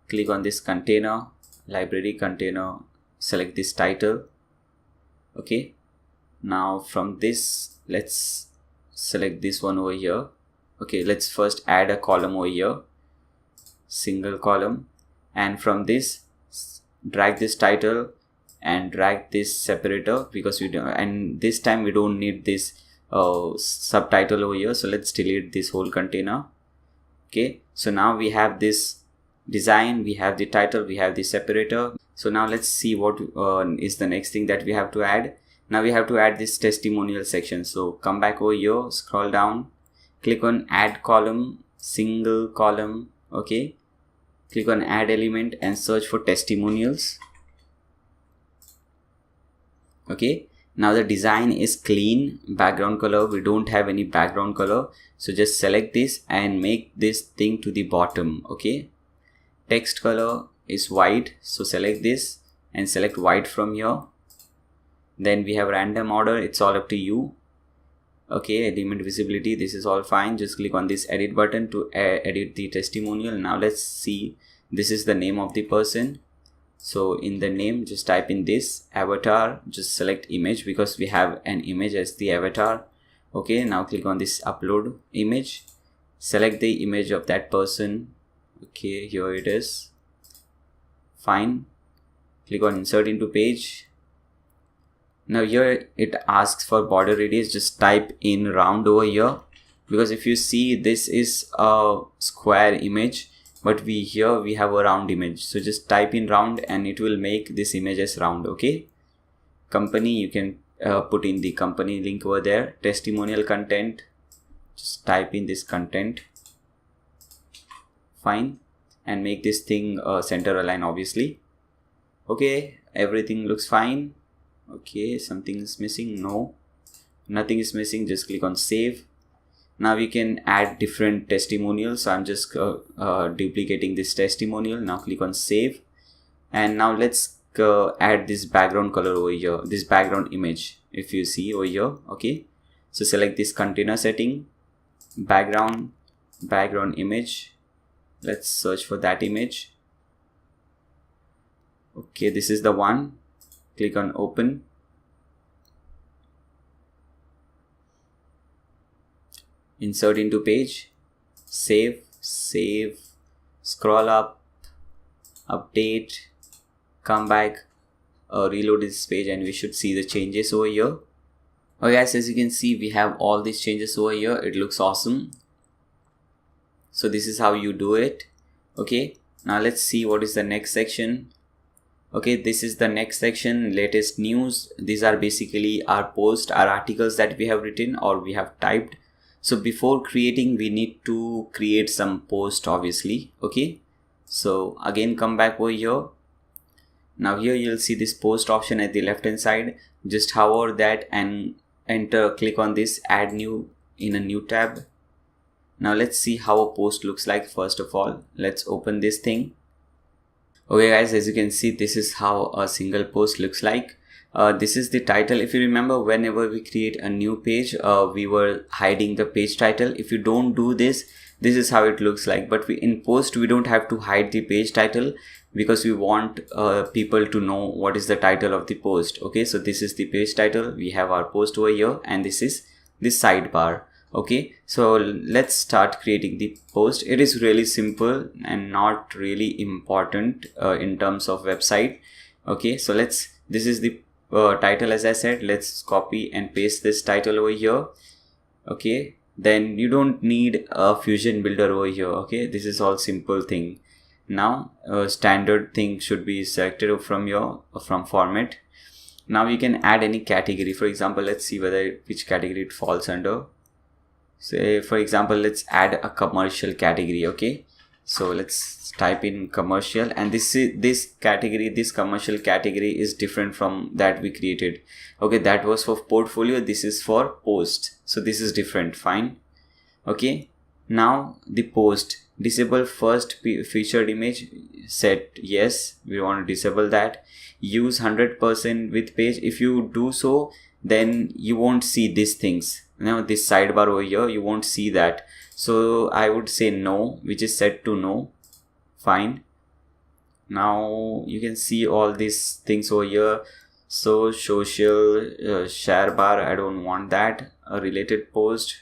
click on this container, library container, select this title. Okay, now from this let's select this one over here. Okay, let's first add a column over here, single column, and from this drag this title and drag this separator, because we don't, and this time we don't need this subtitle over here, so let's delete this whole container. Okay, so now we have this design, we have the title, we have the separator. So now let's see what is the next thing that we have to add. Now we have to add this testimonial section. So come back over here, scroll down, click on add column, single column. Okay, click on add element and search for testimonials. Okay, now the design is clean, background color, we don't have any background color, so just select this and make this thing to the bottom. Okay, text color is white, so select this and select white from here. Then we have random order, it's all up to you. Okay, element visibility, this is all fine. Just click on this edit button to edit the testimonial. Now let's see, this is the name of the person. So in the name, just type in this avatar, just select image because we have an image as the avatar. Okay, now click on this upload image, select the image of that person. Okay, here it is. Fine, click on insert into page. Now here it asks for border radius, just type in round over here, because if you see, this is a square image, but here we have a round image, so just type in round and it will make this image as round. Okay, company, you can put in the company link over there. Testimonial content, just type in this content. Fine, and make this thing center align, obviously. Okay, everything looks fine. Okay, something is missing. No, nothing is missing. Just click on save. Now we can add different testimonials. So I'm just duplicating this testimonial. Now click on save, and now let's add this background color over here, this background image, if you see over here. Okay, so select this container setting, background image. Let's search for that image. Okay, this is the one. Click on open. Insert into page, save, scroll up, update, come back, reload this page, and we should see the changes over here. Okay guys, as you can see, we have all these changes over here. It looks awesome. So this is how you do it. Okay, now let's see what is the next section. Okay, this is the next section, latest news. These are basically our posts, our articles that we have written or we have typed. So before creating, we need to create some post, obviously. Okay, so again come back over here. Now here you'll see this post option at the left hand side. Just hover that and enter, click on this add new in a new tab. Now let's see how a post looks like. First of all, let's open this thing. Okay guys, as you can see, this is how a single post looks like. This is the title. If you remember, whenever we create a new page, we were hiding the page title. If you don't do this, this is how it looks like. But in post, we don't have to hide the page title because we want people to know what is the title of the post. Okay, so this is the page title. We have our post over here, and this is the sidebar. Okay, so let's start creating the post. It is really simple and not really important in terms of website. Okay, so this is the title, as I said. Let's copy and paste this title over here. Okay, then you don't need a Fusion builder over here. Okay, this is all simple thing. Now standard thing should be selected from format. Now you can add any category. For example, let's see which category it falls under. Say for example, let's add a commercial category. Okay, so let's type in commercial, and this commercial category is different from that we created. Okay, that was for portfolio, this is for post, so this is different. Fine. Okay, now the post, disable first featured image, set yes, we want to disable that. Use 100% with page. If you do so, then you won't see these things. Now this sidebar over here, you won't see that. So I would say no, which is set to no. Fine. Now you can see all these things over here. So social share bar, I don't want that. A related post,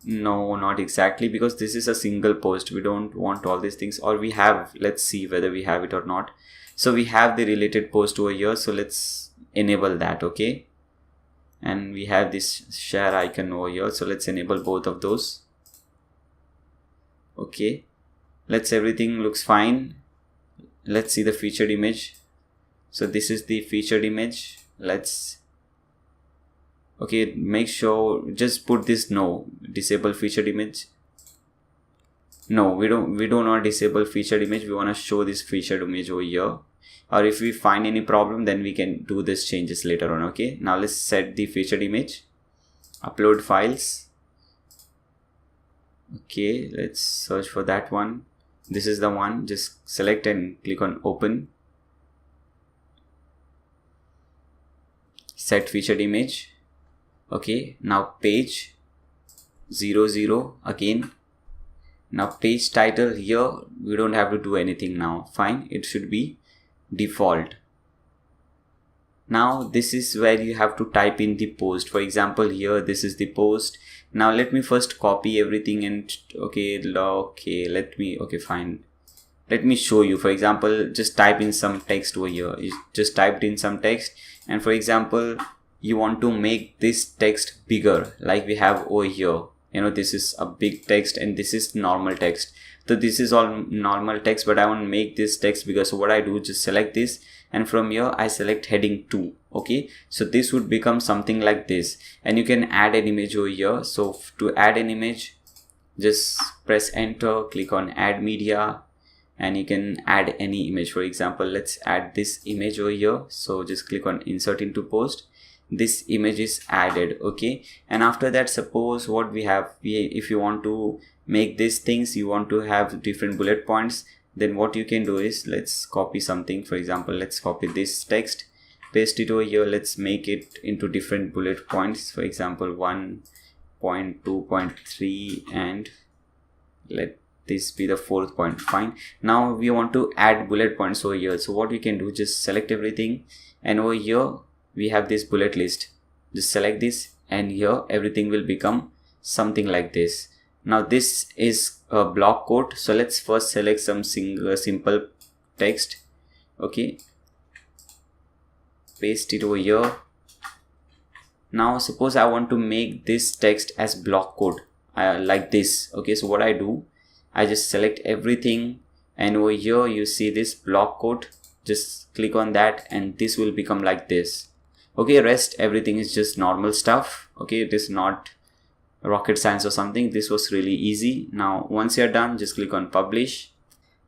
no, not exactly, because this is a single post. We don't want all these things. Or we have, let's see whether we have it or not. So we have the related post over here, so let's enable that. Okay, and we have this share icon over here, so let's enable both of those. Okay, everything looks fine. Let's see the featured image. So this is the featured image. Okay, make sure, just put this no, disable featured image. No, we do not disable featured image. We want to show this featured image over here. Or if we find any problem, then we can do this changes later on. Okay, now let's set the featured image, upload files. Okay, let's search for that one. This is the one. Just select and click on open. Set featured image. Okay, now page 00 again. Now page title, here we don't have to do anything now. Fine, it should be default. Now this is where you have to type in the post. For example, here this is the post. Now let me first copy everything and fine. Let me show you. For example, just type in some text over here. You just typed in some text, and for example, you want to make this text bigger, like we have over here. You know, this is a big text and this is normal text. So this is all normal text, but I want to make this text bigger. So what I do, just select this, and from here I select heading 2. Okay, so this would become something like this, and you can add an image over here. So to add an image, just press enter, click on add media, and you can add any image. For example, let's add this image over here. So just click on insert into post, this image is added. Okay, and after that, suppose what we have, if you want to make these things, you want to have different bullet points, then what you can do is, let's copy something. For example, let's copy this text, paste it over here. Let's make it into different bullet points. For example, 1.2.3, and let this be the fourth point. Fine. Now we want to add bullet points over here. So what we can do, just select everything, and over here we have this bullet list. Just select this, and here everything will become something like this. Now this is a block code, so let's first select some simple text. Okay, paste it over here. Now suppose I want to make this text as block code like this. Okay, so what I do, I just select everything, and over here you see this block code. Just click on that, and this will become like this. Okay, rest everything is just normal stuff. Okay, it is not rocket science or something. This was really easy. Now once you're done, just click on publish.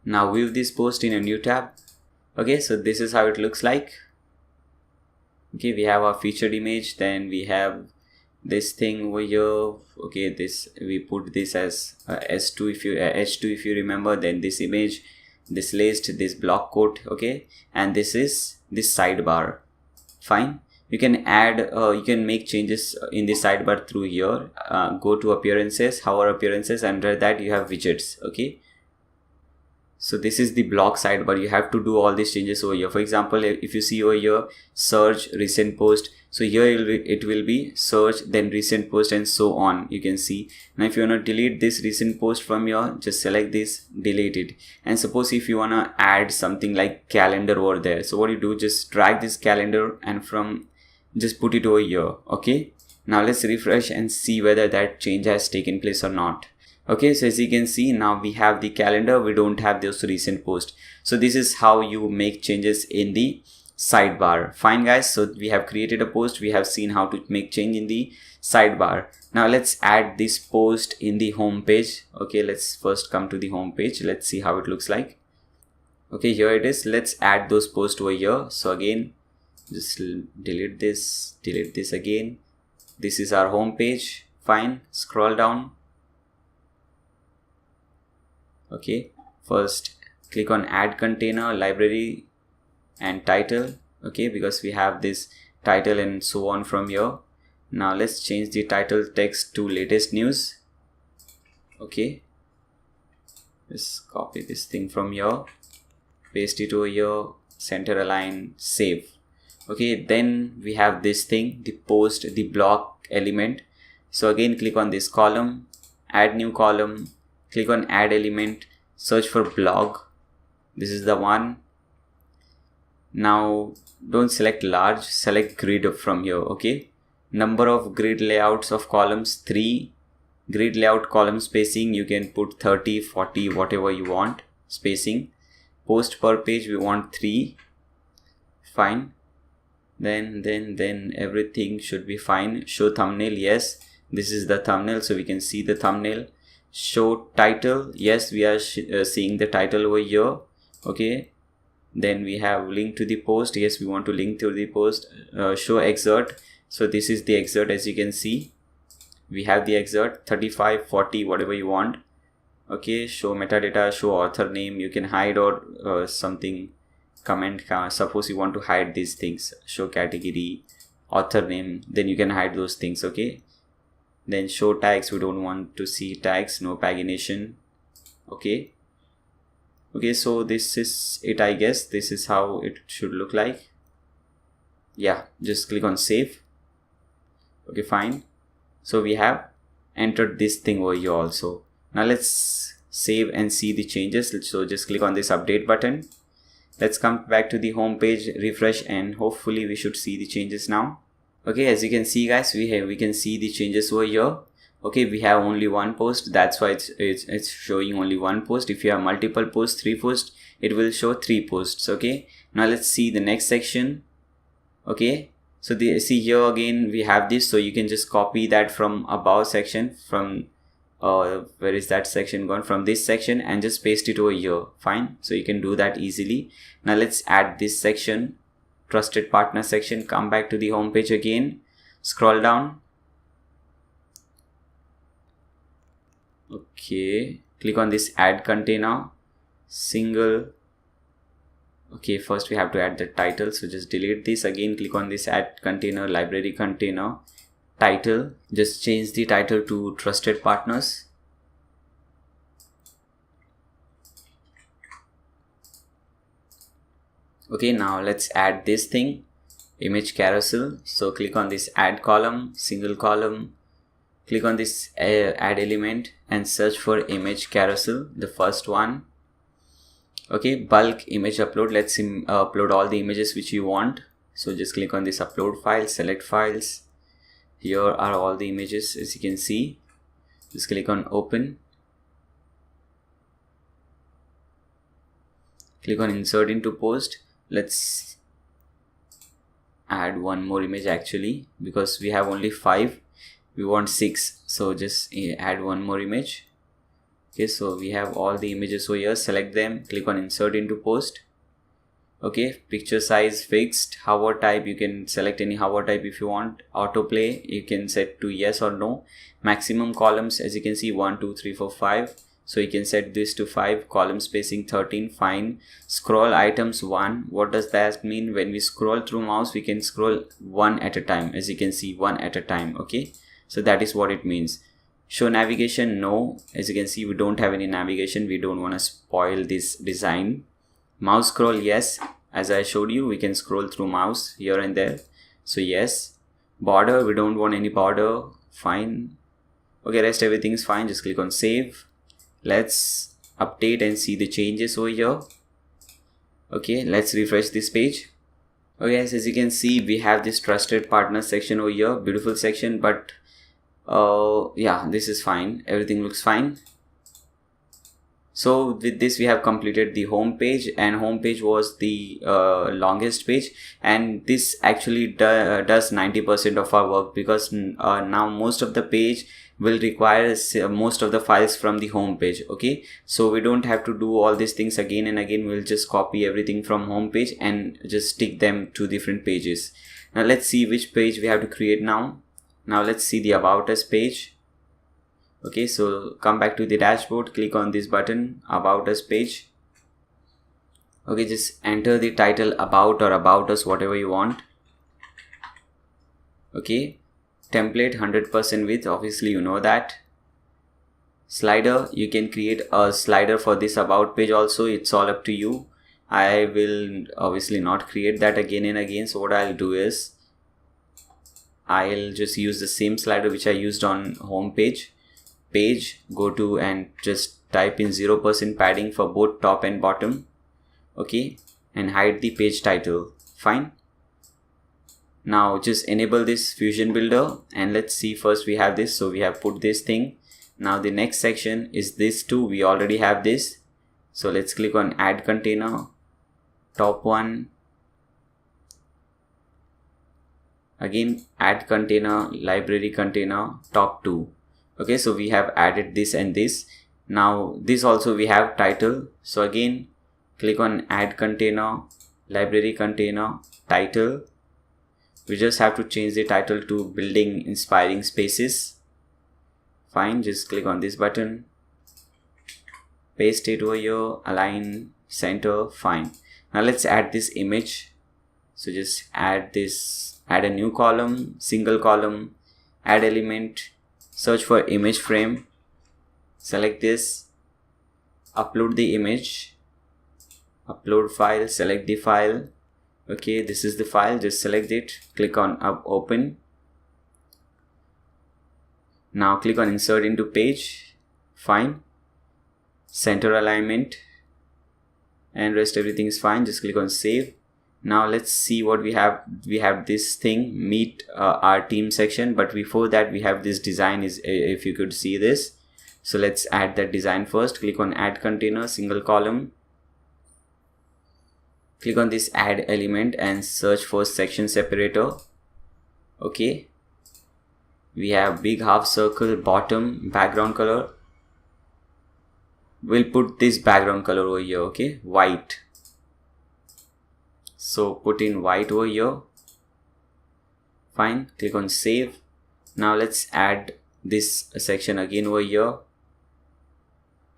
Now view this post in a new tab. Okay, so this is how it looks like. Okay, we have our featured image, then we have this thing over here. Okay, this, we put this as S2 if you H2 if you remember, then this image, this list, this block code. Okay, and this is this sidebar. Fine. You can add, you can make changes in the sidebar through here. Go to appearances, hover appearances, under that you have widgets. Okay, so this is the block sidebar. You have to do all these changes over here. For example, if you see over here, search, recent post, so here it will be search, then recent post, and so on. You can see. Now if you want to delete this recent post from here, just select this, delete it. And suppose if you want to add something like calendar over there, so what you do, just drag this calendar and just put it over here. Okay, now let's refresh and see whether that change has taken place or not. Okay, so as you can see, now we have the calendar, we don't have those recent posts. So this is how you make changes in the sidebar. Fine guys, so we have created a post, we have seen how to make change in the sidebar. Now let's add this post in the home page. Okay, let's first come to the home page. Let's see how it looks like. Okay, here it is. Let's add those posts over here. So again, just delete this again. This is our home page. Fine, scroll down. Okay, first click on add container, library, and title. Okay, because we have this title and so on from here. Now let's change the title text to latest news. Okay, just copy this thing from here, paste it over here, center align, save. Okay, then we have this thing, the post, the block element. So again, click on this column, add new column, click on add element, search for blog. This is the one. Now don't select large, select grid from here. Okay, number of grid layouts of columns 3. Grid layout column spacing, you can put 30, 40, whatever you want spacing. Post per page, we want 3. Fine. Then everything should be fine. Show thumbnail, yes, this is the thumbnail, so we can see the thumbnail. Show title, yes, we are seeing the title over here. Okay, then we have link to the post, yes, we want to link to the post. Show excerpt, so this is the excerpt. As you can see, we have the excerpt, 35, 40, whatever you want. Okay, show metadata, show author name, you can hide or something, comment. Suppose you want to hide these things, show category, author name, then you can hide those things. Okay, then show tags, we don't want to see tags, no pagination. Okay, so this is it, I guess. This is how it should look like. Yeah, just click on save. Okay, fine, so we have entered this thing over here also. Now let's save and see the changes. So just click on this update button. Let's come back to the home page, refresh, and hopefully we should see the changes now. Okay, as you can see guys, we can see the changes over here. Okay, we have only one post, that's why it's showing only one post. If you have multiple posts, 3 posts, it will show 3 posts. Okay, now let's see the next section. Okay, so see here again we have this, so you can just copy that from above section, from where is that section gone, from this section, and just paste it over here. Fine, so you can do that easily. Now let's add this section trusted partner section, come back to the home page again, scroll down. Okay, click on this add container, single. Okay, first we have to add the title, so just delete this. Again, click on this add container, library container, title. Just change the title to trusted partners. Okay, now let's add this thing, image carousel. So click on this add column, single column, click on this add element and search for image carousel, the first one. Okay, bulk image upload. Let's upload all the images which you want. So just click on this upload file, select files. Here are all the images, as you can see. Just click on open. Click on insert into post. Let's add one more image actually, because we have only 5, we want 6, so just add one more image. Okay, so we have all the images over here, select them, click on insert into post. Okay, picture size fixed, hover type, you can select any hover type if you want. Autoplay, you can set to yes or no. Maximum columns, as you can see, 1 2 3 4 5, so you can set this to 5. Column spacing 13, fine. Scroll items 1. What does that mean? When we scroll through mouse, we can scroll one at a time, as you can see, one at a time. Okay, so that is what it means. Show navigation, no. As you can see, we don't have any navigation, we don't want to spoil this design. Mouse scroll, yes. As I showed you, we can scroll through mouse here and there, so yes. Border, we don't want any border, fine. Okay, rest everything is fine. Just click on save. Let's update and see the changes over here. Okay, let's refresh this page. Okay, as you can see, we have this trusted partner section over here, beautiful section, but yeah, this is fine, everything looks fine. So with this we have completed the home page, and home page was the longest page, and this actually does 90% of our work, because now most of the page will require most of the files from the home page. Okay, so we don't have to do all these things again and again. We'll just copy everything from home page and just stick them to different pages. Now let's see which page we have to create now. Now let's see the about us page. Okay, so come back to the dashboard, click on this button, about us page. Okay, just enter the title about or about us, whatever you want. Okay, template 100% width, obviously you know that. Slider, you can create a slider for this about page also, it's all up to you. I will obviously not create that again and again, so what I'll do is I'll just use the same slider which I used on home page. Go to and just type in 0% padding for both top and bottom. Okay, and hide the page title, fine. Now just enable this Fusion Builder, and let's see, first we have this, so we have put this thing. Now the next section is this too, we already have this, so let's click on add container, top one, again add container, library container, top 2. Okay, so we have added this and this. Now this also we have title, so again click on add container, library container, title. We just have to change the title to building inspiring spaces, fine. Just click on this button, paste it over here, align, center, fine. Now let's add this image, so just add this, add a new column, single column, add element, search for image frame, select this, upload the image, upload file, select the file. Okay, this is the file, just select it, click on open. Now click on insert into page, fine. Center alignment, and rest everything is fine. Just click on save. Now let's see what we have. We have this thing, meet our team section, but before that we have this design, is if you could see this. So let's add that design first. Click on add container, single column, click on this add element and search for section separator. Okay, we have big half circle, bottom, background color. We'll put this background color over here, okay, white. So put in white over here. Fine, click on save. Now let's add this section again over here.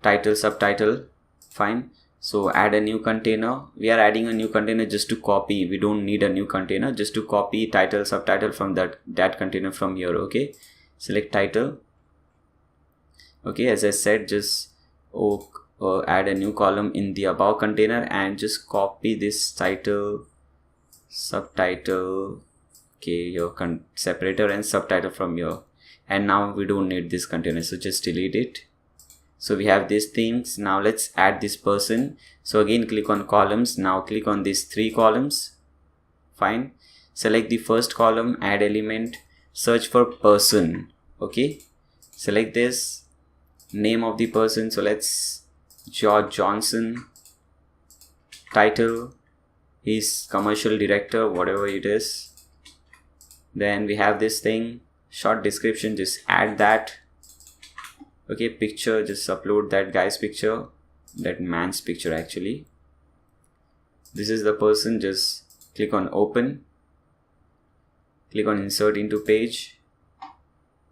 Title, subtitle. Fine. So add a new container. We are adding a new container just to copy. We don't need a new container, just to copy title, subtitle from that container from here. Okay, select title. Okay, as I said, just add a new column in the above container and just copy this title, subtitle, okay, your separator and subtitle from here. And now we don't need this container, so just delete it. So we have these things. Now let's add this person. So again, click on columns. Now click on these 3 columns. Fine. Select the first column, add element, search for person. Okay, select this, name of the person. So let's George Johnson. Title, he's commercial director, whatever it is. Then we have this thing, short description, just add that. Okay, picture, just upload that guy's picture, that man's picture actually. This is the person. Just click on open, click on insert into page,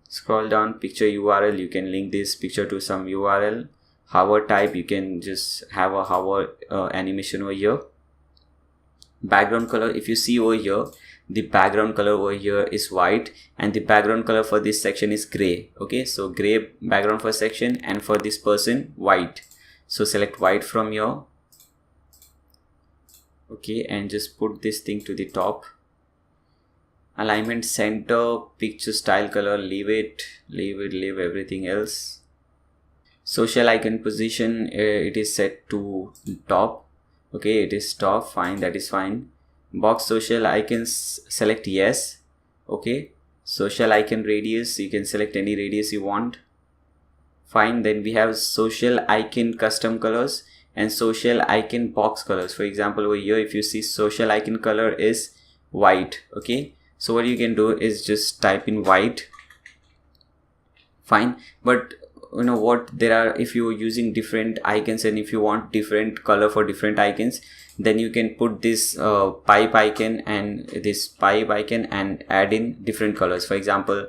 scroll down, picture URL, you can link this picture to some URL. Hover type, you can just have a hover animation over here. Background color, if you see over here, the background color over here is white and the background color for this section is gray. Okay, so gray background for section, and for this person white. So select white from here. Okay, and just put this thing to the top. Alignment center, picture style color, leave everything else. Social icon position, it is set to top. Okay, it is top. Fine, that is fine. Box social icons, select yes. Okay, social icon radius, you can select any radius you want. Fine. Then we have social icon custom colors and social icon box colors. For example, over here, if you see, social icon color is white. Okay, so what you can do is just type in white. Fine, but you know what, there are, if you're using different icons and if you want different color for different icons, then you can put this pipe icon and this pipe icon and add in different colors. For example,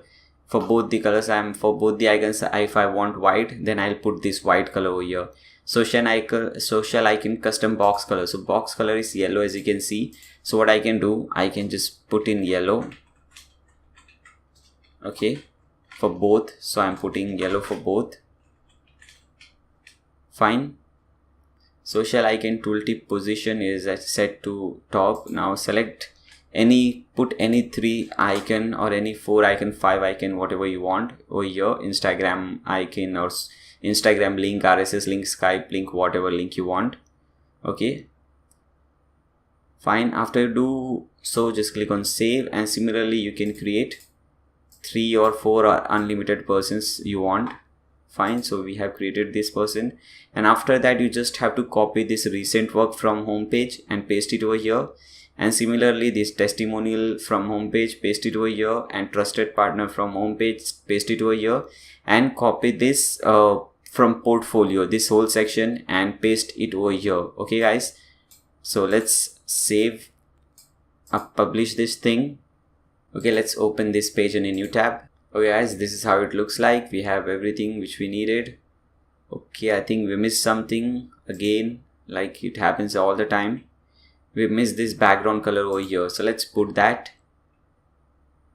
for both the colors, for both the icons, if I want white, then I'll put this white color over here. Social icon custom box color, so box color is yellow, as you can see. So what I can do, I can just put in yellow. Okay, for both, so I'm putting yellow for both. Fine. Social icon tooltip position is set to top. Now select put any 3 icon or any 4 icon, 5 icon, whatever you want over here. Instagram icon or Instagram link, RSS link, Skype link, whatever link you want. Okay, fine. After you do so, just click on save, and similarly you can create 3 or 4 or unlimited persons you want. Fine, so we have created this person, and after that you just have to copy this recent work from homepage and paste it over here, and similarly this testimonial from homepage, paste it over here, and trusted partner from homepage, paste it over here, and copy this from portfolio, this whole section, and paste it over here. Okay guys, so let's save up, publish this thing. Okay, let's open this page in a new tab. Okay guys, this is how it looks like. We have everything which we needed. Okay, I think we missed something again, like it happens all the time. We missed this background color over here, so let's put that.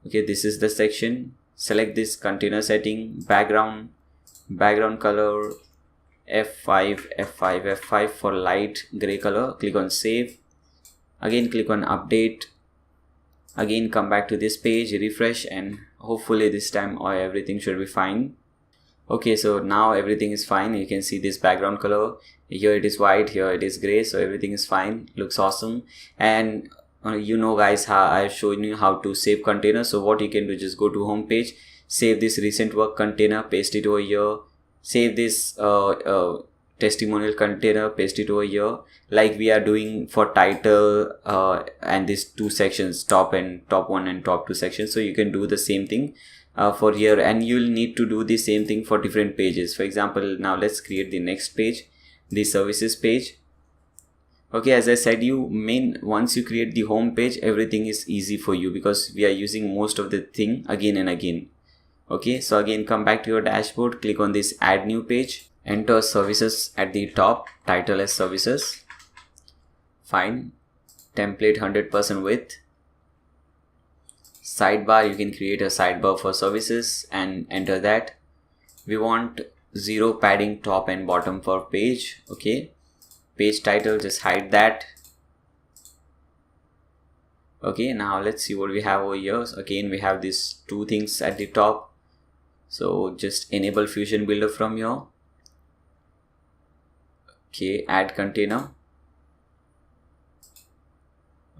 Okay, this is the section. Select this container setting, background color F5 for light gray color. Click on save. Again click on update. Again come back to this page, refresh, and hopefully this time everything should be fine. Okay, so now everything is fine. You can see this background color. Here it is white, here it is gray, so everything is fine. Looks awesome. And you know guys, how I've shown you how to save containers. So what you can do, just go to home page, save this recent work container, paste it over here. Save this testimonial container, paste it over here, like we are doing for title and these 2 sections, top 1 and top 2 sections. So you can do the same thing for here, and you'll need to do the same thing for different pages. For example, now let's create the next page, the services page. Okay, as I said, once you create the home page, everything is easy for you because we are using most of the thing again and again. Okay, so again, come back to your dashboard, click on this add new page, enter services at the top, title as services, fine, template 100% width, sidebar, you can create a sidebar for services and enter that. We want 0 padding top and bottom for page. Okay, page title, just hide that. Okay, now let's see what we have over here. So again, we have these two things at the top, so just enable Fusion Builder from here. Okay, add container.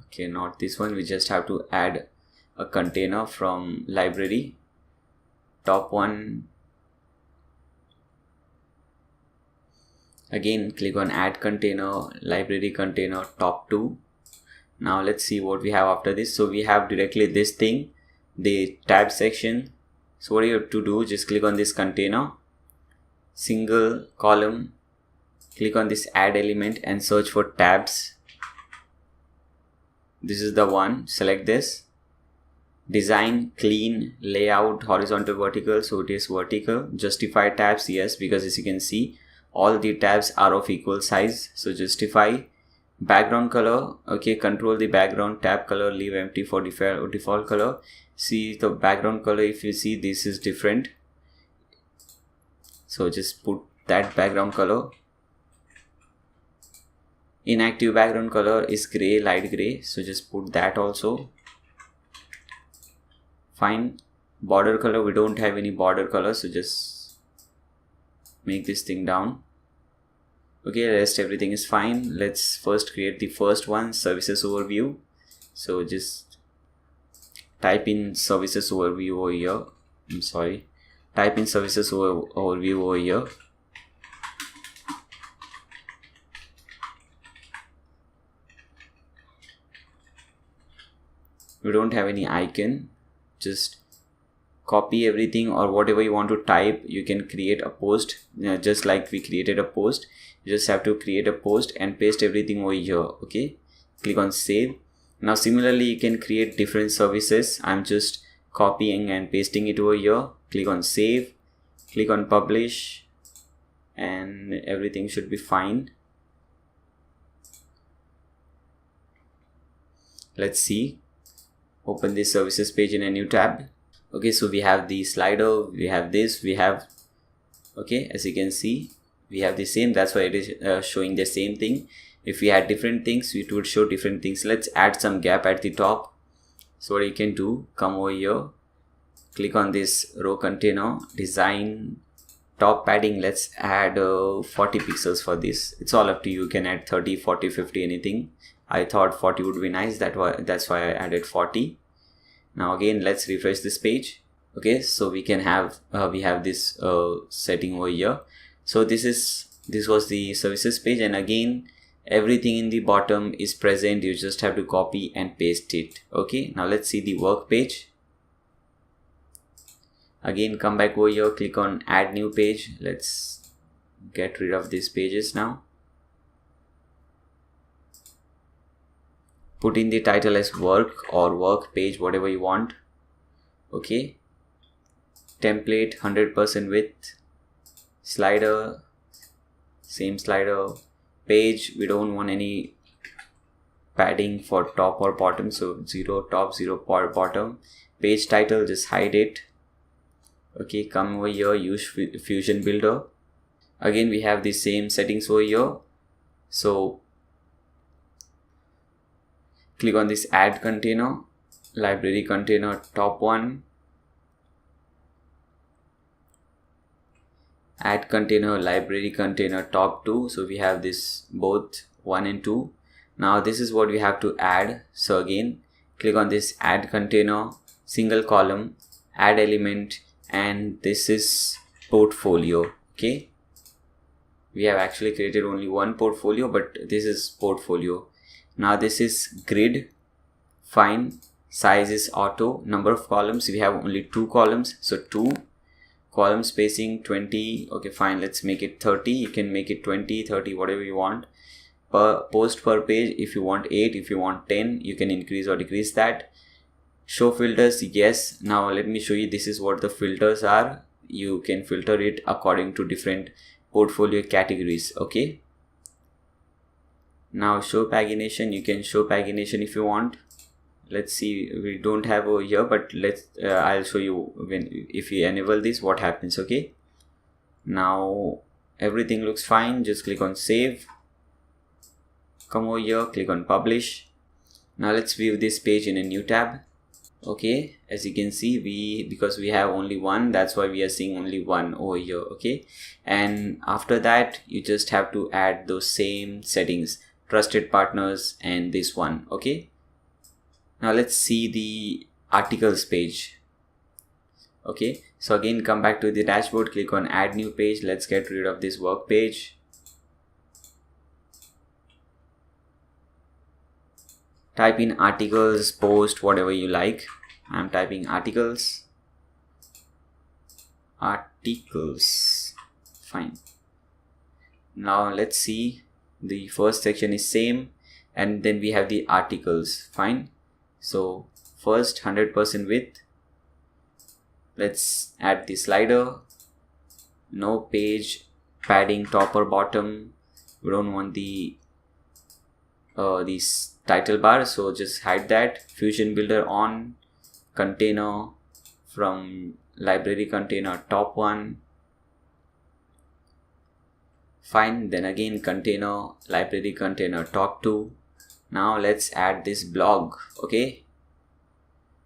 Okay, not this one, we just have to add a container from library, top one. Again, click on add container, library container, top 2. Now let's see what we have after this. So we have directly this thing, the tab section. So what you have to do, just click on this container, single column, click on this add element and search for tabs. This is the one, select this, design, clean, layout, horizontal, vertical. So it is vertical. Justify tabs, yes, because as you can see, all the tabs are of equal size. So justify. Background color, okay, control the background, tab color, leave empty for default color. See the background color, if you see, this is different, so just put that background color. Inactive background color is gray, light gray, so just put that also. Fine. Border color, we don't have any border color, so just make this thing down. Okay, rest everything is fine. Let's first create the first one, services overview. So just type in services overview over here. Type in services overview over here. We don't have any icon. Just copy everything, or whatever you want to type, you can create a post, just like we created a post. You just have to create a post and paste everything over here. Okay, click on save. Now similarly, you can create different services. I'm just copying and pasting it over here. Click on save, click on publish, and everything should be fine. Let's see, open this services page in a new tab. Okay, so we have the slider, we have this, we have, okay, as you can see, we have the same. That's why it is showing the same thing. If we had different things, it would show different things. Let's add some gap at the top. So what you can do, come over here, click on this row container, design, top padding, let's add 40 pixels for this. It's all up to you. You can add 30, 40, 50, anything. I thought 40 would be nice, that's why I added 40. Now again, let's refresh this page. Okay, so we can have we have this setting over here. So this was the services page, and again everything in the bottom is present. You just have to copy and paste it. Okay, now let's see the work page. Again, come back over here, click on add new page. Let's get rid of these pages now. Put in the title as work or work page, whatever you want. Okay, template 100% width, slider, same slider, page, we don't want any padding for top or bottom, so 0 top, 0 bottom. Page title, just hide it. Okay, come over here, use Fusion Builder. Again, we have the same settings over here. So click on this add container, library container, top one, add container, library container, top 2. So we have this both 1 and 2. Now this is what we have to add. So again, click on this add container, single column, add element, and this is portfolio. Okay, we have actually created only one portfolio, but this is portfolio. Now this is grid, fine, size is auto, number of columns, we have only 2 columns, so 2, column spacing 20, okay fine, let's make it 30, you can make it 20, 30, whatever you want. per post per page. If you want 8, if you want 10, you can increase or decrease that. Show filters, yes. Now let me show you, this is what the filters are. You can filter it according to different portfolio categories. Okay, now show pagination, you can show pagination if you want. Let's see, we don't have over here, but I'll show you if you enable this what happens. Okay, now everything looks fine. Just click on save, come over here, click on publish. Now let's view this page in a new tab. Okay, as you can see, because we have only one, that's why we are seeing only one over here. Okay, and after that you just have to add those same settings, trusted partners and this one. Okay, now let's see the articles page. Okay, so again come back to the dashboard, click on add new page. Let's get rid of this work page. Type in articles, post, whatever you like. I'm typing articles. Fine. Now let's see, the first section is same, and then we have the articles. Fine. So first 100% width. Let's add the slider. No page padding top or bottom. We don't want this title bar, so just hide that. Fusion builder on. Container from library container top one. Fine. Then again container, library container top two. Now let's add this blog. Okay,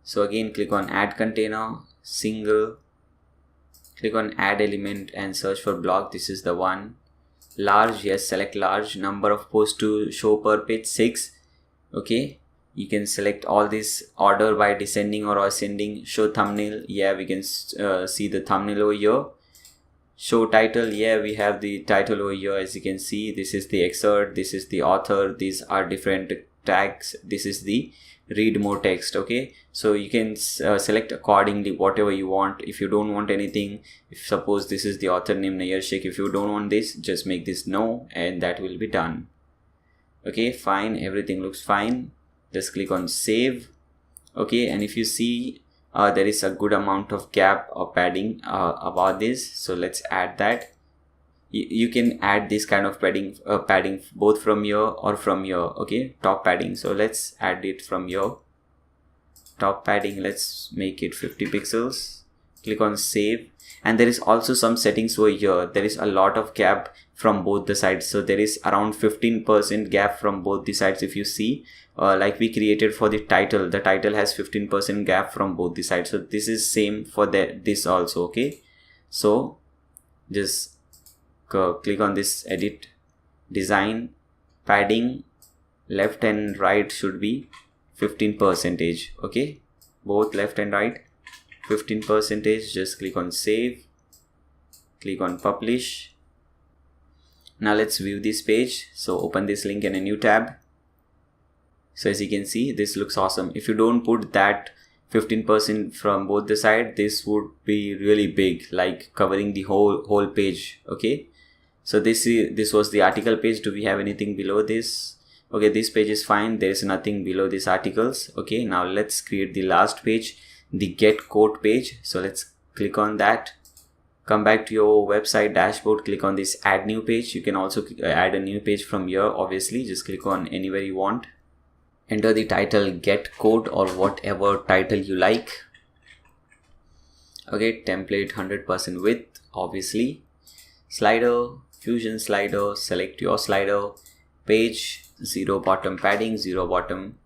so again click on add container, single, click on add element and search for blog. This is the one. Large, yes, select large. Number of posts to show per page, 6. Okay, you can select all this order by descending or ascending. Show thumbnail, yeah, we can see the thumbnail over here. Show title, yeah, we have the title over here. As you can see, this is the excerpt, this is the author, these are different tags, this is the read more text. Okay, so you can select accordingly whatever you want. If you don't want anything, if suppose this is the author name Nayyar Sheikh, if you don't want this, just make this no, and that will be done. Okay, fine, everything looks fine. Just click on save. Okay, and if you see there is a good amount of gap or padding about this, so let's add that. You can add this kind of padding both from here or from here. Okay, top padding, so let's add it from here. Top padding, let's make it 50 pixels. Click on save, and there is also some settings over here. There is a lot of gap from both the sides, so there is around 15% gap from both the sides. If you see, like we created for the title has 15% gap from both the sides, so this is same for this also. Okay, so just click on this edit design, padding left and right should be 15%. Okay, both left and right 15%. Just click on save, click on publish. Now let's view this page. So open this link in a new tab. So as you can see, this looks awesome. If you don't put that 15% from both the side, this would be really big, like covering the whole page. Okay, so this was the article page. Do we have anything below this? Okay, this page is fine, there is nothing below these articles. Okay, now let's create the last page, the get quote page. So let's click on that. Come back to your website dashboard, click on this add new page. You can also add a new page from here. Obviously, just click on anywhere you want. Enter the title get quote or whatever title you like. Okay, template 100% width, obviously. Slider, fusion slider, select your slider. Page, 0 bottom padding, 0 bottom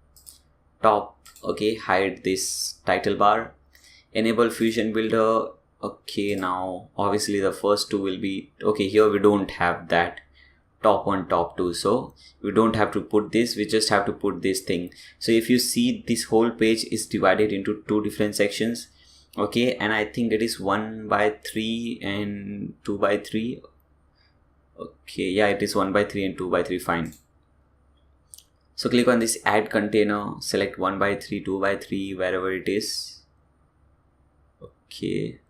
top. Okay, hide this title bar. Enable fusion builder. Okay, now obviously the first two will be okay. Here we don't have that top 1, top 2, so we don't have to put this, we just have to put this thing. So if you see, this whole page is divided into 2 different sections. Okay, and I think it is 1/3 and 2/3. Okay, yeah, it is 1/3 and 2/3. Fine. So click on this add container, select 1/3, 2/3, wherever it is. Okay,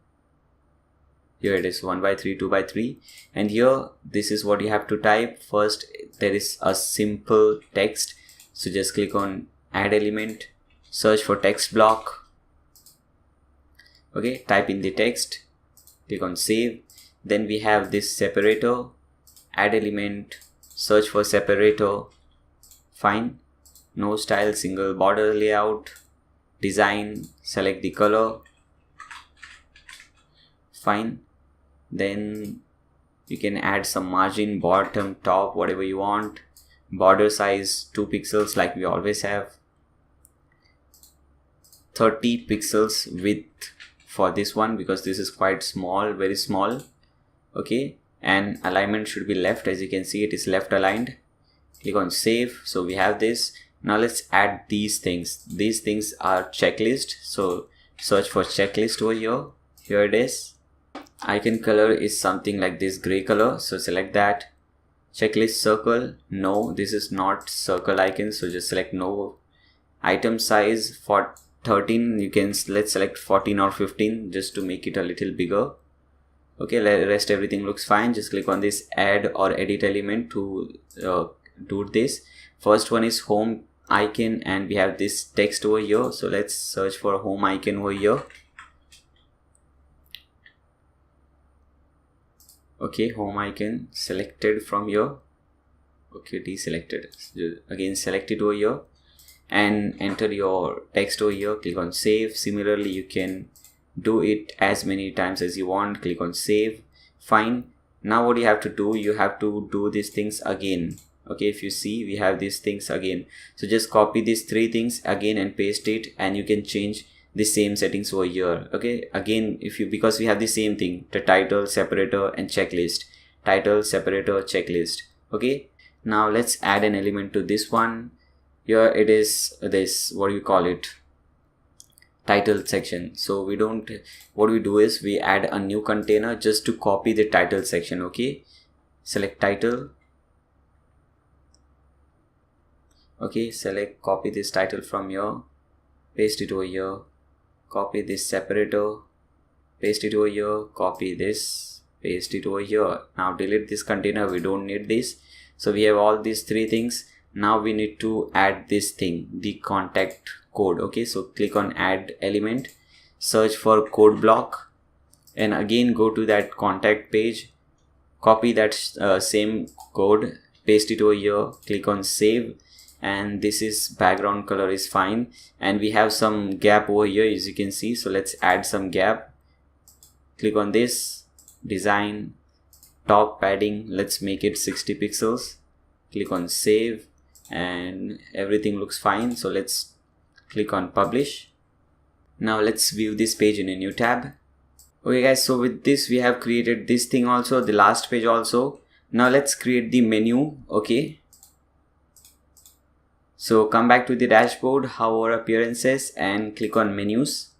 Here it is 1 by 3, 2 by 3, and here this is what you have to type. First there is a simple text, so just click on add element, search for text block. Okay, type in the text, click on save. Then we have this separator, add element, search for separator, fine. No style, single border layout, design, select the color, fine. Then you can add some margin, bottom, top, whatever you want. Border size 2 pixels like we always have. 30 pixels width for this one because this is quite small, very small. Okay, and alignment should be left. As you can see, it is left aligned. Click on save. So we have this. Now let's add these things. These things are checklist, so search for checklist over here. Here it is. Icon color is something like this gray color, so select that. Checklist circle, no, this is not circle icon, so just select no. Item size for 13, you can, let's select 14 or 15 just to make it a little bigger. Okay, rest everything looks fine. Just click on this add or edit element to do this. First one is home icon, and we have this text over here, so let's search for home icon over here. Okay, home icon selected from here. Okay, deselected. Again, select it over here and enter your text over here. Click on save. Similarly, you can do it as many times as you want. Click on save. Fine. Now what you have to do, you have to do these things again. Okay, if you see, we have these things again. So just copy these 3 things again and paste it, and you can change the same settings over here. Okay, again, if you, because we have the same thing, the title, separator and checklist. Title, separator, checklist. Okay, now let's add an element to this one. Here it is this, what do you call it, title section. So we don't, what we do is we add a new container just to copy the title section. Okay, select title. Okay, select, copy this title from here, paste it over here. Copy this separator, paste it over here, copy this, paste it over here. Now delete this container, we don't need this. So we have all these 3 things. Now we need to add this thing, the contact code. Okay, so click on add element, search for code block, and again go to that contact page, copy that same code, paste it over here, click on save. And this is background color is fine, and we have some gap over here, as you can see. So let's add some gap. Click on this, design, top padding, let's make it 60 pixels. Click on save, and everything looks fine. So let's click on publish. Now let's view this page in a new tab. Okay guys, so with this we have created this thing also, the last page also. Now let's create the menu. Okay, so come back to the dashboard, hover appearances and click on menus,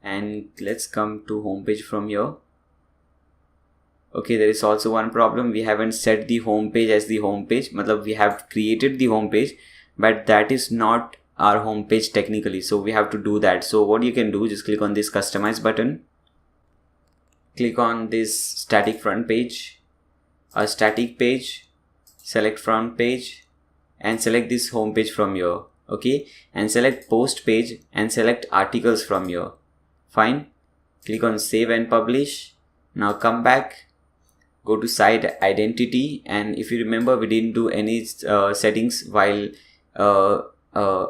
and let's come to home page from here. Okay, there is also one problem, we haven't set the home page as the home page. Matlab, we have created the home page, but that is not our home page technically, so we have to do that. So what you can do, just click on this customize button, click on this static front page, a static page, select front page, and select this home page from here. Okay, and select post page and select articles from here. Fine, click on save and publish. Now come back, go to site identity, and if you remember, we didn't do any settings while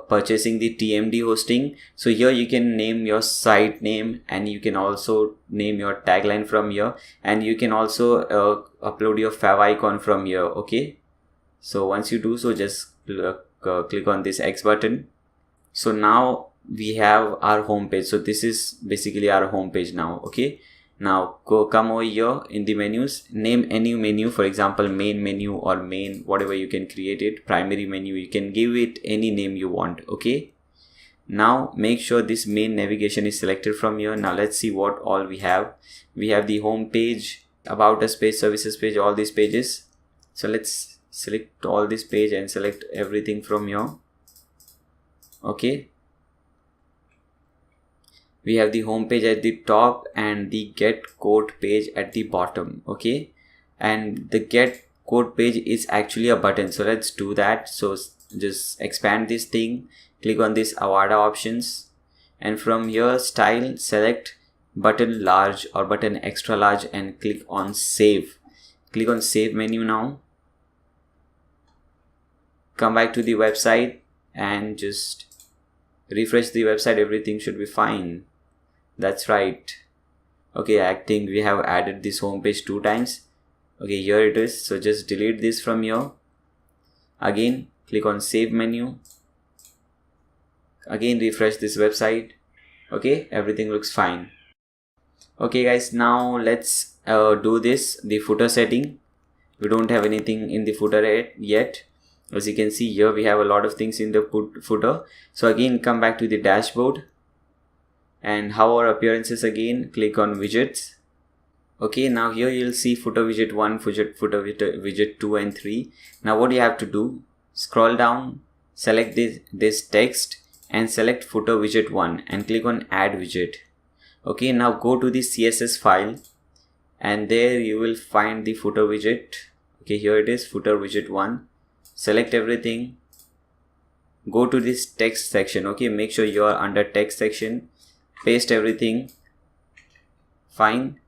purchasing the TMD hosting. So here you can name your site name, and you can also name your tagline from here, and you can also upload your fav icon from here. Okay, so once you do so, just click on this X button. So now we have our home page. So this is basically our home page now. Okay, now come over here in the menus, name any menu, for example main menu or main, whatever you can create it, primary menu, you can give it any name you want. Okay, now make sure this main navigation is selected from here. Now let's see what all we have. We have the home page, about us page, services page, all these pages. So let's select all this page and select everything from here. Okay, we have the home page at the top and the get code page at the bottom. Okay, and the get code page is actually a button, so let's do that. So just expand this thing, click on this Avada options, and from here style, select button large or button extra large and click on save. Click on save menu now. Come back to the website and just refresh the website. Everything should be fine. That's right. Okay, I think we have added this home page 2 times. Okay, here it is. So just delete this from here. Again, click on save menu. Again, refresh this website. Okay, everything looks fine. Okay guys, now let's do this, the footer setting. We don't have anything in the footer yet. As you can see here, we have a lot of things in the footer. So again, come back to the dashboard and hover appearances again, click on widgets. Okay, now here you'll see footer widget 1, footer widget 2 and 3. Now what you have to do, scroll down, select this text and select footer widget 1 and click on add widget. Okay, now go to the CSS file and there you will find the footer widget. Okay, here it is, footer widget 1. Select everything, go to this text section. Okay, make sure you are under text section, paste everything, fine,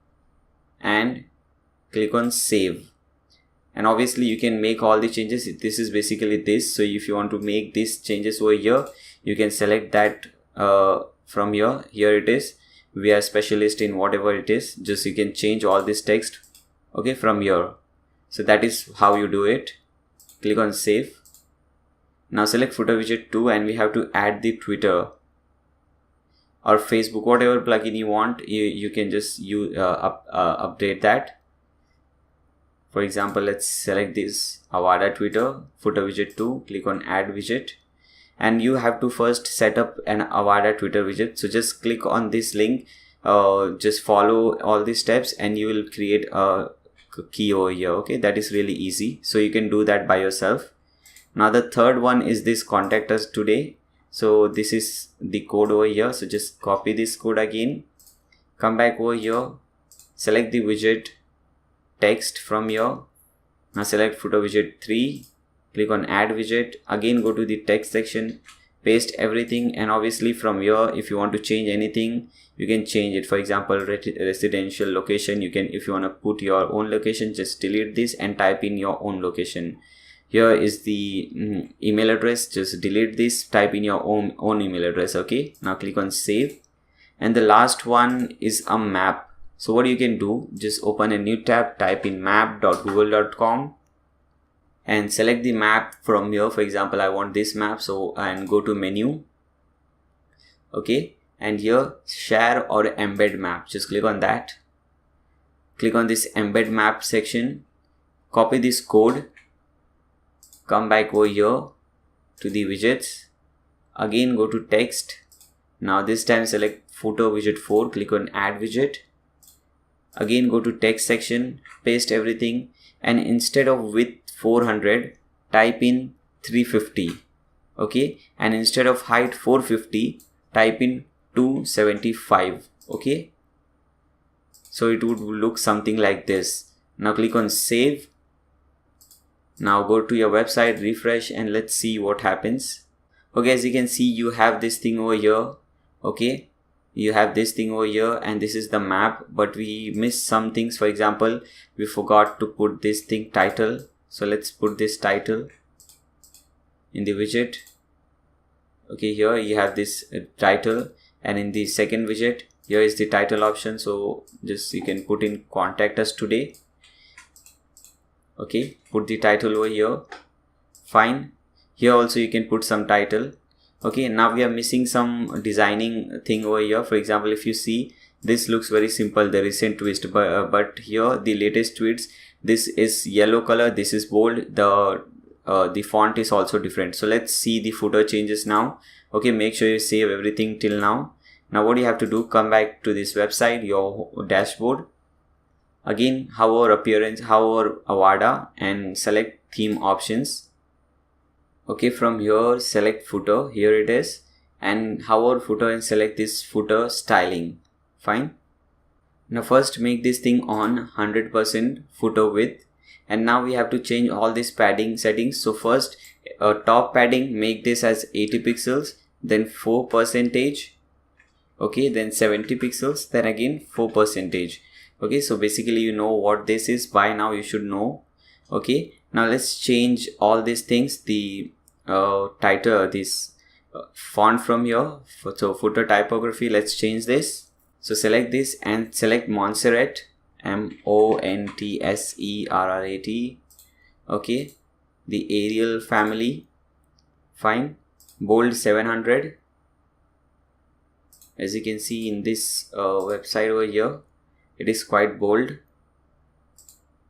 and click on save. And obviously you can make all the changes. This is basically this. So if you want to make these changes over here, you can select that from here. Here it is. We are specialist in whatever it is. Just you can change all this text, okay, from here. So that is how you do it. Click on save. Now select footer widget 2 and we have to add the Twitter or Facebook, whatever plugin you want. You can just update that. For example, let's select this Avada Twitter, footer widget 2, click on add widget. And you have to first set up an Avada Twitter widget. So just click on this link, just follow all these steps and you will create a key over here. Okay, that is really easy. So you can do that by yourself. Now the third one is this contact us today. So this is the code over here. So just copy this code again, come back over here, select the widget text from here. Now select footer widget 3, click on add widget. Again go to the text section, paste everything, and obviously from here if you want to change anything you can change it. For example, residential location, you can, if you want to put your own location, just delete this and type in your own location. Here is the email address, just delete this, type in your own email address. Okay, now click on save. And the last one is a map. So what you can do, just open a new tab, type in map.google.com and select the map from here. For example, I want this map, so and go to menu. Okay, and here share or embed map, just click on that. Click on this embed map section, copy this code, come back over here to the widgets, again go to text. Now this time select footer widget 4, click on add widget. Again go to text section, paste everything, and instead of width 400 type in 350. Okay, and instead of height 450 type in 275. Okay, so it would look something like this. Now click on save. Now go to your website, refresh, and let's see what happens. Okay, as you can see, you have this thing over here. Okay, you have this thing over here and this is the map, but we missed some things. For example, we forgot to put this thing title. So let's put this title in the widget. Okay, here you have this title, and in the second widget here is the title option. So just you can put in contact us today. Okay, put the title over here, fine. Here also you can put some title. Okay, now we are missing some designing thing over here. For example, if you see, this looks very simple, the recent twist, but here the latest tweets, this is yellow color, this is bold, the font is also different. So let's see the footer changes now. Okay, make sure you save everything till now. Now what you have to do, come back to this website, your dashboard. Again, hover appearance, hover Avada and select theme options. Okay, from here select footer, here it is, and hover footer and select this footer styling. Fine. Now first make this thing on 100% footer width, and now we have to change all these padding settings. So first top padding, make this as 80 pixels, then 4%, okay, then 70 pixels, then again 4%. Okay, so basically you know what this is by now, you should know. Okay, now let's change all these things, the title, this font from here. So footer typography, let's change this. So select this and select Montserrat, Montserrat. Okay, the Arial family. Fine. Bold 700. As you can see in this website over here, it is quite bold.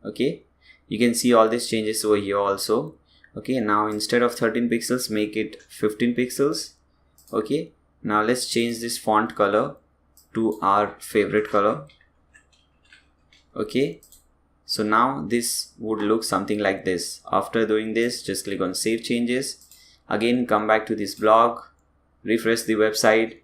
Okay, you can see all these changes over here also. Okay, now instead of 13 pixels, make it 15 pixels. Okay, now let's change this font color to our favorite color. Okay, so now this would look something like this. After doing this, just click on save changes. Again, come back to this blog, refresh the website,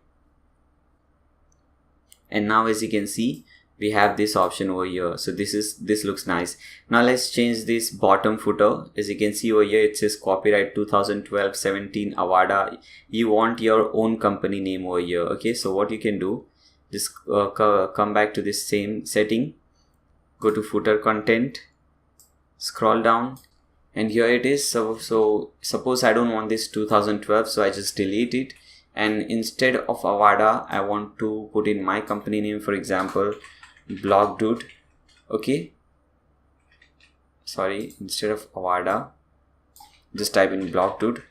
and now as you can see, we have this option over here. So this looks nice. Now let's change this bottom footer. As you can see over here, it says copyright 2012-17 Avada. You want your own company name over here. Okay, so what you can do, just come back to this same setting, go to footer content, scroll down, and here it is. So suppose I don't want this 2012, so I just delete it, and instead of Avada, I want to put in my company name, for example, Blog Dude. Okay, sorry, instead of Avada, just type in Blog Dude.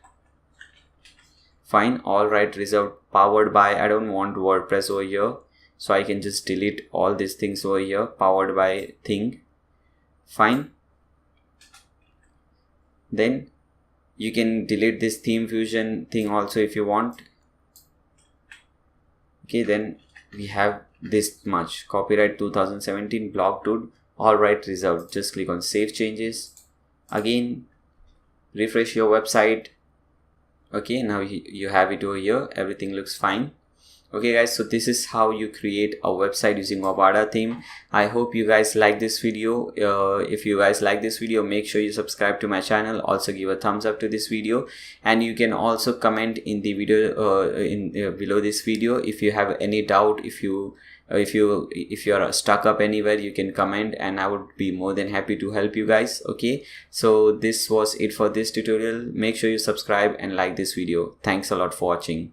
Fine. All right, reserved, powered by, I don't want WordPress over here, so I can just delete all these things over here, powered by thing. Fine. Then you can delete this theme fusion thing also if you want. Okay, then we have this much, copyright 2017 Blog Dude, all right, reserved. Just click on save changes. Again, refresh your website. Okay, now you have it over here, everything looks fine. Okay guys, so this is how you create a website using Avada theme. I hope you guys like this video. If you guys like this video, make sure you subscribe to my channel. Also give a thumbs up to this video, and you can also comment in the video below this video if you have any doubt. If you are stuck up anywhere, you can comment, and I would be more than happy to help you guys. Okay, so this was it for this tutorial. Make sure you subscribe and like this video. Thanks a lot for watching.